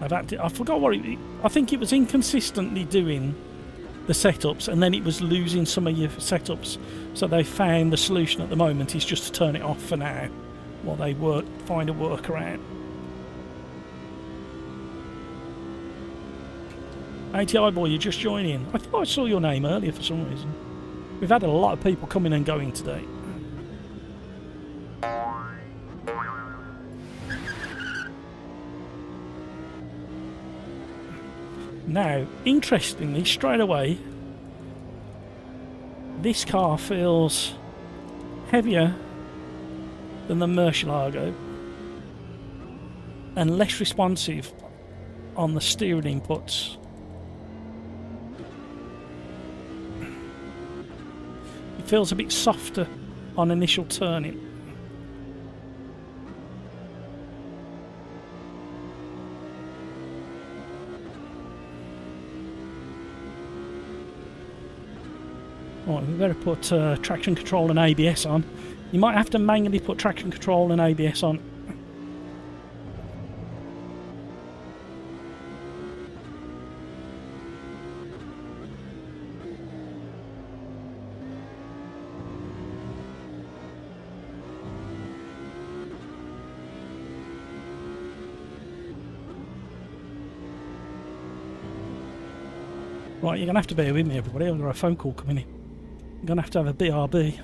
I forgot what I think it was inconsistently doing the setups, and then it was losing some of your setups. So they found the solution at the moment is just to turn it off for now, while they find a workaround. ATI boy, you're just joining. I thought I saw your name earlier for some reason. We've had a lot of people coming and going today. Now, interestingly, straight away, this car feels heavier than the Murcielago and less responsive on the steering inputs. It feels a bit softer on initial turning. Right, we better put traction control and ABS on. You might have to manually put traction control and ABS on. Right, you're going to have to bear with me, everybody. I've got a phone call coming in. I'm going to have a BRB.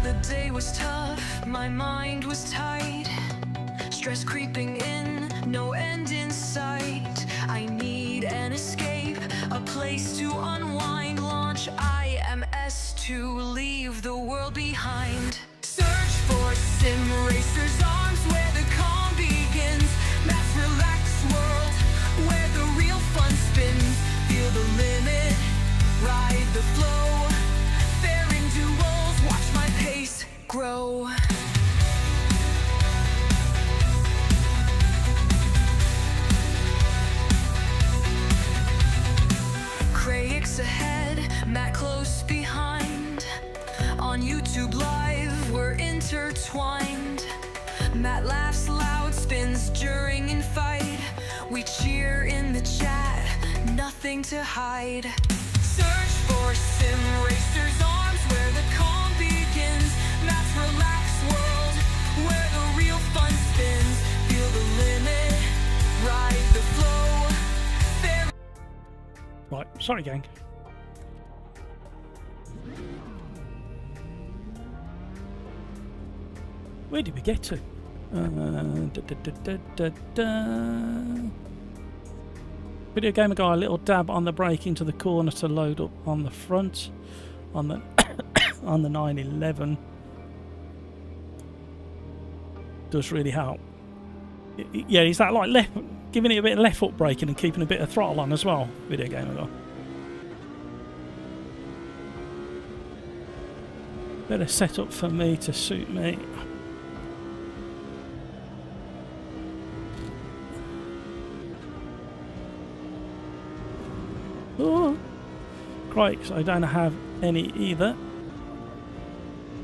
The day was tough, my mind was tight. Stress creeping in, no end in sight. I need an escape, a place to unwind. Launch AMS2's, leave the world behind. Search for Sim Racers arms, where the calm begins. Mass relaxed world, where the real fun spins. Feel the limit, ride the flow. Fair in duels, watch my pace grow. laughs loud, spins during and fight. We cheer in the chat, nothing to hide. Search for Sim Racers arms where the calm begins. Maps relaxed world where the real fun spins. Feel the limit, ride the flow. Right, sorry gang. Where did we get to? Video gamer guy, a little dab on the brake into the corner to load up on the front on the on the 911 does really help. Yeah, is that like left, giving it a bit of left foot braking and keeping a bit of throttle on as well? Video gamer guy. Better set up for me to suit me. Oh, great, because I don't have any either.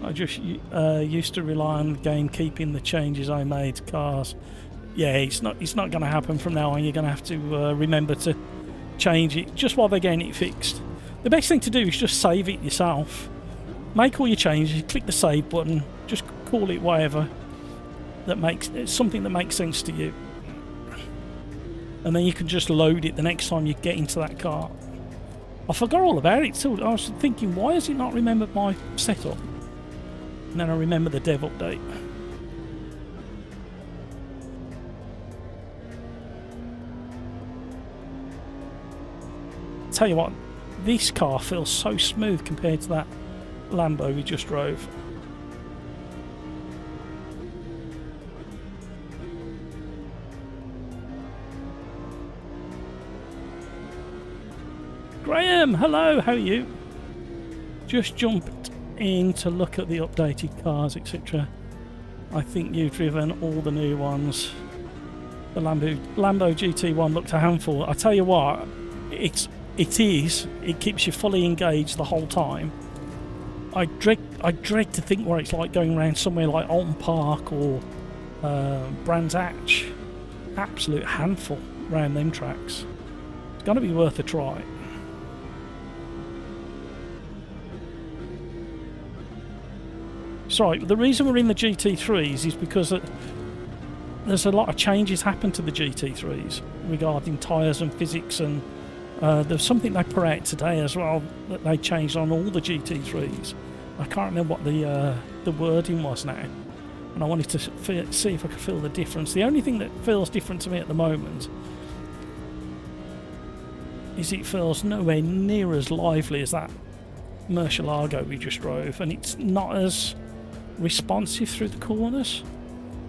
I just used to rely on the game keeping the changes I made to cars. Yeah, it's not going to happen from now on. You're going to have to remember to change it just while they're getting it fixed. The best thing to do is just save it yourself. Make all your changes, click the save button, just call it whatever that makes something that makes sense to you. And then you can just load it the next time you get into that car. I forgot all about it too. I was thinking, why has it not remembered my setup? And then I remember the dev update. Tell you what, this car feels so smooth compared to that Lambo we just drove. Graham, hello, how are you? Just jumped in to look at the updated cars, etc. I think you've driven all the new ones. The Lambo GT1 looked a handful. I tell you what, it keeps you fully engaged the whole time. I dread to think what it's like going around somewhere like Alton Park or Brands Hatch. Absolute handful around them tracks. It's going to be worth a try. Sorry, the reason we're in the GT3s is because there's a lot of changes happened to the GT3s regarding tyres and physics, and there's something they put out today as well that they changed on all the GT3s. I can't remember what the wording was now, and I wanted to see if I could feel the difference. The only thing that feels different to me at the moment is it feels nowhere near as lively as that Murcielago we just drove, and it's not as responsive through the corners.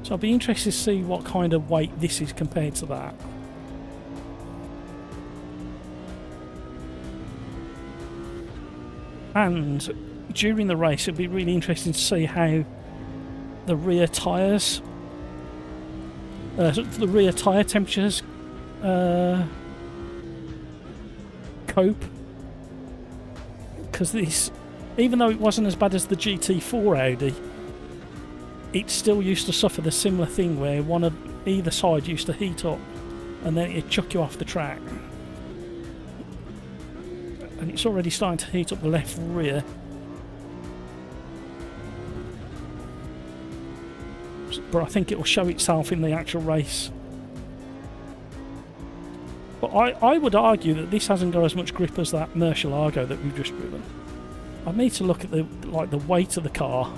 So I'll be interested to see what kind of weight this is compared to that. And during the race it'll be really interesting to see how the rear tyres, the rear tyre temperatures cope, because this, even though it wasn't as bad as the GT4 Audi, it still used to suffer the similar thing where one of either side used to heat up and then it'd chuck you off the track. And it's already starting to heat up the left rear. But I think it will show itself in the actual race. But I would argue that this hasn't got as much grip as that Murcielago that we've just driven. I need to look at the weight of the car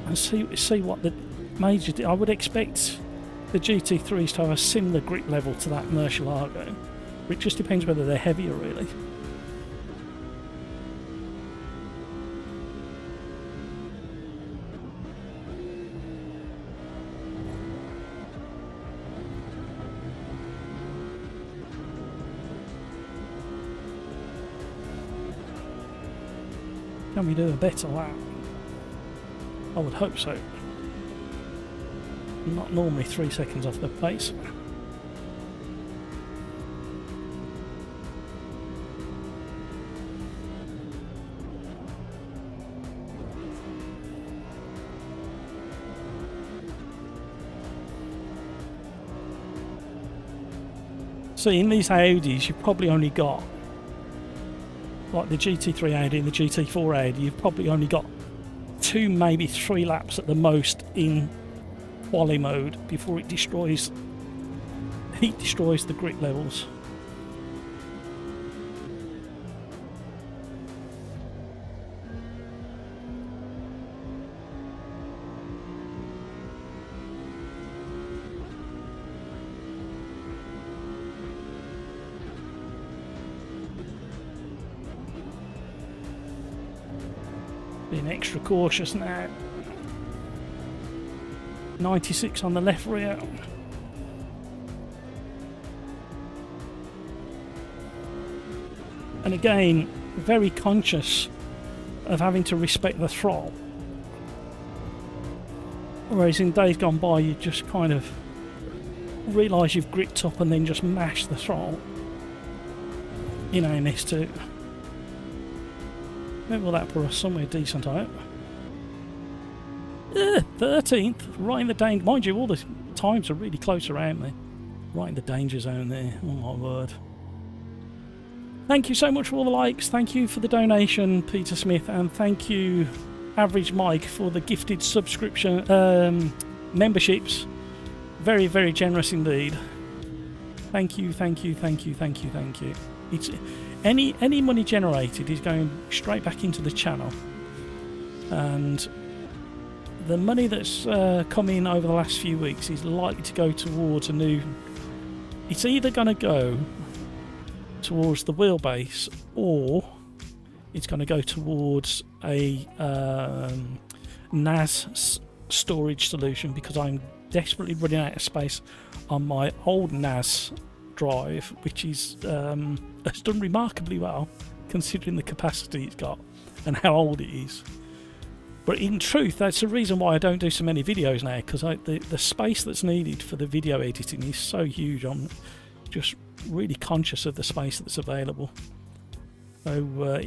and see what the major. I would expect the GT3s to have a similar grip level to that Murcielago. It just depends whether they're heavier, really. Can we do a better lap? I would hope so. Not normally 3 seconds off the pace. So in these Audis, you've probably only got, like the GT3 Audi and the GT4 Audi, you've probably only got 2, maybe 3 laps at the most in Quali mode before it destroys the grip levels. Being extra cautious now. 96 on the left rear. And again, very conscious of having to respect the throttle. Whereas in days gone by, you just kind of realise you've gripped up and then just mash the throttle in AMS2. Maybe will that put us somewhere decent, I hope. 13th, right in the danger. Mind you, all the times are really close around me. Right in the danger zone there. Oh my word. Thank you so much for all the likes. Thank you for the donation, Peter Smith, and thank you, Average Mike, for the gifted subscription memberships. Very, very generous indeed. Thank you, thank you, thank you, thank you, thank you. It's any money generated is going straight back into the channel, and the money that's come in over the last few weeks is likely to go towards a new. It's either going to go towards the wheelbase, or it's going to go towards a NAS storage solution, because I'm desperately running out of space on my old NAS drive, which is has done remarkably well considering the capacity it's got and how old it is. But in truth, that's the reason why I don't do so many videos now, because the space that's needed for the video editing is so huge. I'm just really conscious of the space that's available. So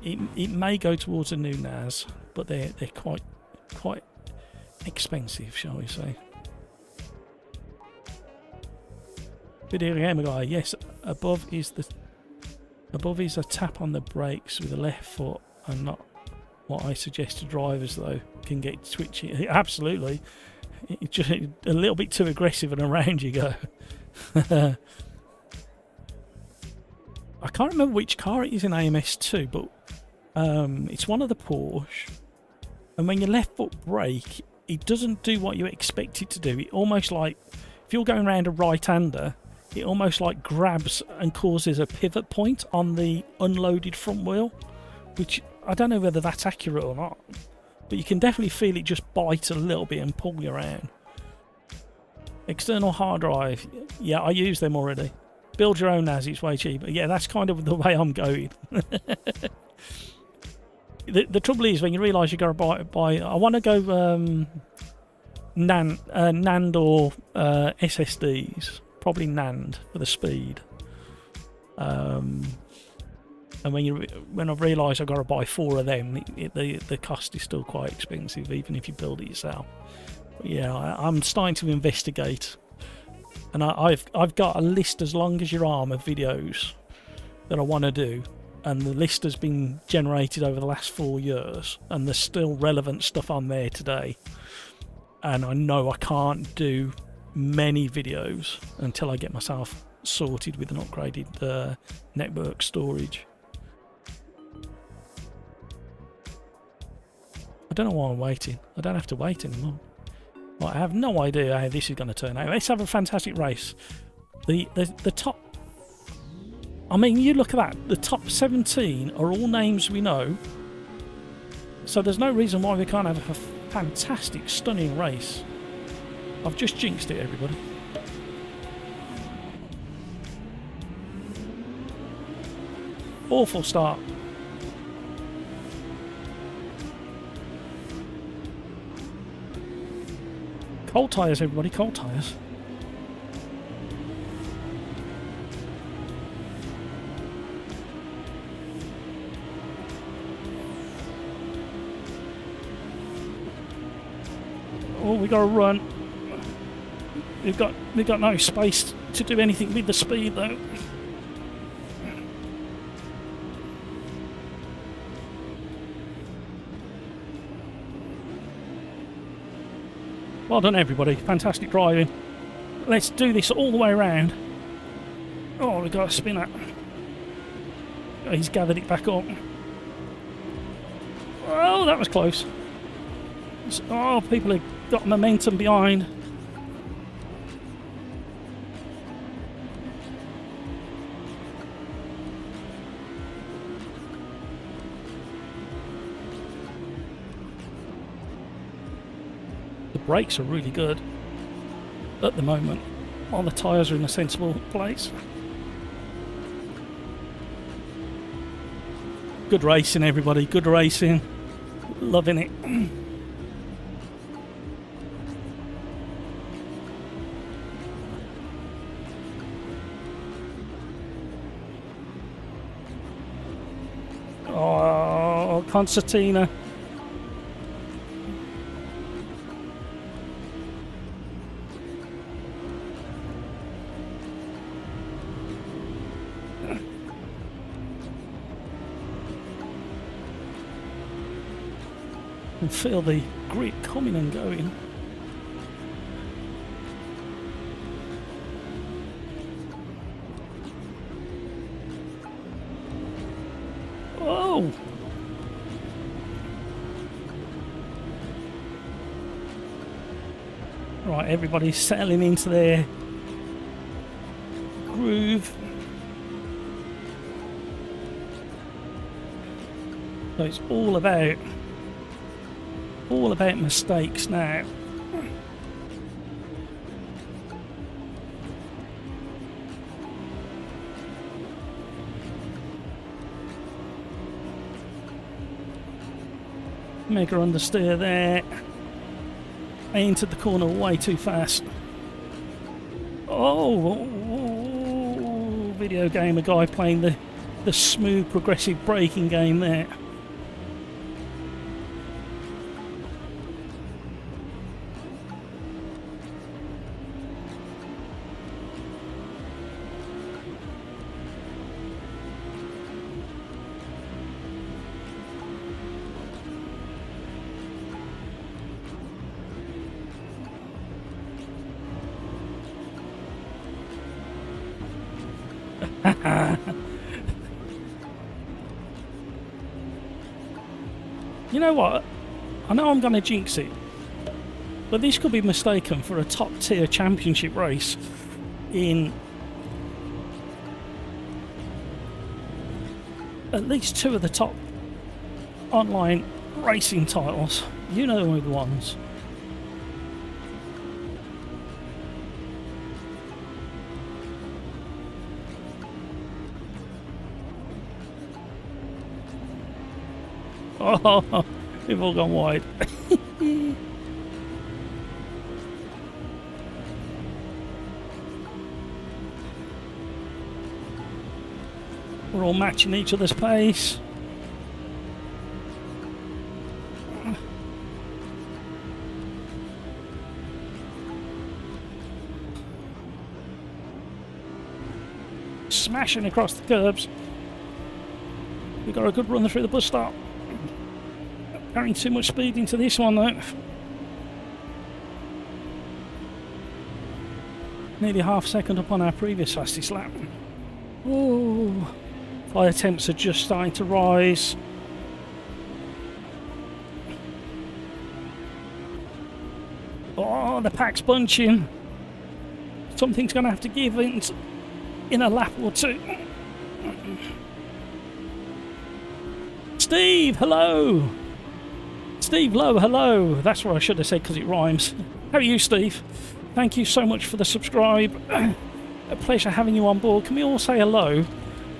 it may go towards a new NAS, but they're quite expensive, shall we say. Video gamer guy, yes. Above is a tap on the brakes with the left foot, and not what I suggest to drivers though. Can get twitchy. Absolutely, it's just a little bit too aggressive, and around you go. I can't remember which car it is in AMS2, but it's one of the Porsche. And when your left foot brake, it doesn't do what you expect it to do. It almost like, if you're going around a right-hander, it almost like grabs and causes a pivot point on the unloaded front wheel, which I don't know whether that's accurate or not, but you can definitely feel it just bite a little bit and pull you around. External hard drive, yeah, I use them already. Build your own NAS, it's way cheaper. Yeah, that's kind of the way I'm going. The trouble is, when you realise you got to buy I want to go NAND or SSDs. Probably NAND for the speed. And when I've realised I've got to buy 4 of them, the cost is still quite expensive, even if you build it yourself. But yeah, I'm starting to investigate, and I've got a list as long as your arm of videos that I want to do, and the list has been generated over the last 4 years, and there's still relevant stuff on there today. And I know I can't do many videos until I get myself sorted with an upgraded network storage. I don't know why I'm waiting. I don't have to wait anymore. Well, I have no idea how this is going to turn out. Let's have a fantastic race. The top, I mean, you look at that, the top 17 are all names we know, so there's no reason why we can't have a fantastic, stunning race. I've just jinxed it, everybody. Awful start. Cold tyres, everybody, cold tyres. Oh, we got to run. We've got no space to do anything with the speed though. Well done everybody, fantastic driving. Let's do this all the way around. Oh, we've got a spinner. Oh, he's gathered it back up. Oh, that was close. Oh, people have got momentum behind. The brakes are really good at the moment, while the tyres are in a sensible place. Good racing everybody, good racing. Loving it. Oh, concertina. And feel the grip coming and going. Oh! Right, everybody's settling into their groove. So it's all about mistakes now. Mega understeer there. I entered the corner way too fast. Oh, video game, a guy playing the smooth progressive braking game there. You know what? I know I'm going to jinx it, but this could be mistaken for a top tier championship race in at least two of the top online racing titles. You know the ones. Oh, we've all gone wide. We're all matching each other's pace. Smashing across the curbs. We got a good run through the bus stop. Carrying too much speed into this one though. Nearly half a second up on our previous fastest lap. Oh, fire temps are just starting to rise. Oh, the pack's bunching. Something's going to have to give in a lap or two. Steve, hello. Steve Lowe, hello. That's what I should have said because it rhymes. How are you, Steve? Thank you so much for the subscribe. A pleasure having you on board. Can we all say hello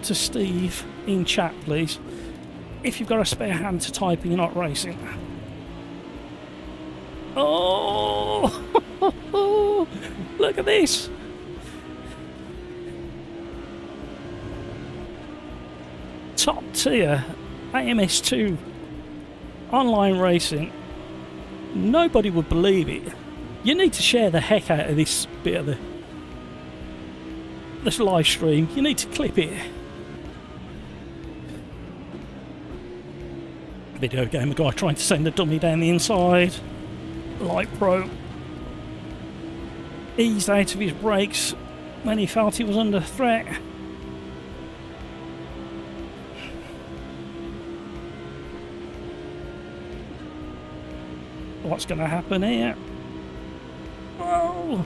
to Steve in chat, please? If you've got a spare hand to type and you're not racing. Oh! Look at this. Top tier AMS2 online racing. Nobody would believe it. You need to share the heck out of this bit of this live stream. You need to clip it. Video gamer guy trying to send a dummy down the inside. Light Pro eased out of his brakes when he felt he was under threat. What's going to happen here? Oh!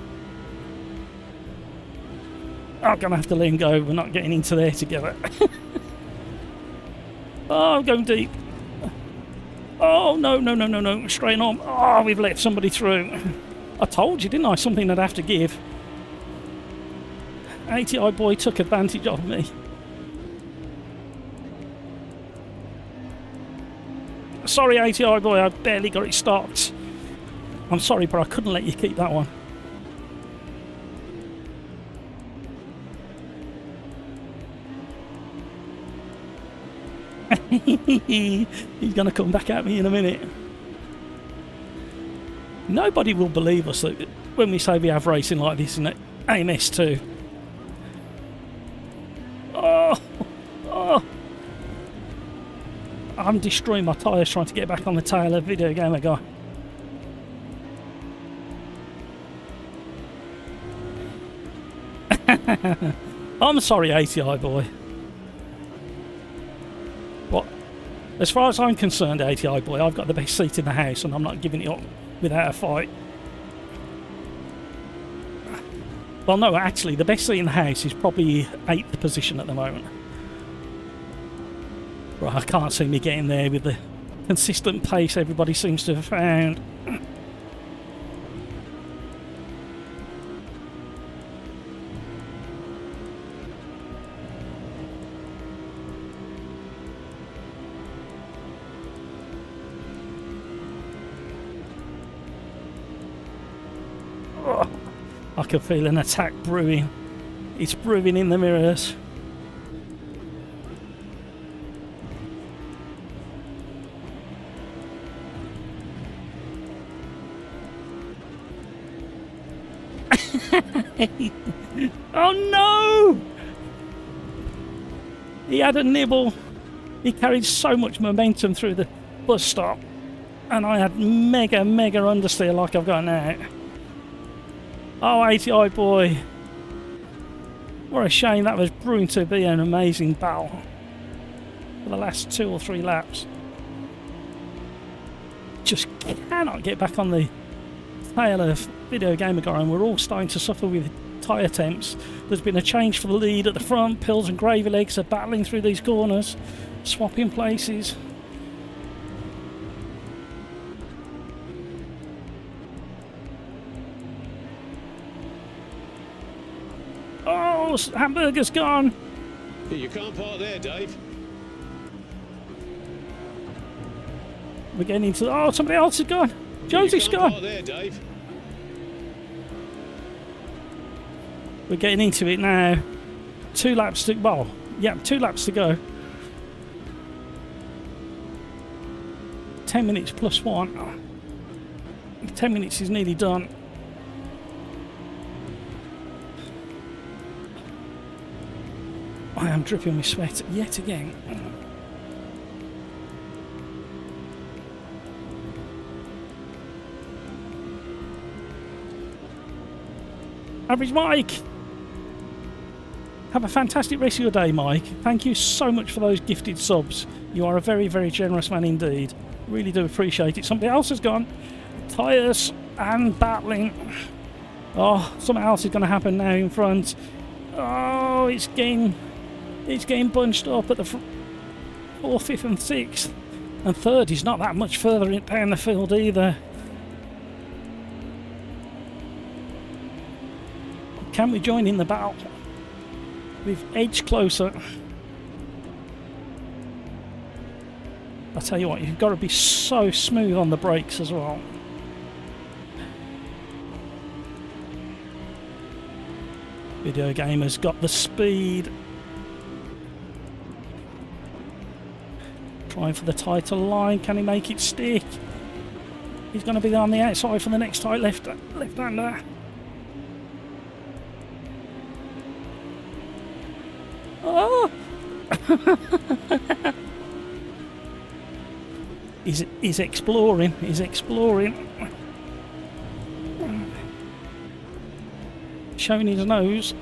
I'm going to have to let him go. We're not getting into there together. Oh, I'm going deep. Oh, no, no, no, no, no. Straight on. Oh, we've let somebody through. I told you, didn't I? Something I'd have to give. ATI boy took advantage of me. Sorry, ATI boy, I barely got it stopped. I'm sorry, but I couldn't let you keep that one. He's going to come back at me in a minute. Nobody will believe us that when we say we have racing like this in AMS2. Oh! I'm destroying my tyres trying to get back on the tail of video gamer guy. I'm sorry, ATI boy. What? As far as I'm concerned, ATI boy, I've got the best seat in the house and I'm not giving it up without a fight. Well, no, actually, the best seat in the house is probably 8th position at the moment. Right, I can't see me getting there with the consistent pace everybody seems to have found. I can feel an attack brewing. It's brewing in the mirrors. Oh no! He had a nibble. He carried so much momentum through the bus stop. And I had mega understeer like I've got now. Oh, ATI boy. What a shame. That was brewing to be an amazing battle for the last 2 or 3 laps. Just cannot get back on the tail of video gamer guy, and we're all starting to suffer with tyre temps. There's been a change for the lead at the front. Pills and Gravy Legs are battling through these corners, swapping places. Oh, Hamburger's gone. You can't park there, Dave. We're getting into... Oh, somebody else has gone. Josie's You can't gone. park there, Dave. We're getting into it now. 2 laps to... Well, yeah, 2 laps to go. 10 minutes plus 1. 10 minutes is nearly done. I am dripping with sweat yet again. Average Mike! Have a fantastic rest of your day, Mike. Thank you so much for those gifted subs. You are a very generous man indeed. Really do appreciate it. Somebody else has gone. Tyres and battling. Oh, something else is going to happen now in front. Oh, it's getting bunched up at the 4th, 5th and 6th. And 3rd is not that much further down the field either. Can we join in the battle? We've edged closer. I tell you what, you've got to be so smooth on the brakes as well. Video Gamer's got the speed. Trying for the title line. Can he make it stick? He's going to be on the outside for the next tight left-hander. Oh! He's exploring. He's exploring. Showing his nose.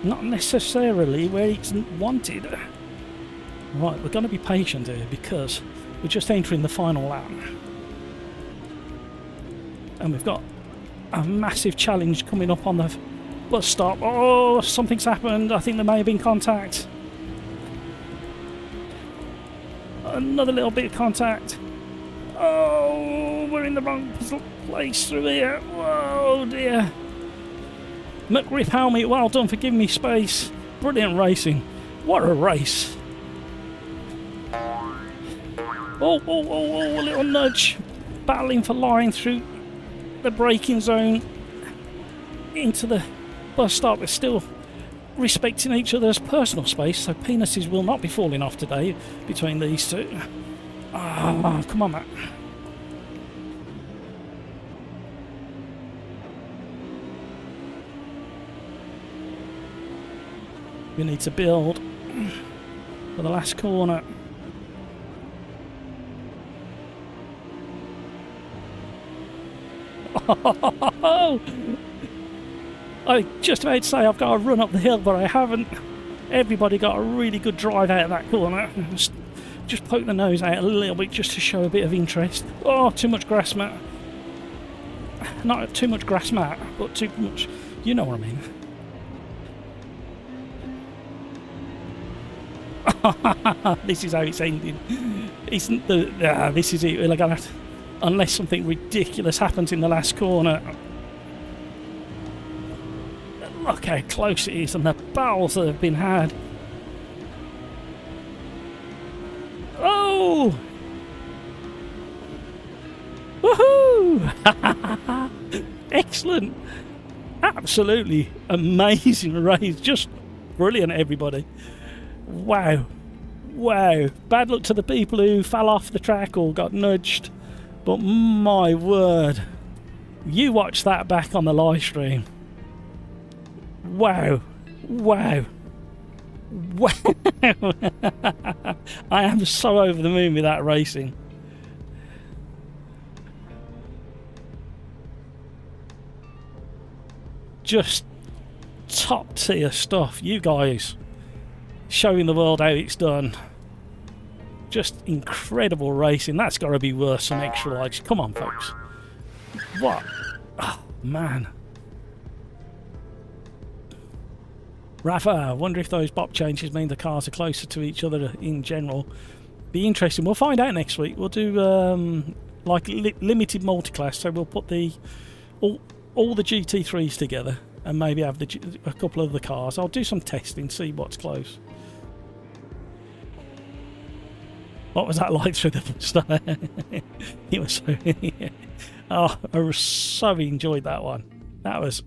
Not necessarily where it's wanted. Right, we're going to be patient here because we're just entering the final lap. And we've got a massive challenge coming up on the bus stop. Oh, something's happened. I think there may have been contact. Another little bit of contact. Oh, we're in the wrong place through here. Whoa, dear. McRib Helmet, well done for giving me space. Brilliant racing. What a race. Oh, a little nudge. Battling for line through the braking zone into the bus stop. We're still respecting each other's personal space, so penises will not be falling off today between these two. Ah, come on, Matt. We need to build for the last corner. Oh! I just about to say I've got to run up the hill, but I haven't. Everybody got a really good drive out of that corner. Just poke the nose out a little bit just to show a bit of interest. Oh, too much grass mat. Not too much grass mat, but too much. You know what I mean. This is how it's ending. Isn't the? This is it. We're gonna have to, unless something ridiculous happens in the last corner. Look how close it is and the battles that have been had. Oh! Woohoo! Excellent. Absolutely amazing race. Just brilliant, everybody. Wow. Wow. Bad luck to the people who fell off the track or got nudged. But my word. You watch that back on the live stream. Wow. Wow. Wow. I am so over the moon with that racing. Just top tier stuff. You guys showing the world how it's done. Just incredible racing. That's got to be worth some extra likes. Come on, folks. What? Oh, man. Rafa, I wonder if those bop changes mean the cars are closer to each other in general. Be interesting. We'll find out next week. We'll do like limited multiclass, so we'll put the all the GT3s together and maybe have a couple of the cars. I'll do some testing, see what's close. What was that like through the start? It was so. Oh, I so enjoyed that one. That was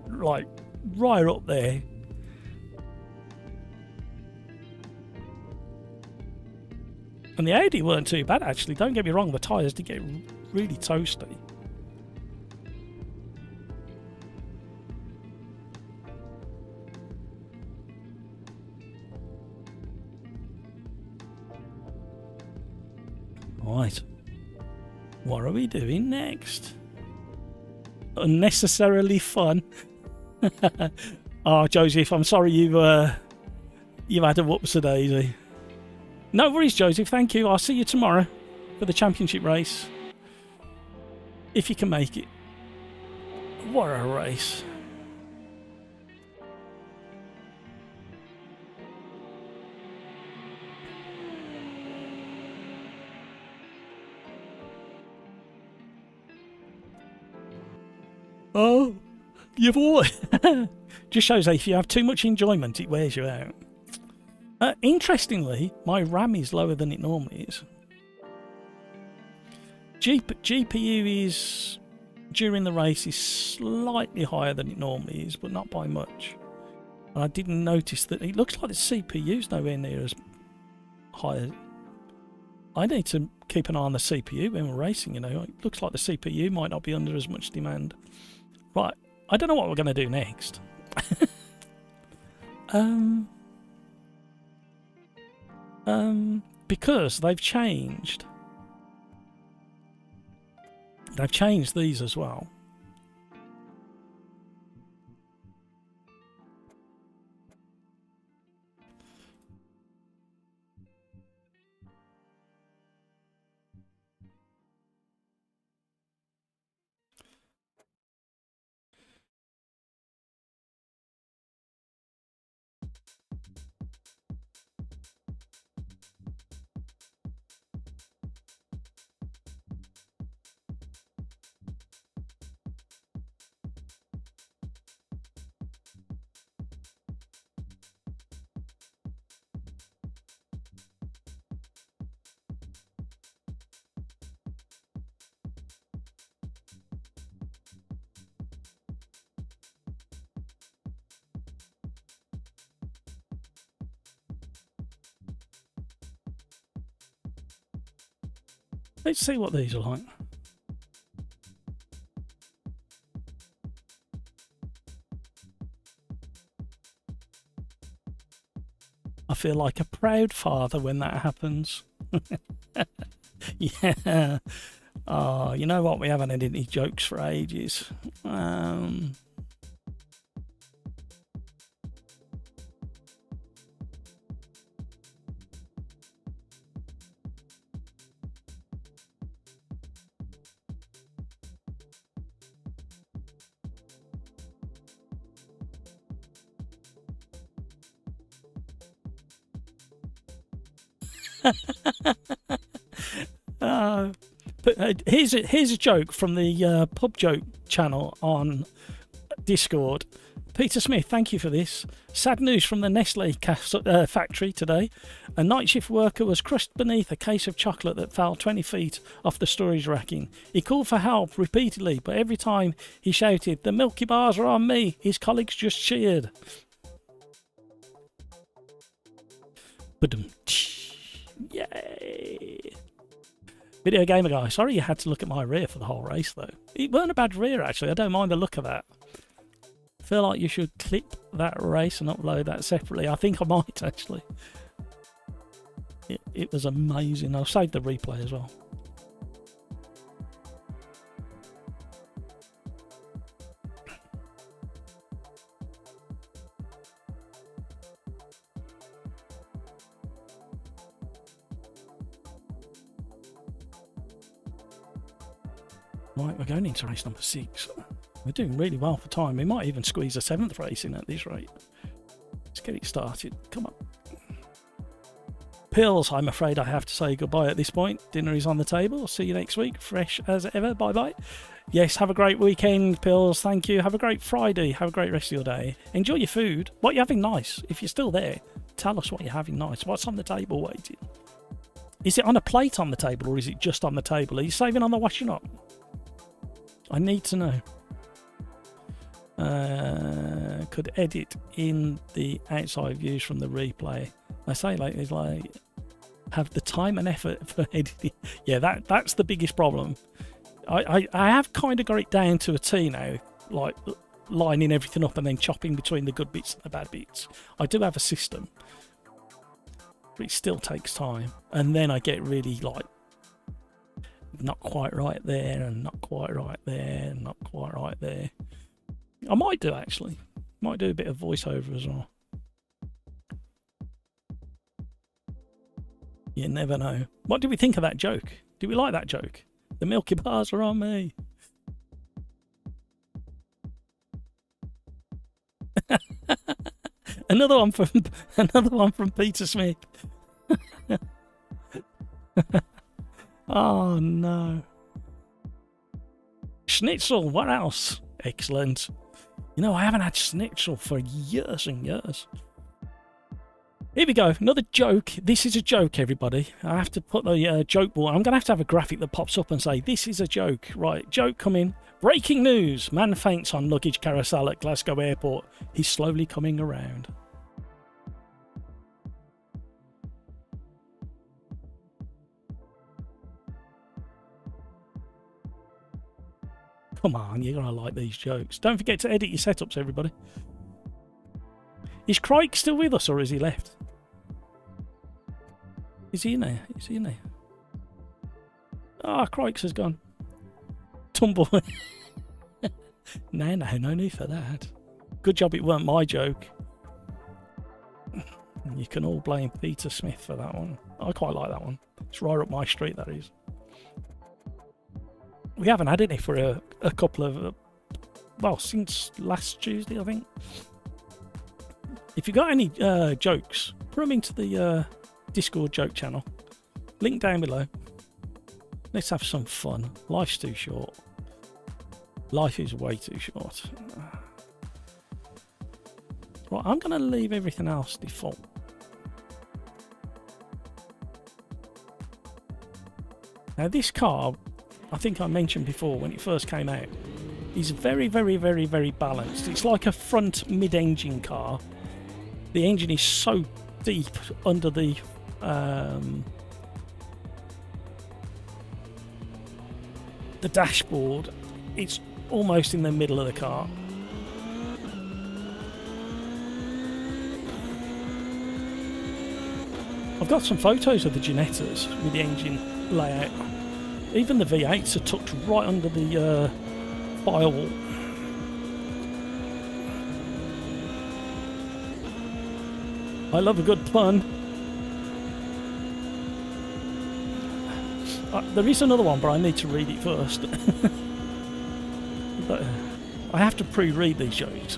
like right up there. And the Audi weren't too bad, actually. Don't get me wrong, the tyres did get really toasty. Right. What are we doing next? Unnecessarily fun. Oh, Joseph, I'm sorry you've had a whoops-a-daisy. No worries, Joseph. Thank you. I'll see you tomorrow for the championship race. If you can make it. What a race. Oh, you've always... Just shows that if you have too much enjoyment, it wears you out. Interestingly, my RAM is lower than it normally is. GPU is, during the race, is slightly higher than it normally is, but not by much. And I didn't notice that it looks like the CPU's nowhere near as high I need to keep an eye on the CPU when we're racing, you know. It looks like the CPU might not be under as much demand. Right, I don't know what we're going to do next. Because they've changed. They've changed these as well. Let's see what these are like. I feel like a proud father when that happens. Yeah. Oh, you know what? We haven't had any jokes for ages. Here's a joke from the pub joke channel on Discord. Peter Smith, thank you for this. Sad news from the Nestle factory today. A night shift worker was crushed beneath a case of chocolate that fell 20 feet off the storage racking. He called for help repeatedly, but every time he shouted, "The Milky Bars are on me," his colleagues just cheered. Yay! Video gamer guy, sorry you had to look at my rear for the whole race though. It weren't a bad rear actually, I don't mind the look of that. I feel like you should clip that race and upload that separately. I think I might actually. It was amazing. I'll save the replay as well. Right, we're going into race number 6. We're doing really well for time. We might even squeeze a 7th race in at this rate. Let's get it started. Come on. Pills, I'm afraid I have to say goodbye at this point. Dinner is on the table. See you next week. Fresh as ever. Bye-bye. Yes, have a great weekend, Pills. Thank you. Have a great Friday. Have a great rest of your day. Enjoy your food. What you're having nice. If you're still there, tell us what you're having nice. What's on the table waiting? Is it on a plate on the table or is it just on the table? Are you saving on the washing up? I need to know. Could edit in the outside views from the replay. I say like it's like have the time and effort for editing. Yeah, that's the biggest problem. I have kind of got it down to a T now, like lining everything up and then chopping between the good bits and the bad bits. I do have a system, but it still takes time. And then I get really like not quite right there and not quite right there and not quite right there. I might do actually. Might do a bit of voiceover as well. You never know. What do we think of that joke? Do we like that joke? The Milky Bars are on me. another one from Peter Smith. Oh no. Schnitzel, what else? Excellent. You know, I haven't had schnitzel for years and years. Here we go, another joke. This is a joke, everybody. I have to put the joke board. I'm going to have a graphic that pops up and say, this is a joke. Right, joke coming. Breaking news. Man faints on luggage carousel at Glasgow Airport. He's slowly coming around. Come on, you're going to like these jokes. Don't forget to edit your setups, everybody. Is Crike still with us, or is he left? Is he in there? Is he in there? Ah, Crikes has gone. Tumble. No need for that. Good job it weren't my joke. You can all blame Peter Smith for that one. I quite like that one. It's right up my street, that is. We haven't had any for a couple of... well, since last Tuesday, I think. If you got any jokes, put them into the Discord joke channel. Link down below. Let's have some fun. Life's too short. Life is way too short. Right, I'm going to leave everything else default. Now this car, I think I mentioned before when it first came out, is very, very, very, very balanced. It's like a front mid-engine car. The engine is so deep under the dashboard, it's almost in the middle of the car. I've got some photos of the Ginettas with the engine layout. Even the V8s are tucked right under the firewall. I love a good pun. There is another one, but I need to read it first. But, I have to pre-read these jokes.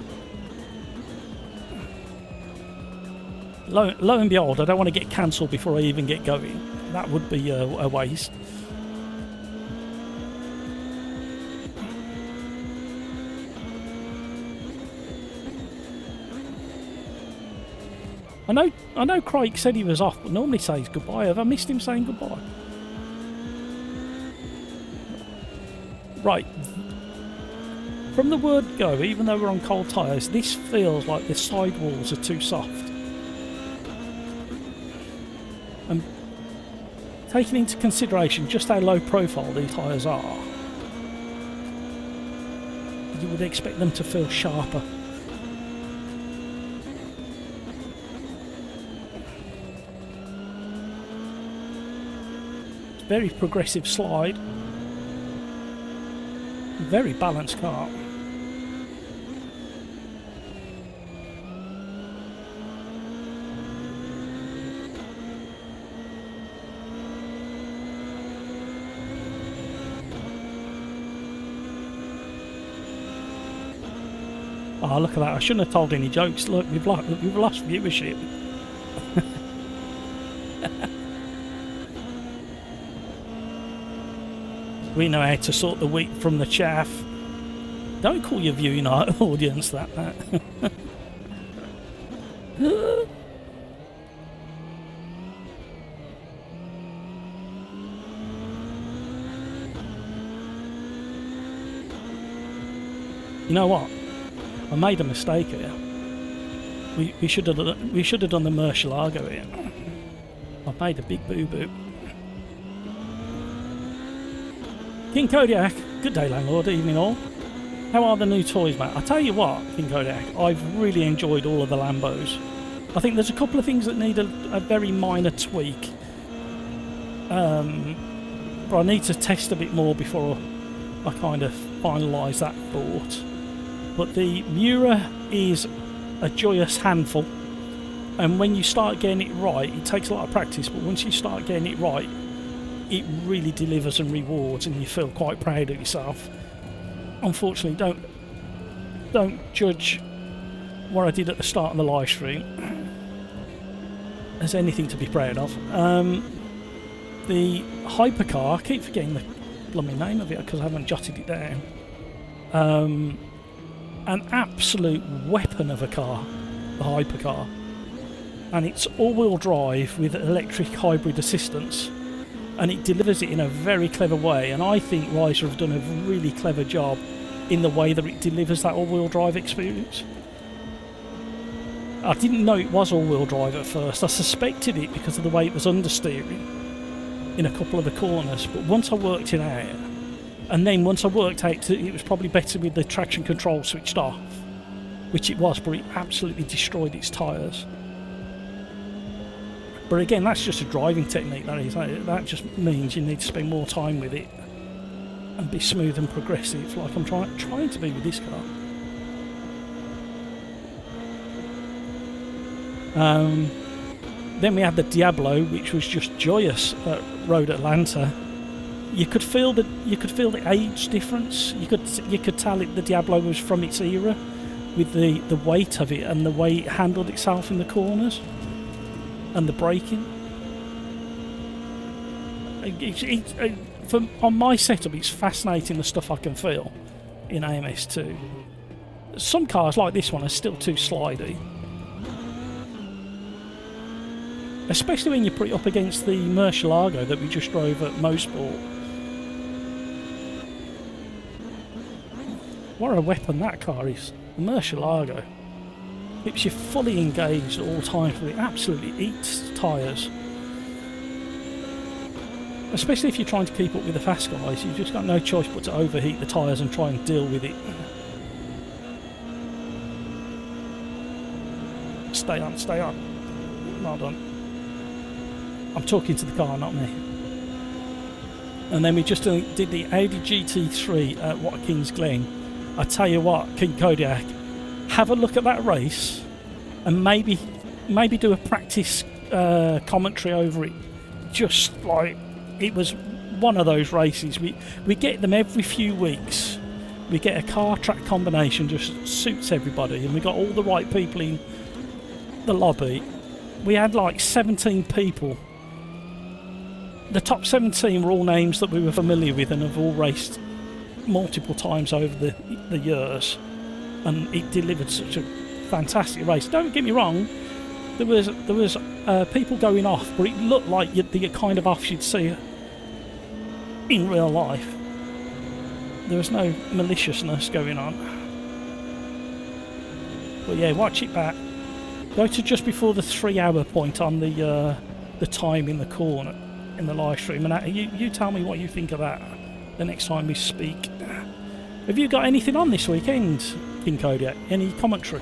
Lo and behold, I don't want to get cancelled before I even get going. That would be a waste. I know Craig said he was off, but normally says goodbye. Have I missed him saying goodbye? Right. From the word go, even though we're on cold tyres, this feels like the sidewalls are too soft. And taking into consideration just how low profile these tyres are, you would expect them to feel sharper. Very progressive slide. Very balanced car. Oh, look at that. I shouldn't have told any jokes. Look, we've lost viewership. We know how to sort the wheat from the chaff. Don't call your viewing audience that. You know what? I made a mistake here. We should have done the Murcielago here. I've made a big boo-boo. King Kodiak, good day landlord, evening all. How are the new toys, mate? I tell you what, King Kodiak, I've really enjoyed all of the Lambos. I think there's a couple of things that need a very minor tweak. But I need to test a bit more before I kind of finalise that thought. But the Miura is a joyous handful, and when you start getting it right, it takes a lot of practice, but once you start getting it right, it really delivers and rewards, and you feel quite proud of yourself. Unfortunately, don't judge what I did at the start of the live stream as anything to be proud of. The hypercar, I keep forgetting the blooming name of it because I haven't jotted it down. An absolute weapon of a car, the hypercar, and it's all-wheel drive with electric hybrid assistance. And it delivers it in a very clever way, and I think Riser have done a really clever job in the way that it delivers that all-wheel drive experience. I didn't know it was all-wheel drive at first. I suspected it because of the way it was understeering in a couple of the corners, but once I worked it out, And then once I worked out it was probably better with the traction control switched off, which it was, but it absolutely destroyed its tyres. But again, that's just a driving technique, that is. That just means you need to spend more time with it and be smooth and progressive, like I'm trying to be with this car. Then we had the Diablo, which was just joyous at Road Atlanta. You could feel the age difference. You could tell the Diablo was from its era, with the weight of it and the way it handled itself in the corners and the braking. On my setup, it's fascinating the stuff I can feel in AMS2. Some cars like this one are still too slidey, especially when you put it up against the Murcielago that we just drove at Mosport. What a weapon that car is. The Murcielago keeps you fully engaged at all times, but it absolutely eats tyres. Especially if you're trying to keep up with the fast guys, you've just got no choice but to overheat the tyres and try and deal with it. Stay on, stay on. Well done. I'm talking to the car, not me. And then we just did the Audi GT3 at Watkins Glen. I tell you what, King Kodiak, have a look at that race and maybe do a practice commentary over it. Just like, it was one of those races. We get them every few weeks. We get a car track combination just suits everybody, and we got all the right people in the lobby. We had like 17 people. The top 17 were all names that we were familiar with and have all raced multiple times over the years, and it delivered such a fantastic race. Don't get me wrong, there was people going off, but it looked like the kind of off you'd see in real life. There was no maliciousness going on. But yeah, watch it back. Go to just before the 3-hour point on the time in the corner in the live stream, and you tell me what you think of that the next time we speak. Have you got anything on this weekend, King Kodiak? Any commentary?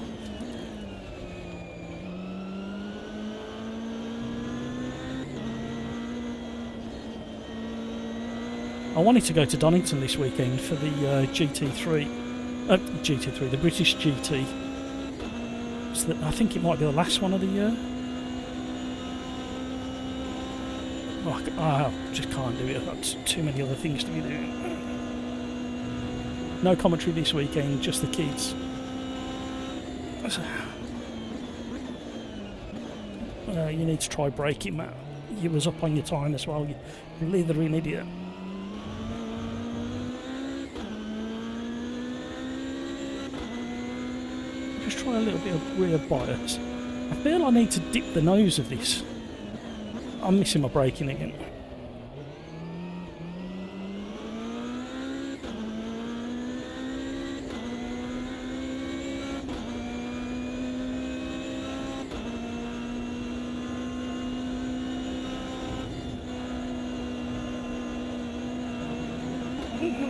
I wanted to go to Donington this weekend for the GT3, the British GT. I think it might be the last one of the year. I just can't do it. I've got too many other things to be doing. No commentary this weekend, just the kids. You need to try braking, Matt. You was up on your time as well, you blithering idiot. Just try a little bit of rear bias. I feel I need to dip the nose of this. I'm missing my braking again.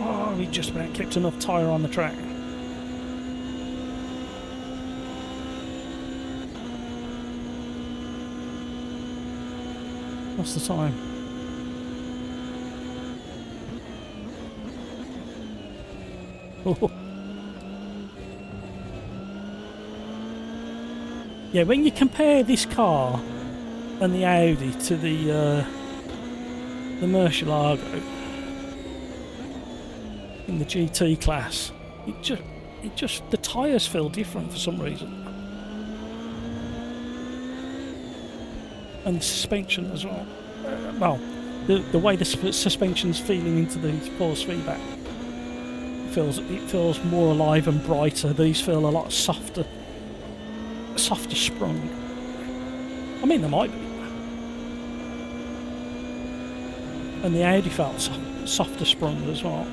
Oh, we just about kept enough tyre on the track. What's the time? Oh. Yeah, when you compare this car and the Audi to the Murcielago in the GT class, it just the tyres feel different for some reason. And the suspension as well. The way the suspension's feeling into the force feedback, it feels more alive and brighter. These feel a lot softer sprung. I mean, they might be. And the Audi felt softer sprung as well.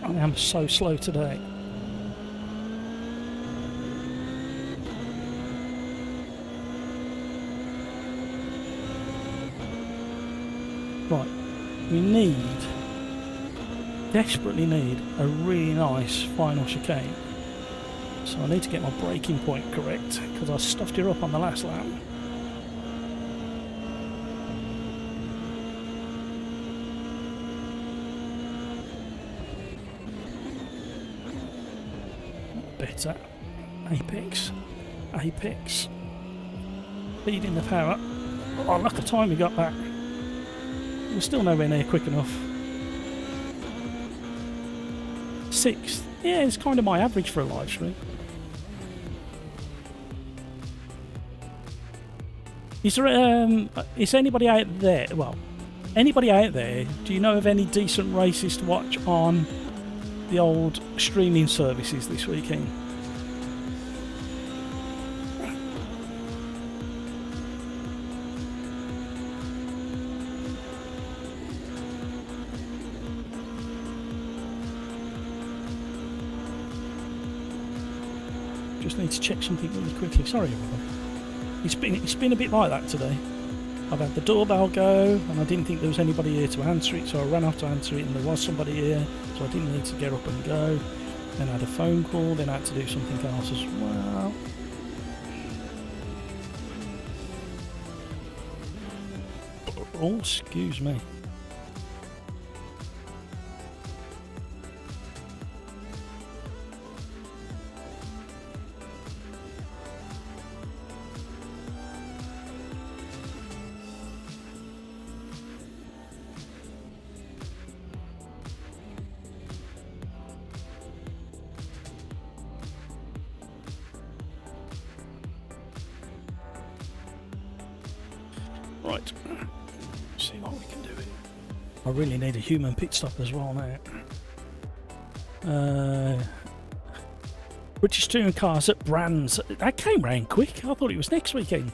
I am so slow today. Right, we desperately need a really nice final chicane. So I need to get my braking point correct because I stuffed it up on the last lap. Better. Apex. Leading the power. Oh, look at the time we got back. We're still nowhere near quick enough. 6th. Yeah, it's kind of my average for a live stream. Is anybody out there, do you know of any decent races to watch on the old streaming services this weekend? Just need to check something really quickly. Sorry, everyone. It's been a bit like that today. I've had the doorbell go, and I didn't think there was anybody here to answer it, so I ran off to answer it, and there was somebody here, so I didn't need to get up and go. Then I had a phone call, then I had to do something else as well. Oh, excuse me. Right, let's see what we can do here. I really need a human pit stop as well now. British touring cars at Brands. That came round quick. I thought it was next weekend.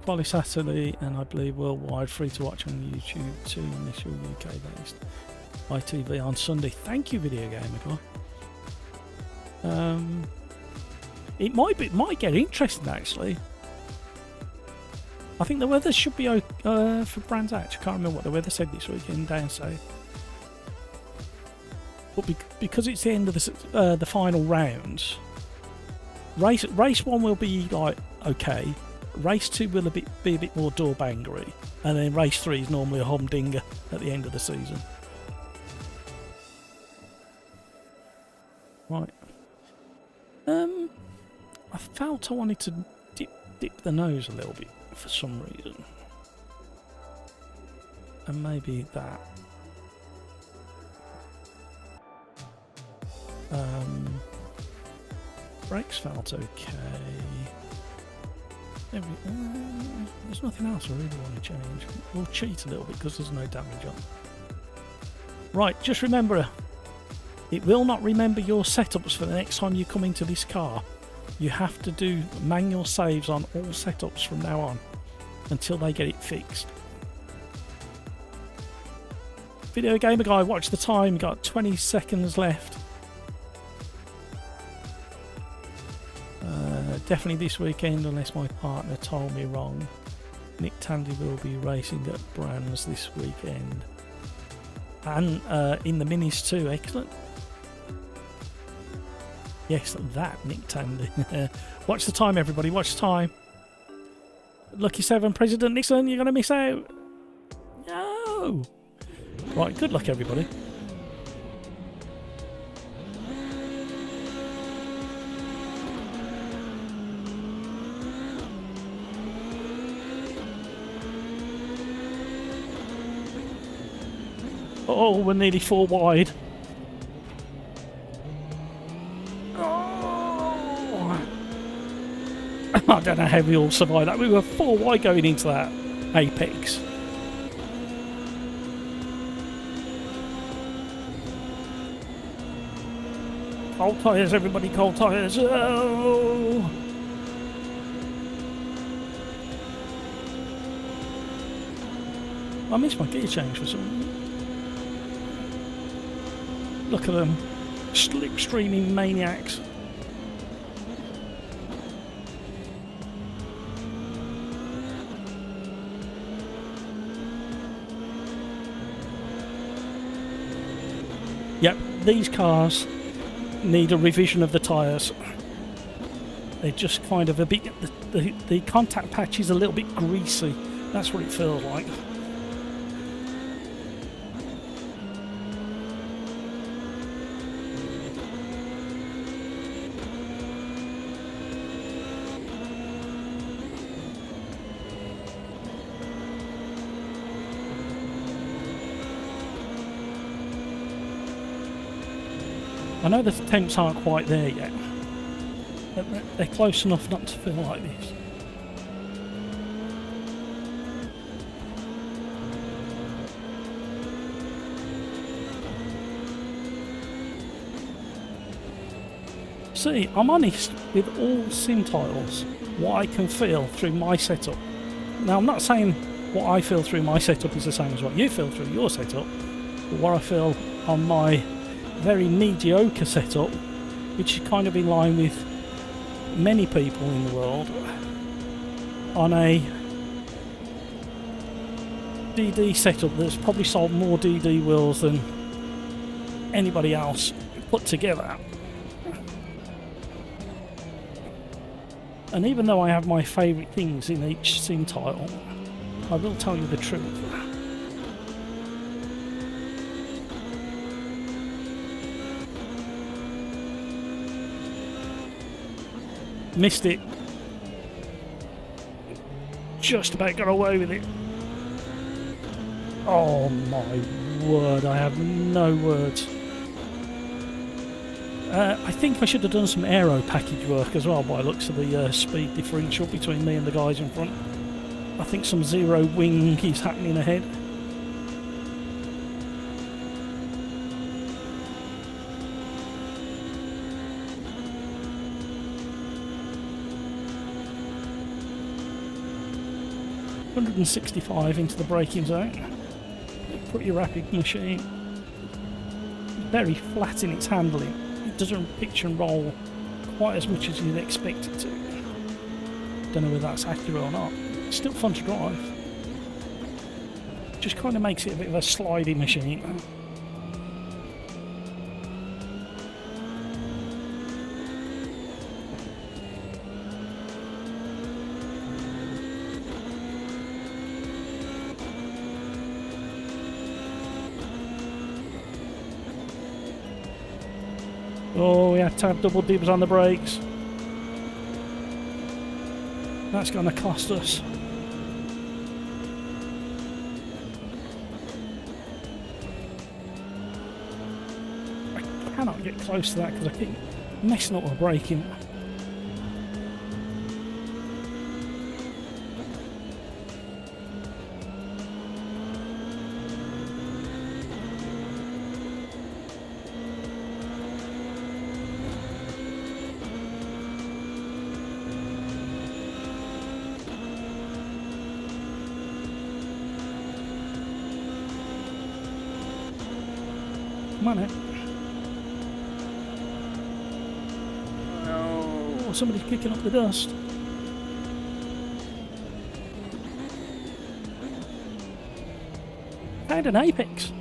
Quali Saturday, and I believe worldwide, free to watch on YouTube too, initial UK based. ITV on Sunday. Thank you, Video Gamer Guy. It might get interesting actually. I think the weather should be for Brands Hatch. I can't remember what the weather said this weekend down south. But because it's the end of the final rounds, race 1 will be like okay. Race 2 will be a bit more door bangery, and then race 3 is normally a humdinger at the end of the season. Right. I felt I wanted to dip the nose a little bit for some reason, and maybe that. Brakes felt okay. There's nothing else I really want to change. We'll cheat a little bit because there's no damage on. Right, just remember, it will not remember your setups for the next time you come into this car. You have to do manual saves on all setups from now on until they get it fixed. Video Gamer Guy, watch the time, got 20 seconds left. Definitely this weekend, unless my partner told me wrong. Nick Tandy will be racing at Brands this weekend. And in the minis too, excellent. Yes, that Nick Tandy. Watch the time, everybody, watch the time. Lucky 7, President Nixon, you're going to miss out. No! Right, good luck, everybody. Oh, we're nearly 4 wide. Oh. I don't know how we all survived that. We were 4 wide going into that apex. Cold tyres, everybody, cold tyres. Oh. I missed my gear change for some reason. Look at them, slipstreaming maniacs. these cars need a revision of the tyres. They're just kind of a bit... The contact patch is a little bit greasy. That's what it feels like. I know the temps aren't quite there yet, but they're close enough not to feel like this. See, I'm honest with all sim titles, what I can feel through my setup. Now, I'm not saying what I feel through my setup is the same as what you feel through your setup, but what I feel on my very mediocre setup, which is kind of in line with many people in the world, on a DD setup that's probably sold more DD wheels than anybody else put together. And even though I have my favourite things in each sim title, I will tell you the truth. Missed it. Just about got away with it. Oh my word, I have no words. I think I should have done some aero package work as well by the looks of the speed differential between me and the guys in front. I think some zero wing is happening ahead. ...165 into the braking zone. Pretty rapid machine. Very flat in its handling. It doesn't pitch and roll quite as much as you'd expect it to. Don't know whether that's accurate or not. It's still fun to drive. Just kind of makes it a bit of a slidey machine. Oh, we have to have double dibs on the brakes. That's going to cost us. I cannot get close to that because I keep messing up my braking. Come on, oh, somebody's picking up the dust. Found an apex.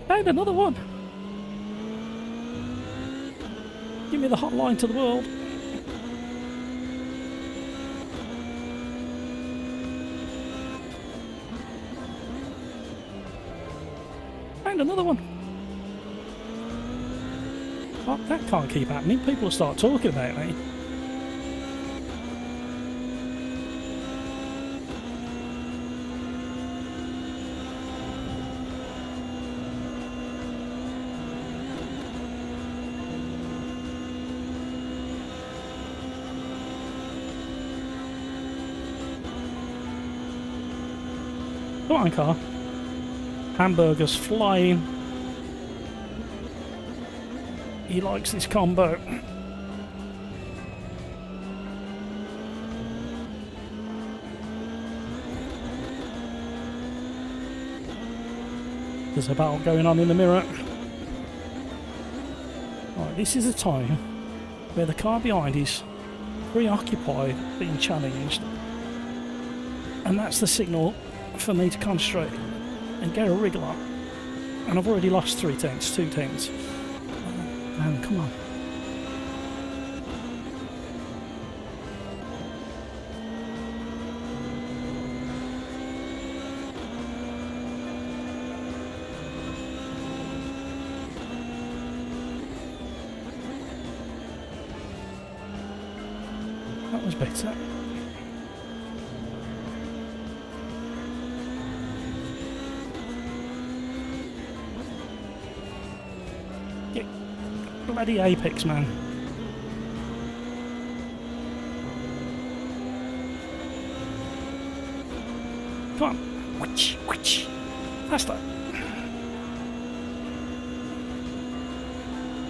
Found another one. Give me the hotline to the world. Found another one. Oh, that can't keep happening. People will start talking about me. Come on, car. Hamburgers flying. He likes this combo. There's a battle going on in the mirror. Right, this is a time where the car behind is preoccupied being challenged, and that's the signal for me to concentrate and get a wriggle on. And I've already lost 3 tenths, 2 tenths. Man, come on. That was better. Get bloody apex, man. Come on. Whoosh, whoosh. Faster.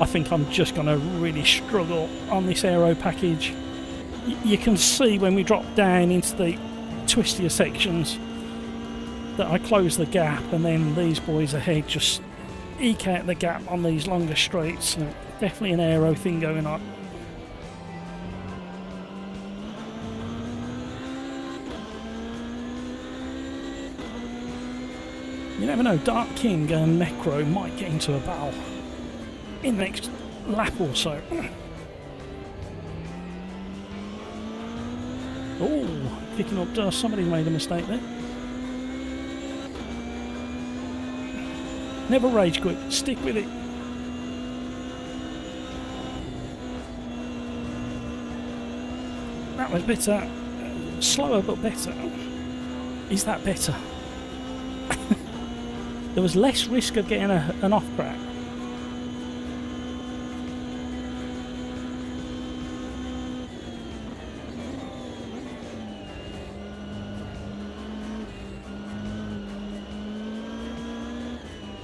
I think I'm just going to really struggle on this aero package. You can see when we drop down into the twistier sections that I close the gap, and then these boys ahead just eke out the gap on these longer straights. So definitely an aero thing going on. You never know, Dark King and Necro might get into a battle in the next lap or so. Oh, picking up dust. Somebody made a mistake there. Never rage quit. Stick with it. That was better. Slower but better. Is that better? There was less risk of getting an off crack. Mm-hmm.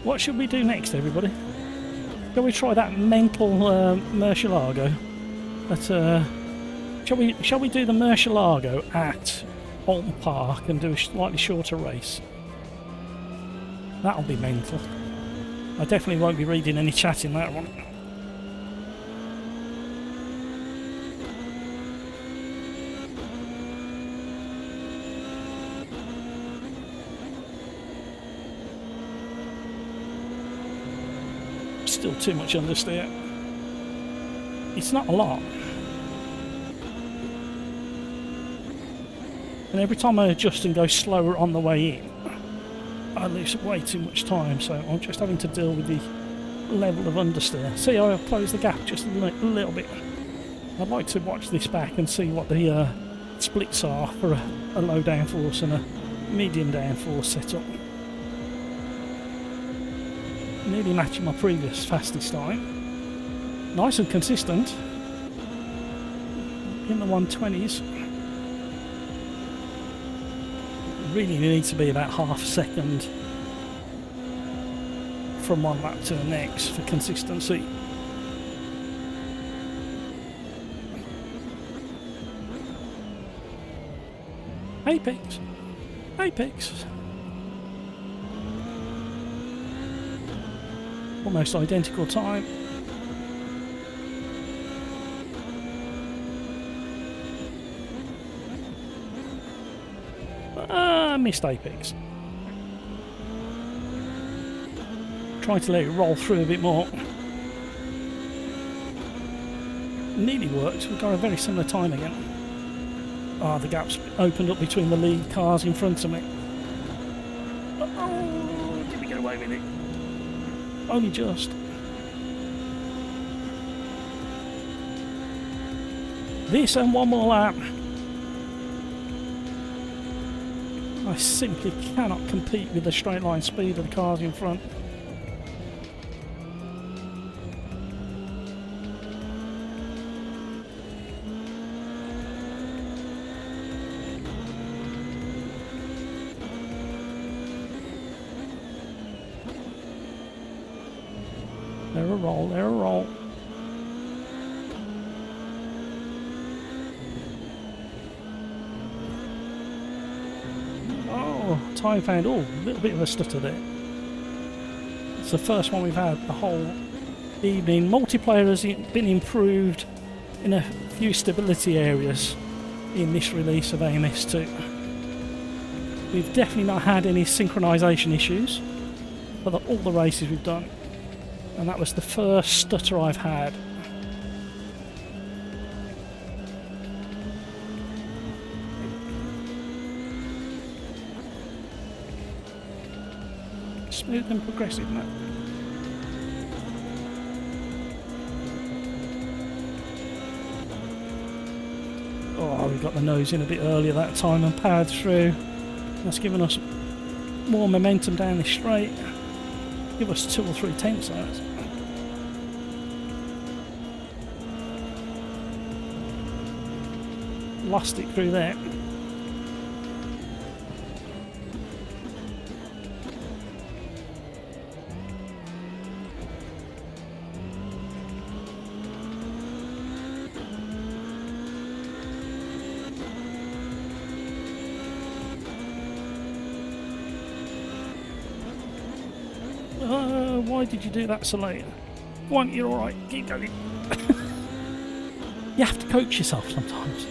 What should we do next, everybody? Shall we try that mental Murcielago? Shall we do the Murcielago at Alton Park and do a slightly shorter race? That'll be mental. I definitely won't be reading any chat in that one. Still too much understeer. It's not a lot. And every time I adjust and go slower on the way in, I lose way too much time, so I'm just having to deal with the level of understeer. See how I've closed the gap just a little bit. I'd like to watch this back and see what the splits are for a low downforce and a medium downforce setup. Nearly matching my previous fastest time. Nice and consistent. In the 120s. Really needs to be about half a second from one lap to the next for consistency. Apex. Apex. Almost identical time. Missed apex. Try to let it roll through a bit more. Nearly worked. We've got a very similar time again. Ah, the gap's opened up between the lead cars in front of me. Oh, did we get away with it? Only just. This and one more lap. I simply cannot compete with the straight line speed of the cars in front. They're a roll, they're a roll. Time found, oh, a little bit of a stutter there. It's the first one we've had the whole evening. Multiplayer has been improved in a few stability areas in this release of AMS2. We've definitely not had any synchronization issues. for all the races we've done. And that was the first stutter I've had. Smooth and progressive now. Oh, we got the nose in a bit earlier that time and powered through. That's given us more momentum down the straight. Give us 2 or 3 tenths of that. Lost it through there. Why did you do that so late? Go on, you're alright. Keep going. You have to coach yourself sometimes.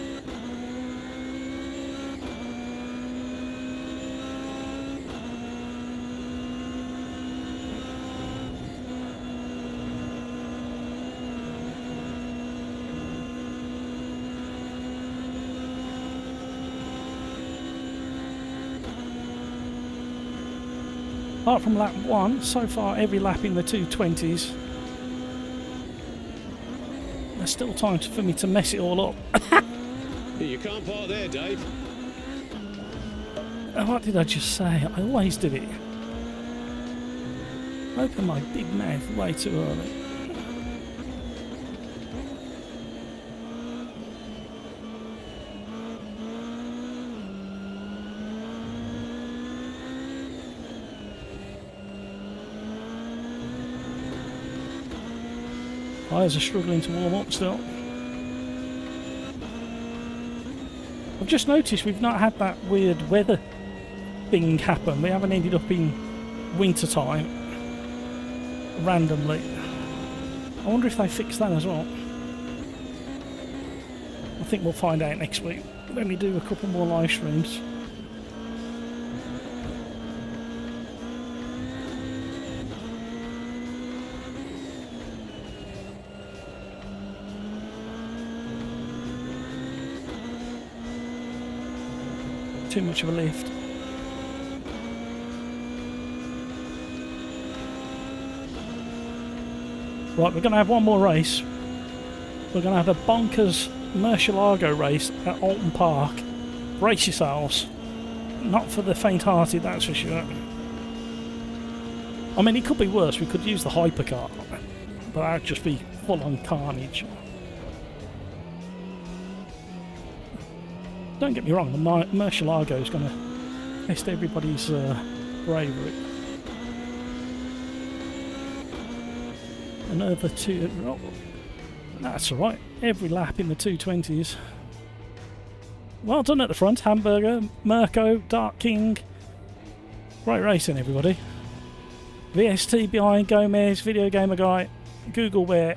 Apart from lap 1, so far every lap in the 220s. There's still time for me to mess it all up. You can't park there, Dave. What did I just say? I always do it. Open my big mouth way too early. Tyres are struggling to warm up still. I've just noticed we've not had that weird weather thing happen. We haven't ended up in winter time randomly. I wonder if they fixed that as well. I think we'll find out next week when we do a couple more live streams. Too much of a lift. Right, we're going to have one more race. We're going to have a bonkers Murcielago race at Alton Park. Brace yourselves. Not for the faint-hearted, that's for sure. I mean, it could be worse. We could use the hypercar, but that'd just be full-on carnage. Don't get me wrong, the Murcielago is going to test everybody's bravery. Another 2... Oh, that's alright. Every lap in the 220s. Well done at the front. Hamburger, Mirko, Dark King. Great racing, everybody. VST behind, Gomez, Video Gamer Guy, Google Bear.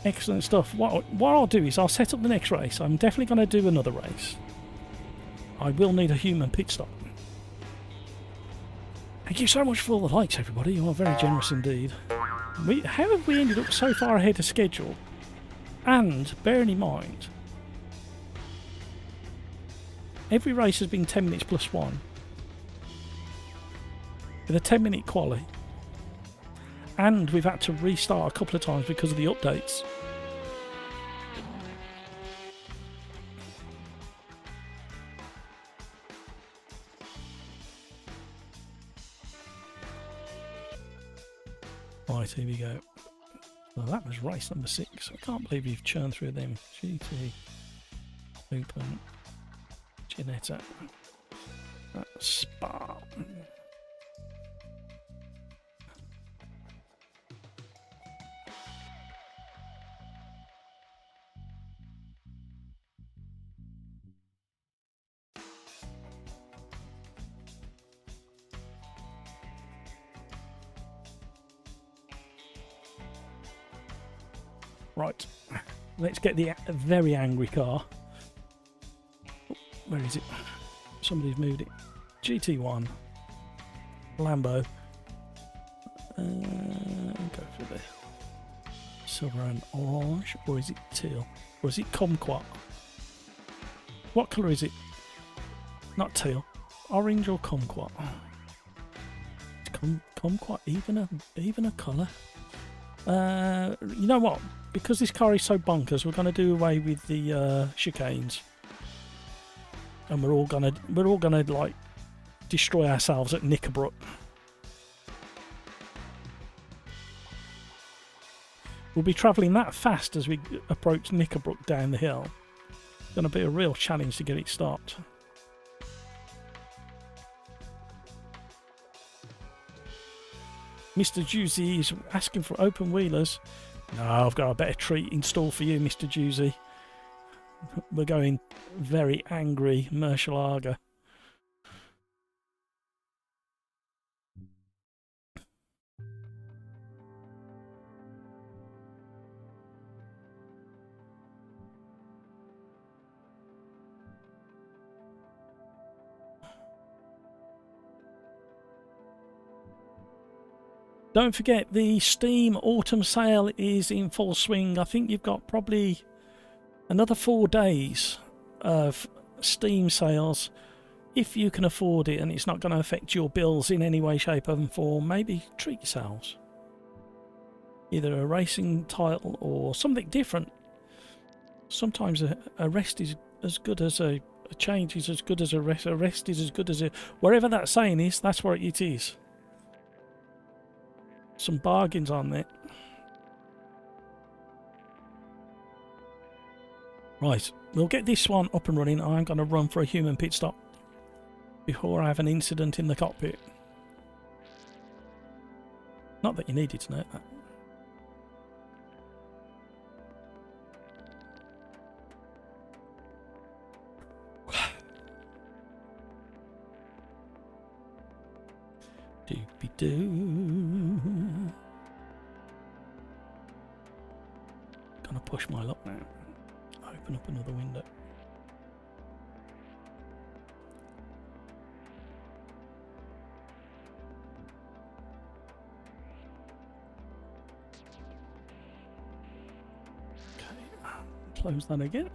Excellent stuff. What I'll do is I'll set up the next race. I'm definitely going to do another race. I will need a human pit stop. Thank you so much for all the likes, everybody. You are very generous indeed. How have we ended up so far ahead of schedule? And, bearing in mind, every race has been 10 minutes plus 1. With a 10-minute quali. And we've had to restart a couple of times because of the updates. Right, here we go. Well, that was race number 6. I can't believe you've churned through them. GT, Open, Ginetta, Spa. Right, let's get the very angry car. Oh, where is it? Somebody's moved it. GT1, Lambo, Go for the silver and orange, or is it teal? Or is it kumquat? What colour is it? Not teal. Orange or kumquat? Kumquat even a colour. You know what? Because this car is so bonkers, we're going to do away with the chicanes, and we're all gonna like destroy ourselves at Knickerbrook. We'll be travelling that fast as we approach Knickerbrook down the hill. It's going to be a real challenge to get it stopped. Mr. Juicy is asking for open wheelers. No, I've got a better treat in store for you, Mr. Juicy. We're going very angry Murcielago. Don't forget, the Steam Autumn Sale is in full swing. I think you've got probably another 4 days of Steam sales. If you can afford it and it's not going to affect your bills in any way, shape and form, maybe treat yourselves. Either a racing title or something different. Sometimes a rest is as good as a change is as good as a rest. A rest is as good as a... Wherever that saying is, that's where it is. Some bargains on there. Right, we'll get this one up and running. I'm going to run for a human pit stop before I have an incident in the cockpit. Not that you needed to know that. Doobie-doo. Gonna push my luck now. Open up another window. Okay, close that again.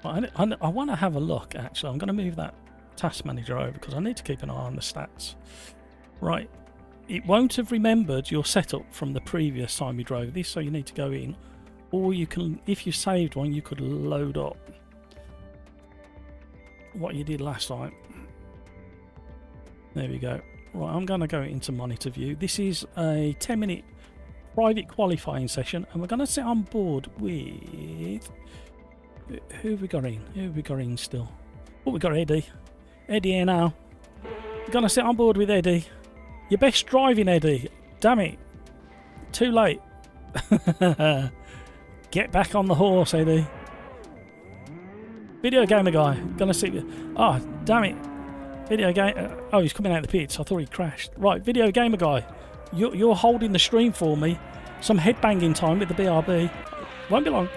I want to have a look, actually. I'm going to move that task manager over because I need to keep an eye on the stats. Right, it won't have remembered your setup from the previous time you drove this, so you need to go in, or you can, if you saved one, you could load up what you did last time. There we go. Right, I'm going to go into monitor view. This is a 10-minute private qualifying session, and we're going to sit on board with... Who have we got in? Who have we got in still? Oh, we got Eddie. Eddie here now. We're going to sit on board with Eddie. Your best driving, Eddie. Damn it. Too late. Get back on the horse, Eddie. Video gamer guy. Gonna sit with... Oh, damn it. Video game... oh, he's coming out of the pits. I thought he crashed. Right, video gamer guy. You're holding the stream for me. Some headbanging time with the BRB. Won't be long.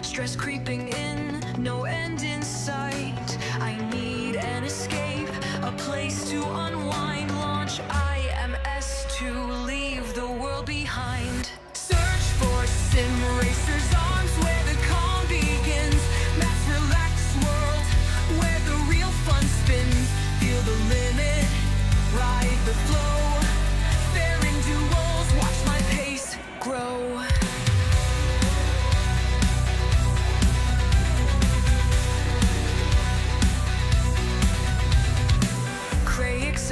Stress creeping in, no end in sight. I need an escape, a place to unwind. Launch AMS2's, leave the world behind. Search for Sim Racers arms where the calm begins. Mass relaxed world where the real fun spins. Feel the limit, ride the flow. Fair in duels, watch my pace grow.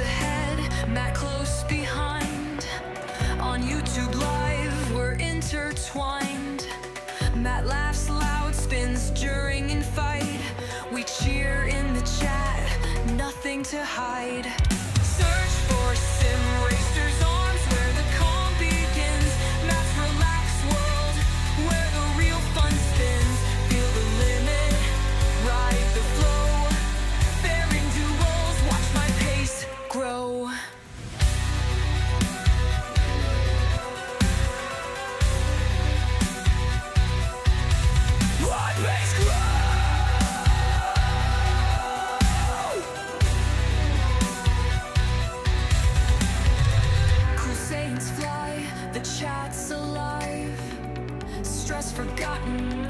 Ahead, Matt close behind. On YouTube Live, we're intertwined. Matt laughs loud, spins during and fight. We cheer in the chat, nothing to hide. Search for Sim Racers arms where the calm begins. Matt's relaxed world where the real fun spins. Feel the limit, ride the flow.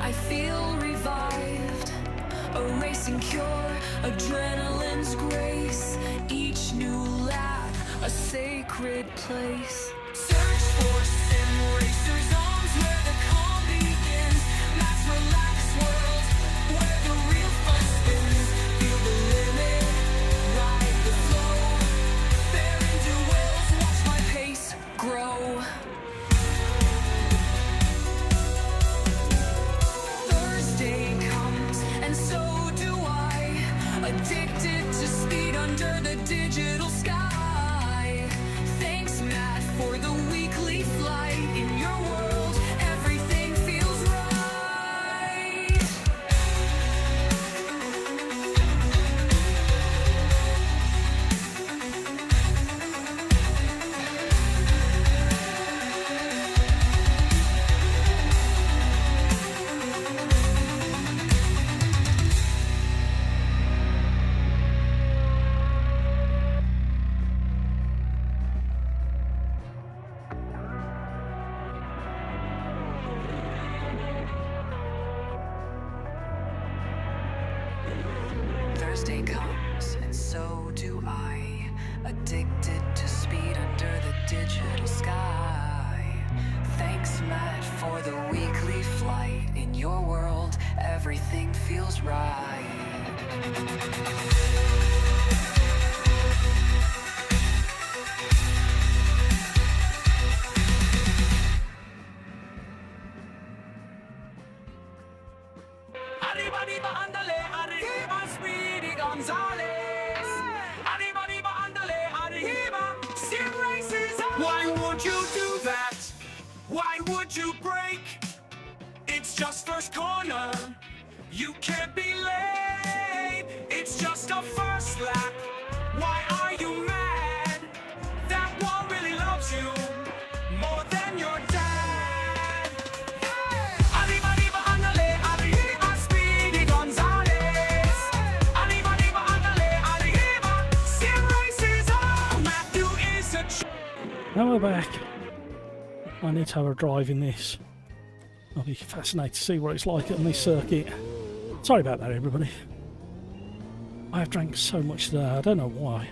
I feel revived. A racing cure, adrenaline's grace. Each new lap, a sacred place. Search for sim racers zones where the calm begins. Max relaxed world where the real fun spins. Feel the limit, ride the flow. Fair into wills, watch my pace grow. Thursday comes and so do I. Addicted to speed under the digital sky. Thanks Matt for the weekly flight. In your world everything feels right. Thursday comes, and so do I. Addicted to speed under the digital sky. Thanks, Matt, for the weekly flight. In your world, everything feels right. Arriba, arriba, ándale, arriba, Speedy Gonzales. Arriba, arriba, ándale, arriba, Sim Racers. Why would you do that? Why would you break? It's just first corner. You can't be late. It's just a first lap. Why are you mad? That wall really loves you more than your dad. Arriba, arriba, ándale, arriba, Speedy Gonzales. Arriba, arriba, ándale, arriba, Sim Racers. Oh, Matthew is a Now we're back. I need to have a drive in this. I'll be fascinated to see what it's like on this circuit. Sorry about that, everybody. I have drank so much today, I don't know why.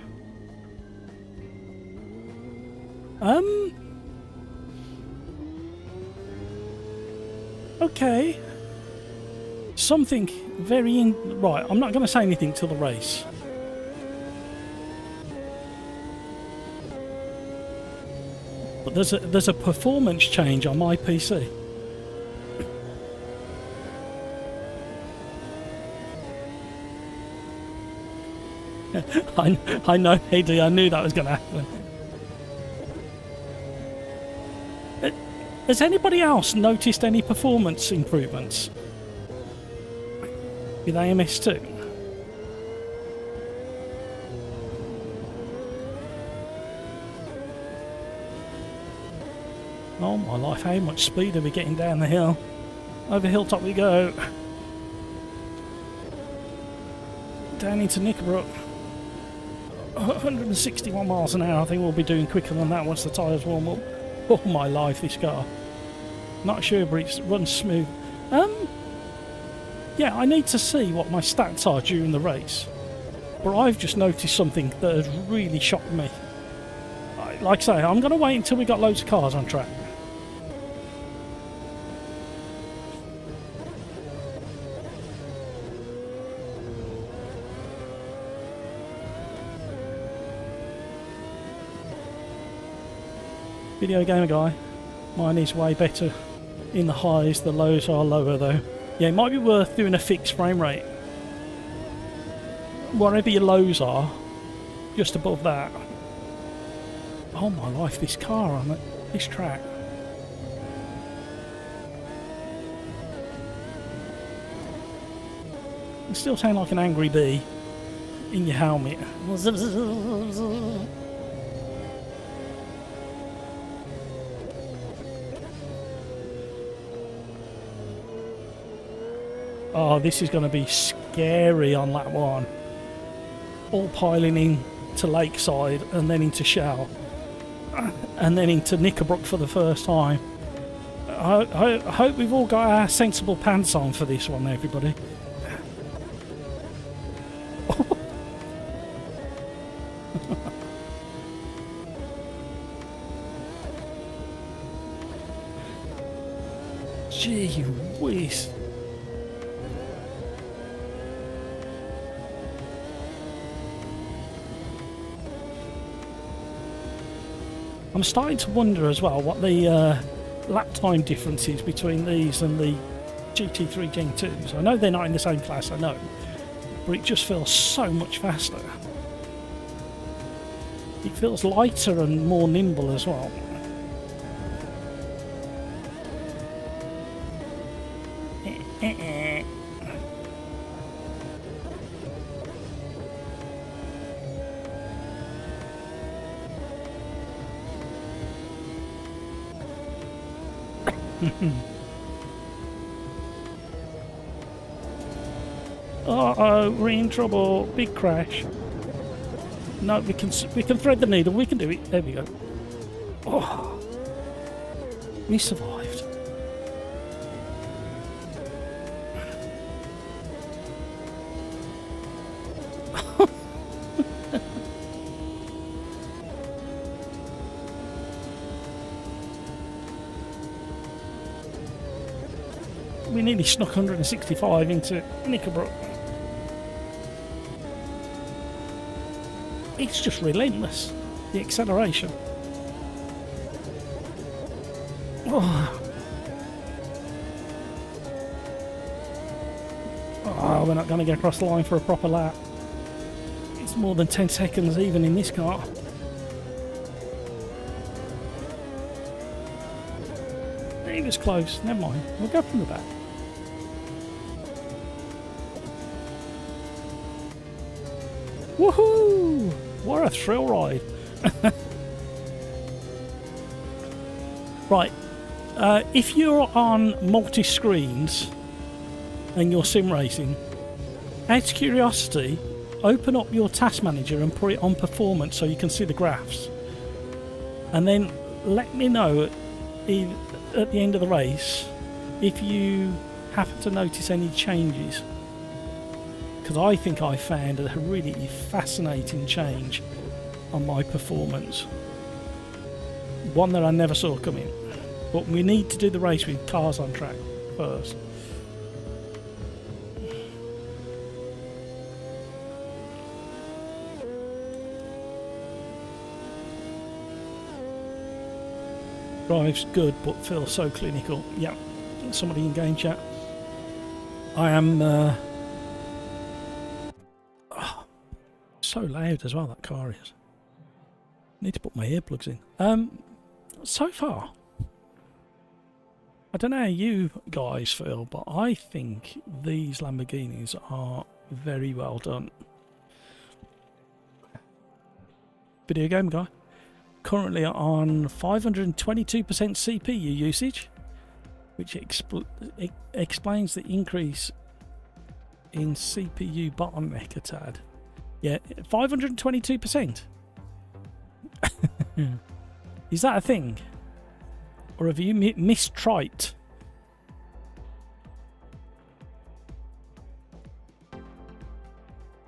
Okay. Something very right, I'm not going to say anything till the race. But there's a performance change on my PC. I know, AD, I knew that was going to happen. Has anybody else noticed any performance improvements with AMS2? Oh my life, how much speed are we getting down the hill? Over hilltop we go. Down into Knickerbrook. 161 miles an hour. I think we'll be doing quicker than that once the tyres warm up. Oh my life, this car. Not sure, but it runs smooth. Yeah, I need to see what my stats are during the race. But I've just noticed something that has really shocked me. Like I say, I'm going to wait until we got loads of cars on track. Video gamer guy. Mine is way better in the highs, the lows are lower though. Yeah, it might be worth doing a fixed frame rate. Wherever your lows are, just above that. Oh my life, this car on this track. You still sound like an angry bee in your helmet. Oh, this is going to be scary on lap one. All piling in to Lakeside and then into Shell. And then into Knickerbrook for the first time. I hope we've all got our sensible pants on for this one, everybody. Gee whiz. I'm starting to wonder as well what the lap time difference is between these and the GT3 Gen 2s. I know they're not in the same class, I know, but it just feels so much faster. It feels lighter and more nimble as well. Uh-oh, we're in trouble. Big crash. No, we can thread the needle. We can do it. There we go. Oh, we survived. We nearly snuck 165 into Knickerbrook. It's just relentless, the acceleration. Oh, we're not going to get across the line for a proper lap. It's more than 10 seconds even in this car. It was close, never mind, we'll go from the back. Woohoo! What a thrill ride. Right, if you're on multi-screens and you're sim racing, out of curiosity, open up your task manager and put it on performance so you can see the graphs. And then let me know at the end of the race if you happen to notice any changes. Because I think I found a really fascinating change on my performance. One that I never saw coming. But we need to do the race with cars on track first. Drives good but feels so clinical. Yeah, somebody in game chat. I am so loud as well, that car is. Need to put my earplugs in. So far, I don't know how you guys feel, but I think these Lamborghinis are very well done. Video game guy. Currently on 522% CPU usage, which explains the increase in CPU bottleneck a tad. Yeah, 522%. Is that a thing? Or have you mistrite?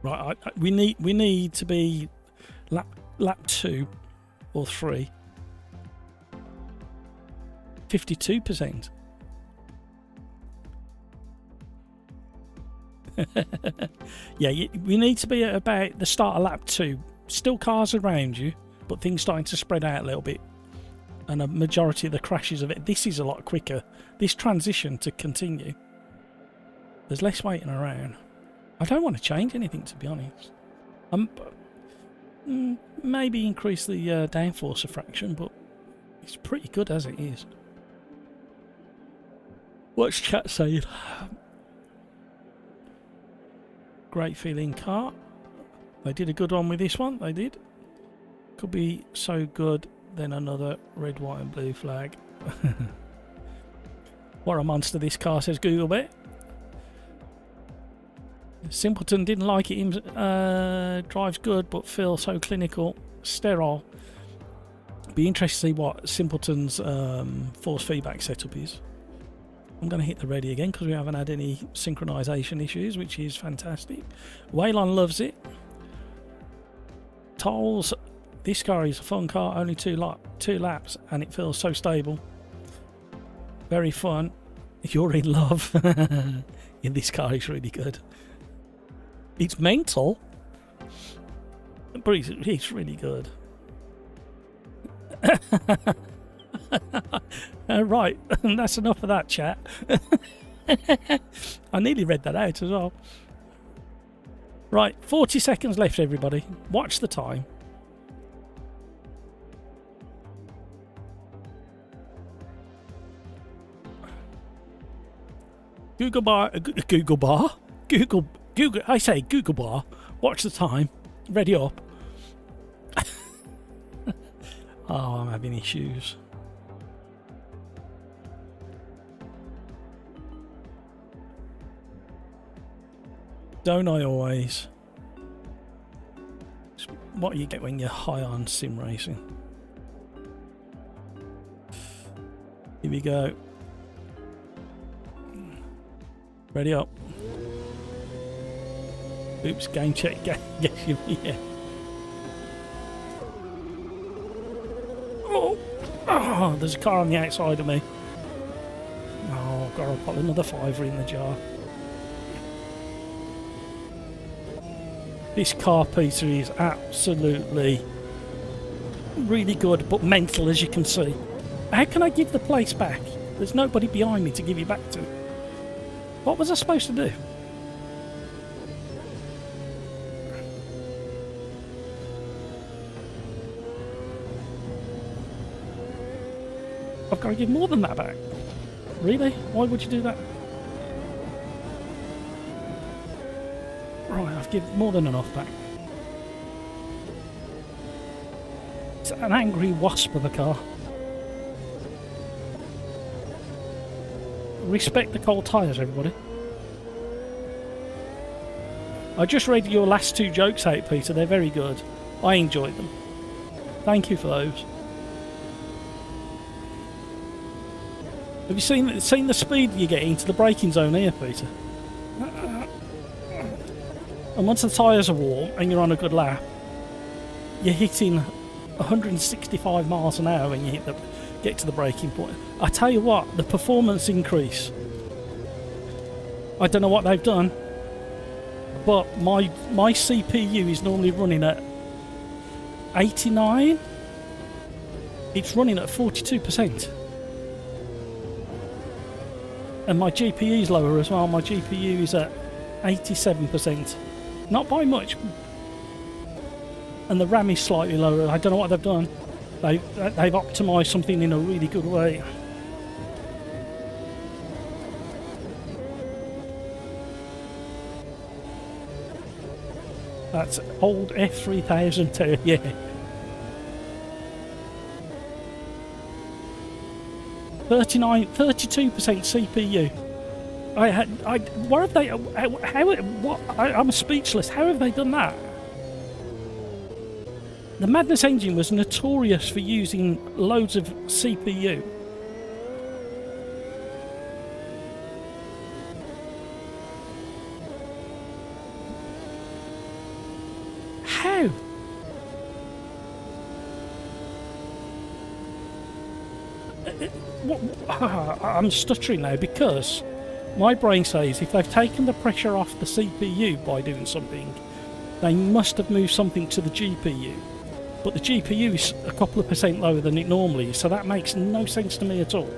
Right, we need to be lap 2 or 3. 52%. Yeah, we need to be at about the start of lap 2. Still cars around you, but things starting to spread out a little bit. And a majority of the crashes of it. This is a lot quicker. This transition to continue. There's less waiting around. I don't want to change anything, to be honest. Maybe increase the downforce fraction, but it's pretty good as it is. What's chat saying? Great feeling car. They did a good one with this one. They did. Could be so good. Then another red, white, and blue flag. What a monster this car, says Googlebit. Simpleton didn't like it. Drives good, but feels so clinical, sterile. Be interested to see what Simpleton's force feedback setup is. I'm going to hit the ready again because we haven't had any synchronization issues, which is fantastic. Waylon loves it. Tolls, this car is a fun car, only two laps, and it feels so stable. Very fun. You're in love. In this car, it's really good. It's mental, but it's really good. Right, that's enough of that chat. I nearly read that out as well. Right, 40 seconds left, everybody. Watch the time. Google bar. I say Google bar. Watch the time. Ready up. Oh, I'm having issues. Don't I always? It's what you get when you're high on sim racing. Here we go. Ready up. Oops, game check. Yeah. Oh, there's a car on the outside of me. Oh, God, I'll put another fiver in the jar. This car, Peter, is absolutely really good, but mental, as you can see. How can I give the place back? There's nobody behind me to give it back to. What was I supposed to do? I've got to give more than that back. Really? Why would you do that? Right, I've given more than enough back. It's an angry wasp of a car. Respect the cold tyres, everybody. I just read your last two jokes out, Peter. They're very good. I enjoyed them. Thank you for those. Have you seen the speed you get into the braking zone here, Peter? And once the tyres are warm and you're on a good lap, you're hitting 165 miles an hour when you get to the braking point. I tell you what, the performance increase. I don't know what they've done, but my CPU is normally running at 89. It's running at 42%. And my GPU is lower as well. My GPU is at 87%. Not by much. And the RAM is slightly lower. I don't know what they've done. They've optimised something in a really good way. That's old F3000 yeah. $32% CPU. What have they? I'm speechless. How have they done that? The Madness engine was notorious for using loads of CPU. How? I'm stuttering now because my brain says if they've taken the pressure off the CPU by doing something, they must have moved something to the GPU. But the GPU is a couple of percent lower than it normally is, so that makes no sense to me at all.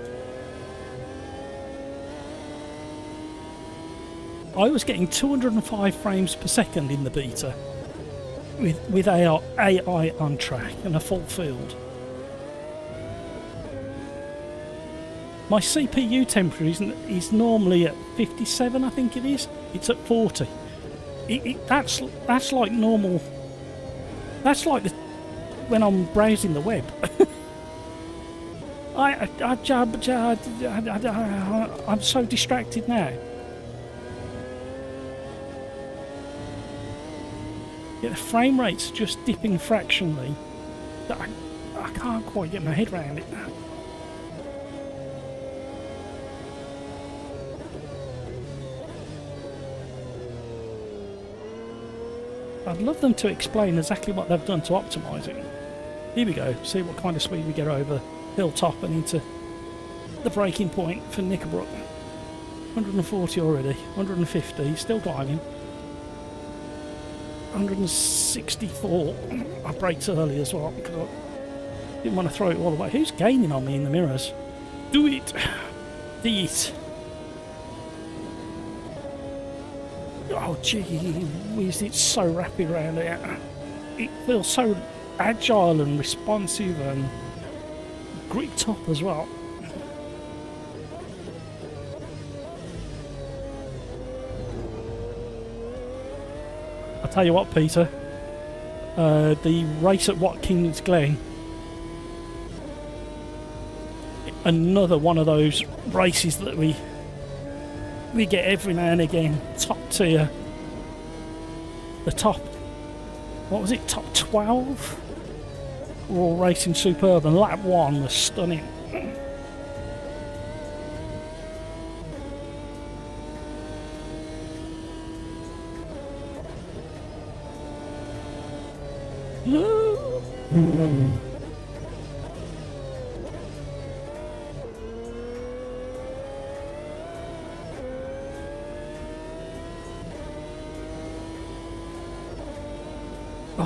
I was getting 205 frames per second in the beta with AI on track and a full field. My CPU temperature is normally at 57, I think it is. It's at 40. That's like normal. That's like when I'm browsing the web. I'm so distracted now. Yeah, the frame rate's just dipping fractionally. I can't quite get my head around it. I'd love them to explain exactly what they've done to optimise it. Here we go, see what kind of speed we get over Hilltop and into the breaking point for Knickerbrook. 140 already, 150, still climbing. 164. I braked early as well because I didn't want to throw it all the way. Who's gaining on me in the mirrors? Do it! Do it! Oh gee whiz, it's so rapid around here. It feels so agile and responsive and gripped up as well. I'll tell you what, Peter, the race at Watkins Glen, another one of those races that we get every now and again, top tier. The top, what was it, top 12? We're all racing superb, and lap 1 was stunning.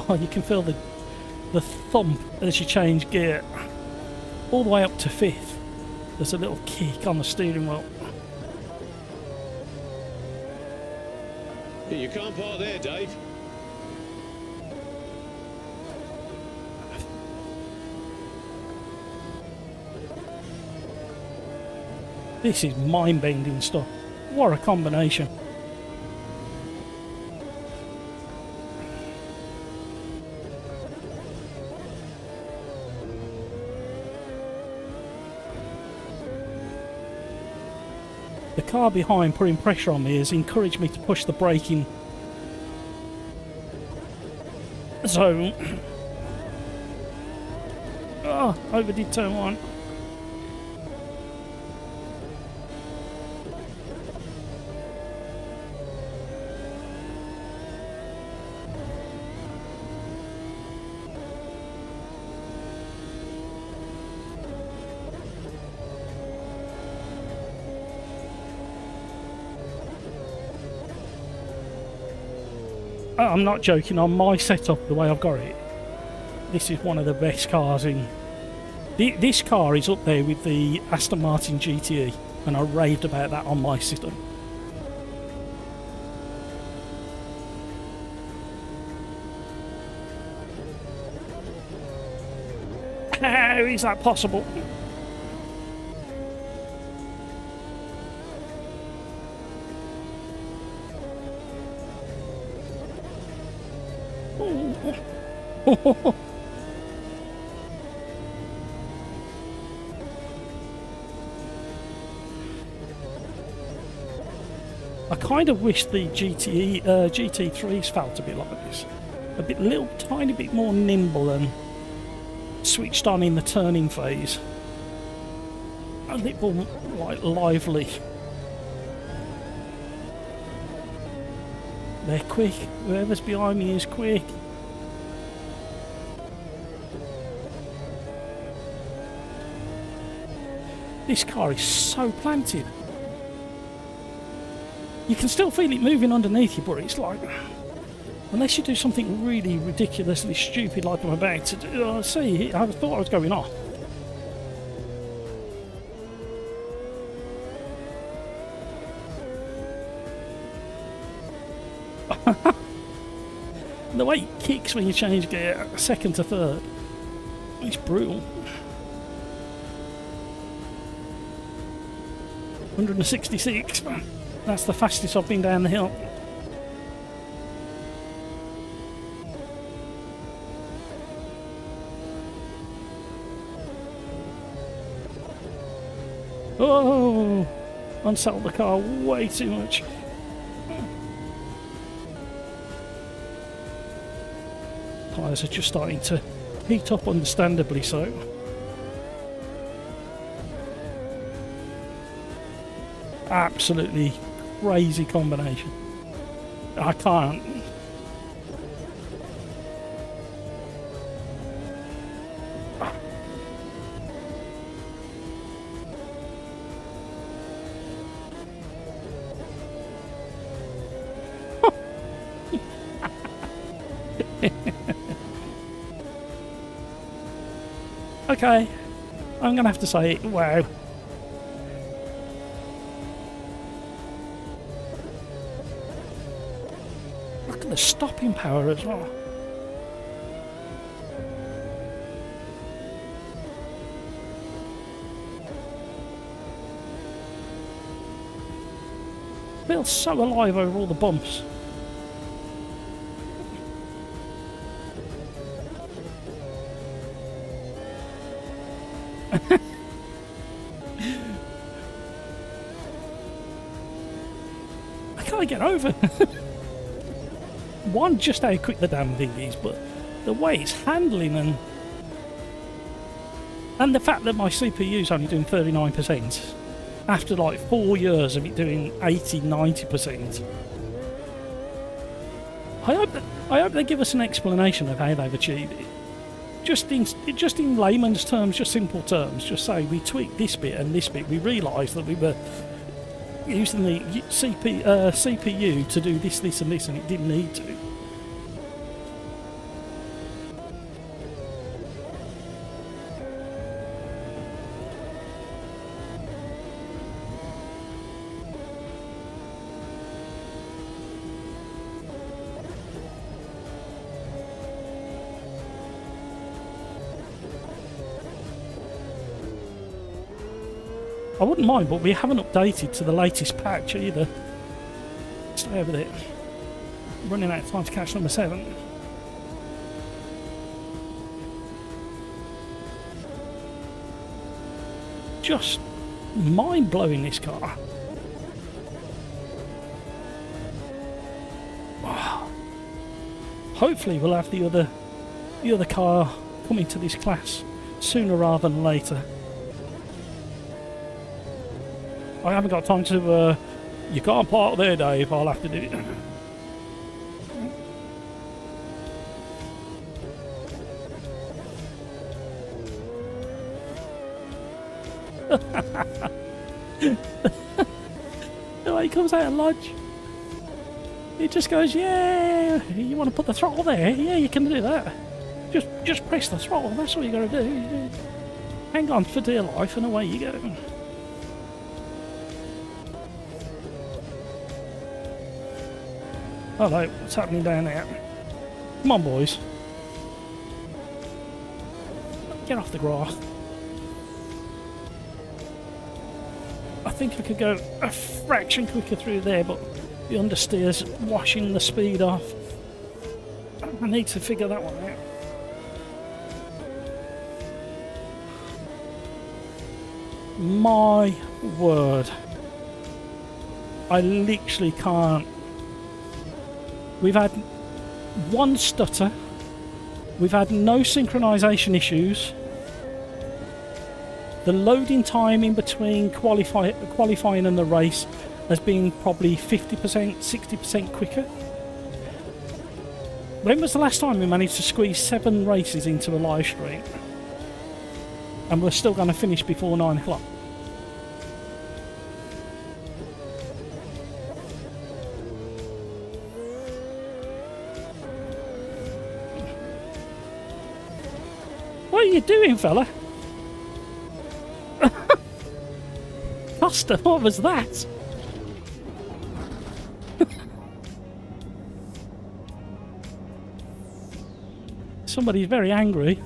Oh, you can feel the thump as you change gear. All the way up to 5th. There's a little kick on the steering wheel. You can't park there, Dave. This is mind-bending stuff. What a combination. The car behind putting pressure on me has encouraged me to push the braking zone. Oh, overdid turn 1. I'm not joking, on my setup, the way I've got it, this is one of the best cars in... This car is up there with the Aston Martin GTE, and I raved about that on my system. How is that possible? I kind of wish the GT3s felt a bit like this. A bit, little tiny bit more nimble and switched on in the turning phase. A little like lively. They're quick. Whoever's behind me is quick. This car is so planted. You can still feel it moving underneath you, but it's like, unless you do something really ridiculously stupid like I'm about to do. See, I thought I was going off. The way it kicks when you change gear second to third, it's brutal. 166. That's the fastest I've been down the hill. Oh, unsettled the car way too much. Tyres are just starting to heat up understandably so. Absolutely crazy combination. I can't. Okay, I'm gonna have to say, wow. Look at the stopping power as well. Feels so alive over all the bumps. I can't get over. One, just how quick the damn thing is, but the way it's handling and the fact that my CPU is only doing 39% after like 4 years of it doing 80-90%. I hope they give us an explanation of how they've achieved it. Just in layman's terms, just simple terms, just say we tweaked this bit and this bit. We realised that we were using the CPU to do this, and this, and it didn't need to. I wouldn't mind, but we haven't updated to the latest patch either. Stay with it. Running out of time to catch number 7. Just mind-blowing, this car. Wow. Hopefully we'll have the other car coming to this class sooner rather than later. I haven't got time to, you can't park there, Dave, I'll have to do it. The way he comes out of lodge, it just goes, yeah, you want to put the throttle there? Yeah, you can do that. Just press the throttle, that's all you got to do. Hang on for dear life and away you go. Hello, what's happening down there? Come on, boys. Get off the grass. I think I could go a fraction quicker through there, but the understeer's washing the speed off. I need to figure that one out. My word. I literally can't. We've had one stutter. We've had no synchronization issues. The loading time in between qualifying and the race has been probably 50%, 60% quicker. When was the last time we managed to squeeze 7 races into a live stream? And we're still going to finish before 9 o'clock. What are you doing, fella? Costa, what was that? Somebody's very angry.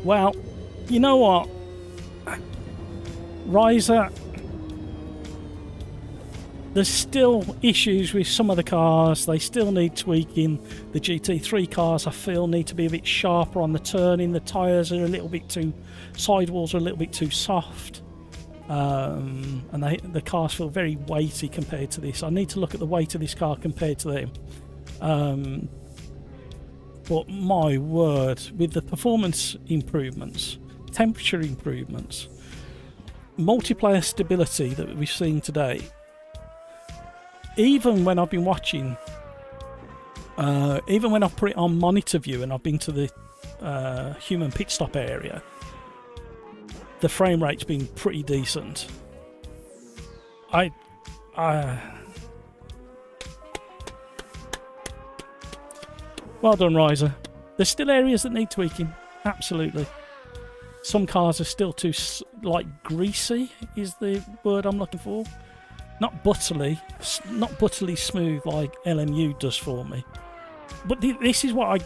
Well, you know what? Riser, there's still issues with some of the cars. They still need tweaking. The GT3 cars, I feel, need to be a bit sharper on the turning. The tyres are a little bit too, sidewalls are a little bit too soft. And the cars feel very weighty compared to this. I need to look at the weight of this car compared to them. But my word, with the performance improvements, temperature improvements, multiplayer stability that we've seen today, even when I've been watching, even when I've put it on monitor view and I've been to the human pit stop area, the frame rate's been pretty decent. Well done, Riser. There's still areas that need tweaking, absolutely. Some cars are still too, like, greasy is the word I'm looking for. Not butterly smooth like LMU does for me. But this is why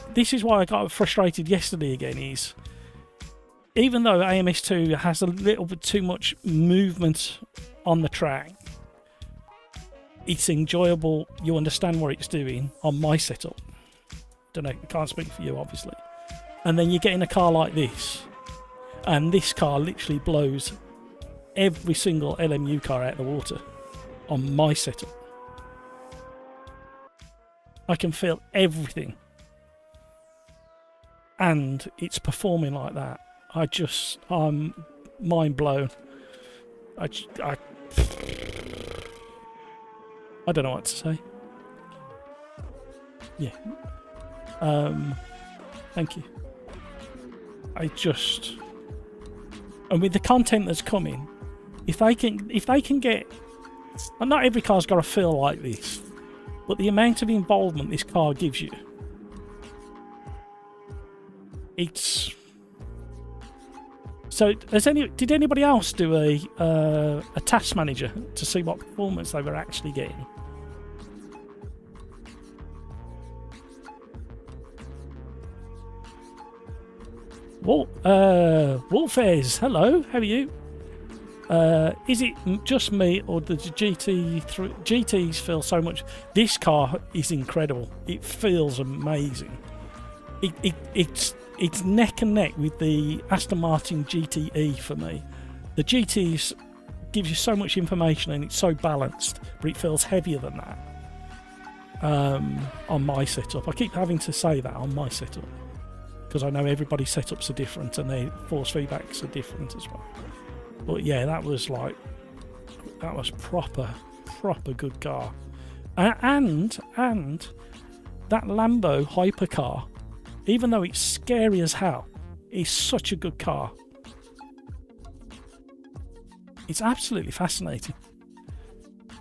I got frustrated yesterday again. Is even though AMS2 has a little bit too much movement on the track, it's enjoyable. You understand what it's doing on my setup. Don't know, can't speak for you, obviously. And then you get in a car like this, and this car literally blows every single LMU car out of the water on my setup. I can feel everything, and it's performing like that. I'm mind blown. I don't know what to say. Yeah. Thank you. And with the content that's coming, if they can get, and not every car's got to feel like this, but the amount of involvement this car gives you, it's. So, did anybody else do a task manager to see what performance they were actually getting? Wolfez, hello, how are you? Is it just me, or does the GTs feel so much? This car is incredible. It feels amazing. It's neck and neck with the Aston Martin GTE for me. The GTs gives you so much information and it's so balanced, but it feels heavier than that on my setup. I keep having to say that on my setup, because I know everybody's setups are different and their force feedbacks are different as well. But yeah, that was proper good car. And that Lambo hypercar, even though it's scary as hell, is such a good car. It's absolutely fascinating.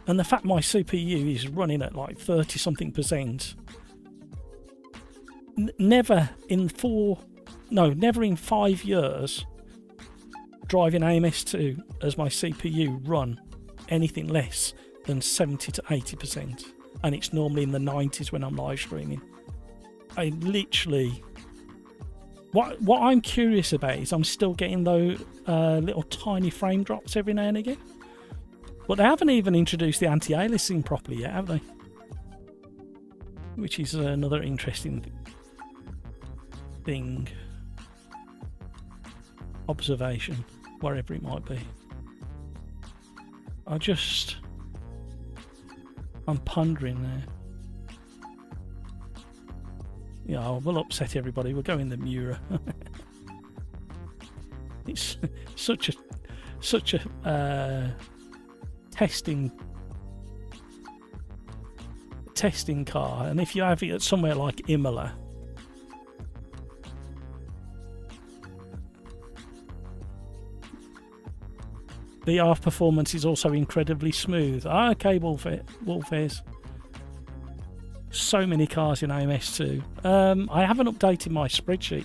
And the fact my CPU is running at like 30 something percent, never in 5 years driving AMS2 as my CPU run anything less than 70 to 80%, and it's normally in the 90s when I'm live streaming. I literally, what I'm curious about is I'm still getting those little tiny frame drops every now and again, but they haven't even introduced the anti-aliasing properly yet, have they? Which is another interesting thing, observation, wherever it might be. I'm pondering there. Yeah, we'll upset everybody. We'll go in the Mura. It's such a testing car, and if you have it at somewhere like Imola, the aft performance is also incredibly smooth. Okay, Wolfairs. So many cars in AMS2. I haven't updated my spreadsheet,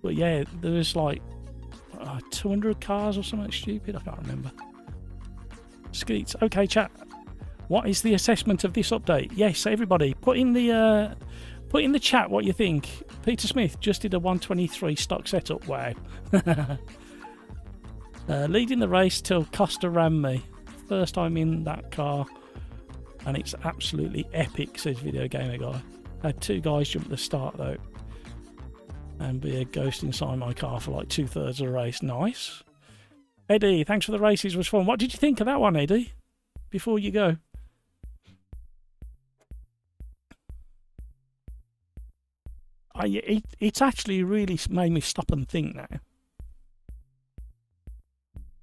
but yeah, there's like 200 cars or something stupid. I can't remember. Skeets. Okay, chat. What is the assessment of this update? Yes, everybody, put in the chat what you think. Peter Smith just did a 123 stock setup. Wow. Leading the race till Costa rammed me. first time in that car, and it's absolutely epic, says Video Gamer Guy. Had 2 guys jump at the start though, and be a ghost inside my car for like 2/3 of the race. Nice. Eddie, thanks for the races, was fun. What did you think of that one, Eddie? Before you go. It's actually really made me stop and think now.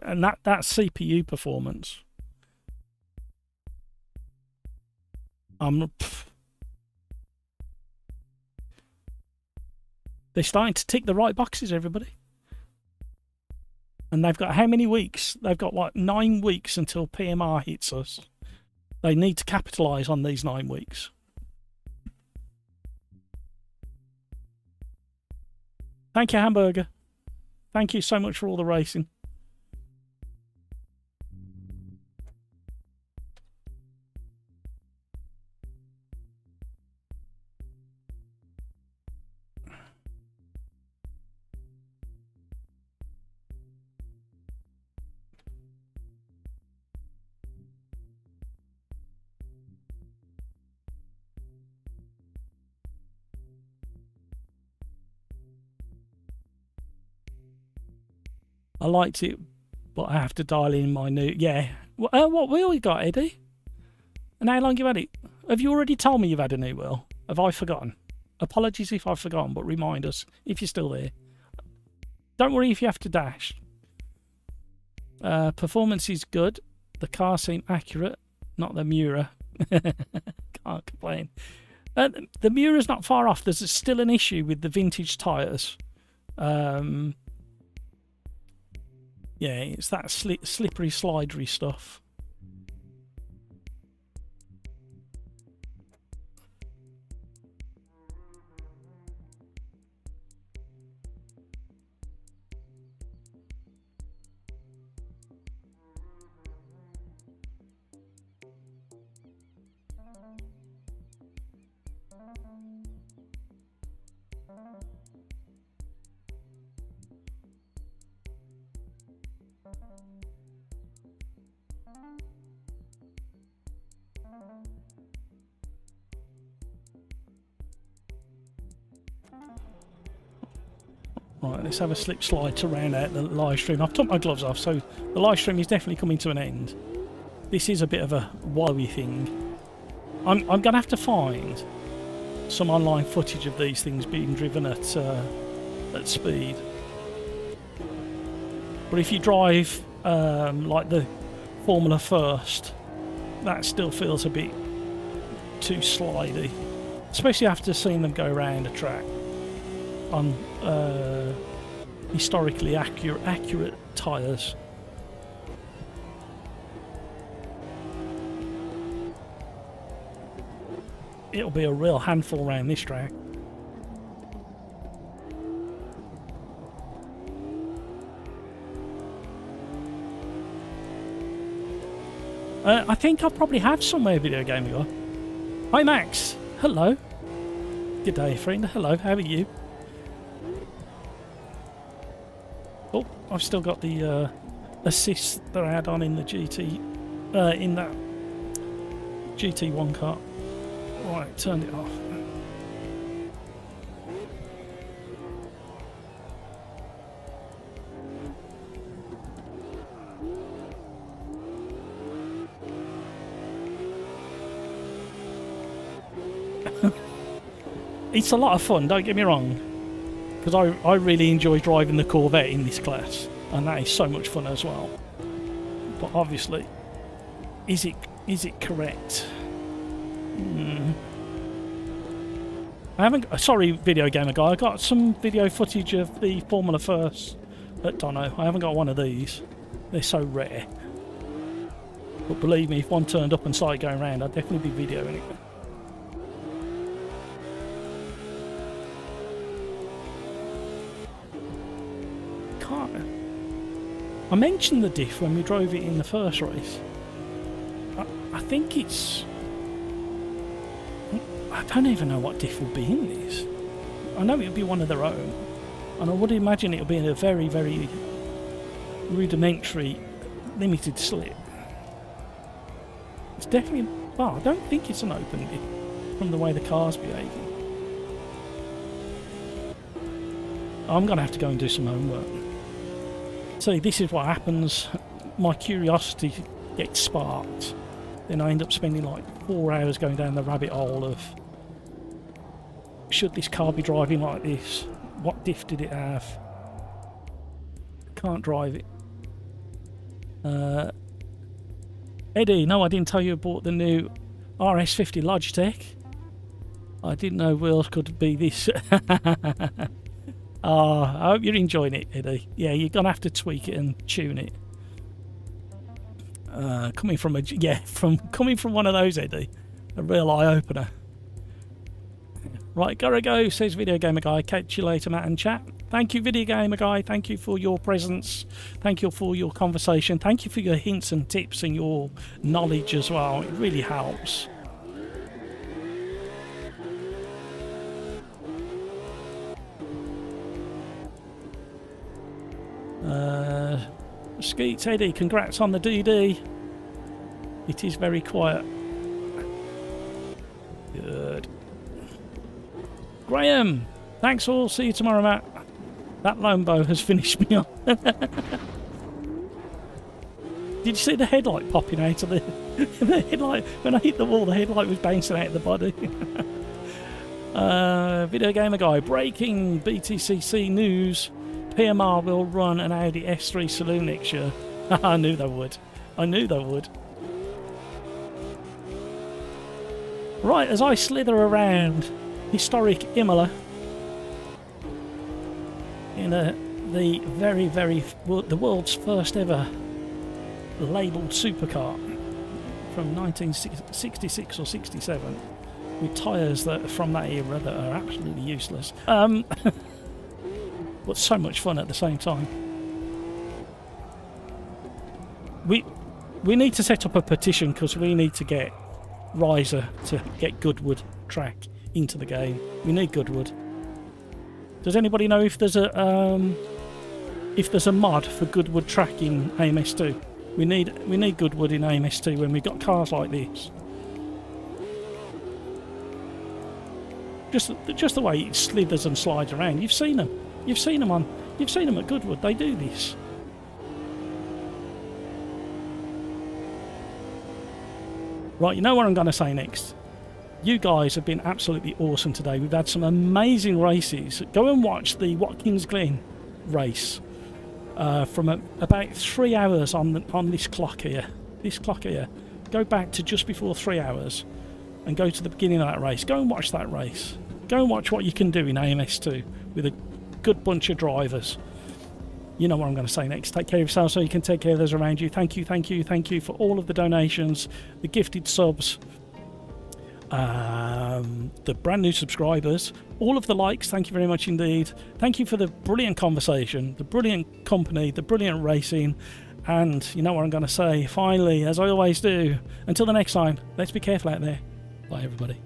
And that CPU performance. They're starting to tick the right boxes, everybody. And they've got how many weeks? They've got like 9 weeks until PMR hits us. They need to capitalise on these 9 weeks. Thank you, Hamburger. Thank you so much for all the racing. I liked it, but I have to dial in my new... Yeah. What wheel you got, Eddie? And how long you had it? Have you already told me you've had a new wheel? Have I forgotten? Apologies if I've forgotten, but remind us if you're still there. Don't worry if you have to dash. Performance is good. The car seemed accurate, not the Miura. Can't complain. The Miura's not far off. There's still an issue with the vintage tyres. Yeah, it's that slippery, slidery stuff. Right, let's have a slip slide to round out the live stream. I've took my gloves off, so the live stream is definitely coming to an end. This is a bit of a wowie thing. I'm going to have to find some online footage of these things being driven at speed. But if you drive like the Formula First, that still feels a bit too slidey, especially after seeing them go around a track on historically accurate tyres. It'll be a real handful around this track. I think I probably have somewhere Video Game Guy. Hi Max, hello. Good day friend, hello, how are you? Oh, I've still got the assist that I had on in the GT, in that GT1 car. Right, turned it off. It's a lot of fun, don't get me wrong, because I really enjoy driving the Corvette in this class, and that is so much fun as well. But obviously, is it correct? I haven't. Sorry, Video Gamer Guy. I got some video footage of the Formula First at Dono. I haven't got one of these. They're so rare. But believe me, if one turned up and started going around, I'd definitely be videoing it. I mentioned the diff when we drove it in the first race. I think it's... I don't even know what diff will be in this. I know it'll be one of their own. And I would imagine it'll be in a very, very rudimentary, limited slip. It's definitely... Well, I don't think it's an open diff from the way the car's behaving. I'm going to have to go and do some homework. See, this is what happens. My curiosity gets sparked. Then I end up spending like 4 hours going down the rabbit hole of... Should this car be driving like this? What diff did it have? Can't drive it. Eddie, no, I didn't tell you I bought the new RS50 Logitech. I didn't know wheels could be this. Oh, I hope you're enjoying it, Eddie. Yeah, you're gonna have to tweak it and tune it. Coming from one of those, Eddie, a real eye opener. Right, gotta go, says Video Gamer Guy. Catch you later, Matt and chat. Thank you, Video Gamer Guy. Thank you for your presence. Thank you for your conversation. Thank you for your hints and tips and your knowledge as well. It really helps. Skeets Eddie, congrats on the DD. It is very quiet. Good. Graham, thanks all. See you tomorrow, Matt. That Lambo has finished me off. Did you see the headlight popping out of the headlight? When I hit the wall, the headlight was bouncing out of the body. Video Gamer Guy, breaking BTCC news. PMR will run an Audi S3 saloon next year. I knew they would. I knew they would. Right, as I slither around historic Imola in the world's first ever labelled supercar from 1966 or 67 with tyres that are from that era that are absolutely useless. But so much fun at the same time. We need to set up a petition because we need to get Riser to get Goodwood track into the game. We need Goodwood. Does anybody know if there's a mod for Goodwood track in AMS2? We need Goodwood in AMS2 when we've got cars like this. Just the way it slithers and slides around. You've seen them. You've seen them at Goodwood. They do this. Right, you know what I'm going to say next. You guys have been absolutely awesome today. We've had some amazing races. Go and watch the Watkins Glen race from about 3 hours on this clock here. This clock here. Go back to just before 3 hours and go to the beginning of that race. Go and watch that race. Go and watch what you can do in AMS2 with a good bunch of drivers. You know what I'm going to say next. Take care of yourself so you can take care of those around you. Thank you for all of the donations, the gifted subs, the brand new subscribers, all of the likes. Thank you very much indeed. Thank you for the brilliant conversation, the brilliant company, the brilliant racing. And you know what I'm going to say finally, as I always do. Until the next time, let's be careful out there. Bye everybody.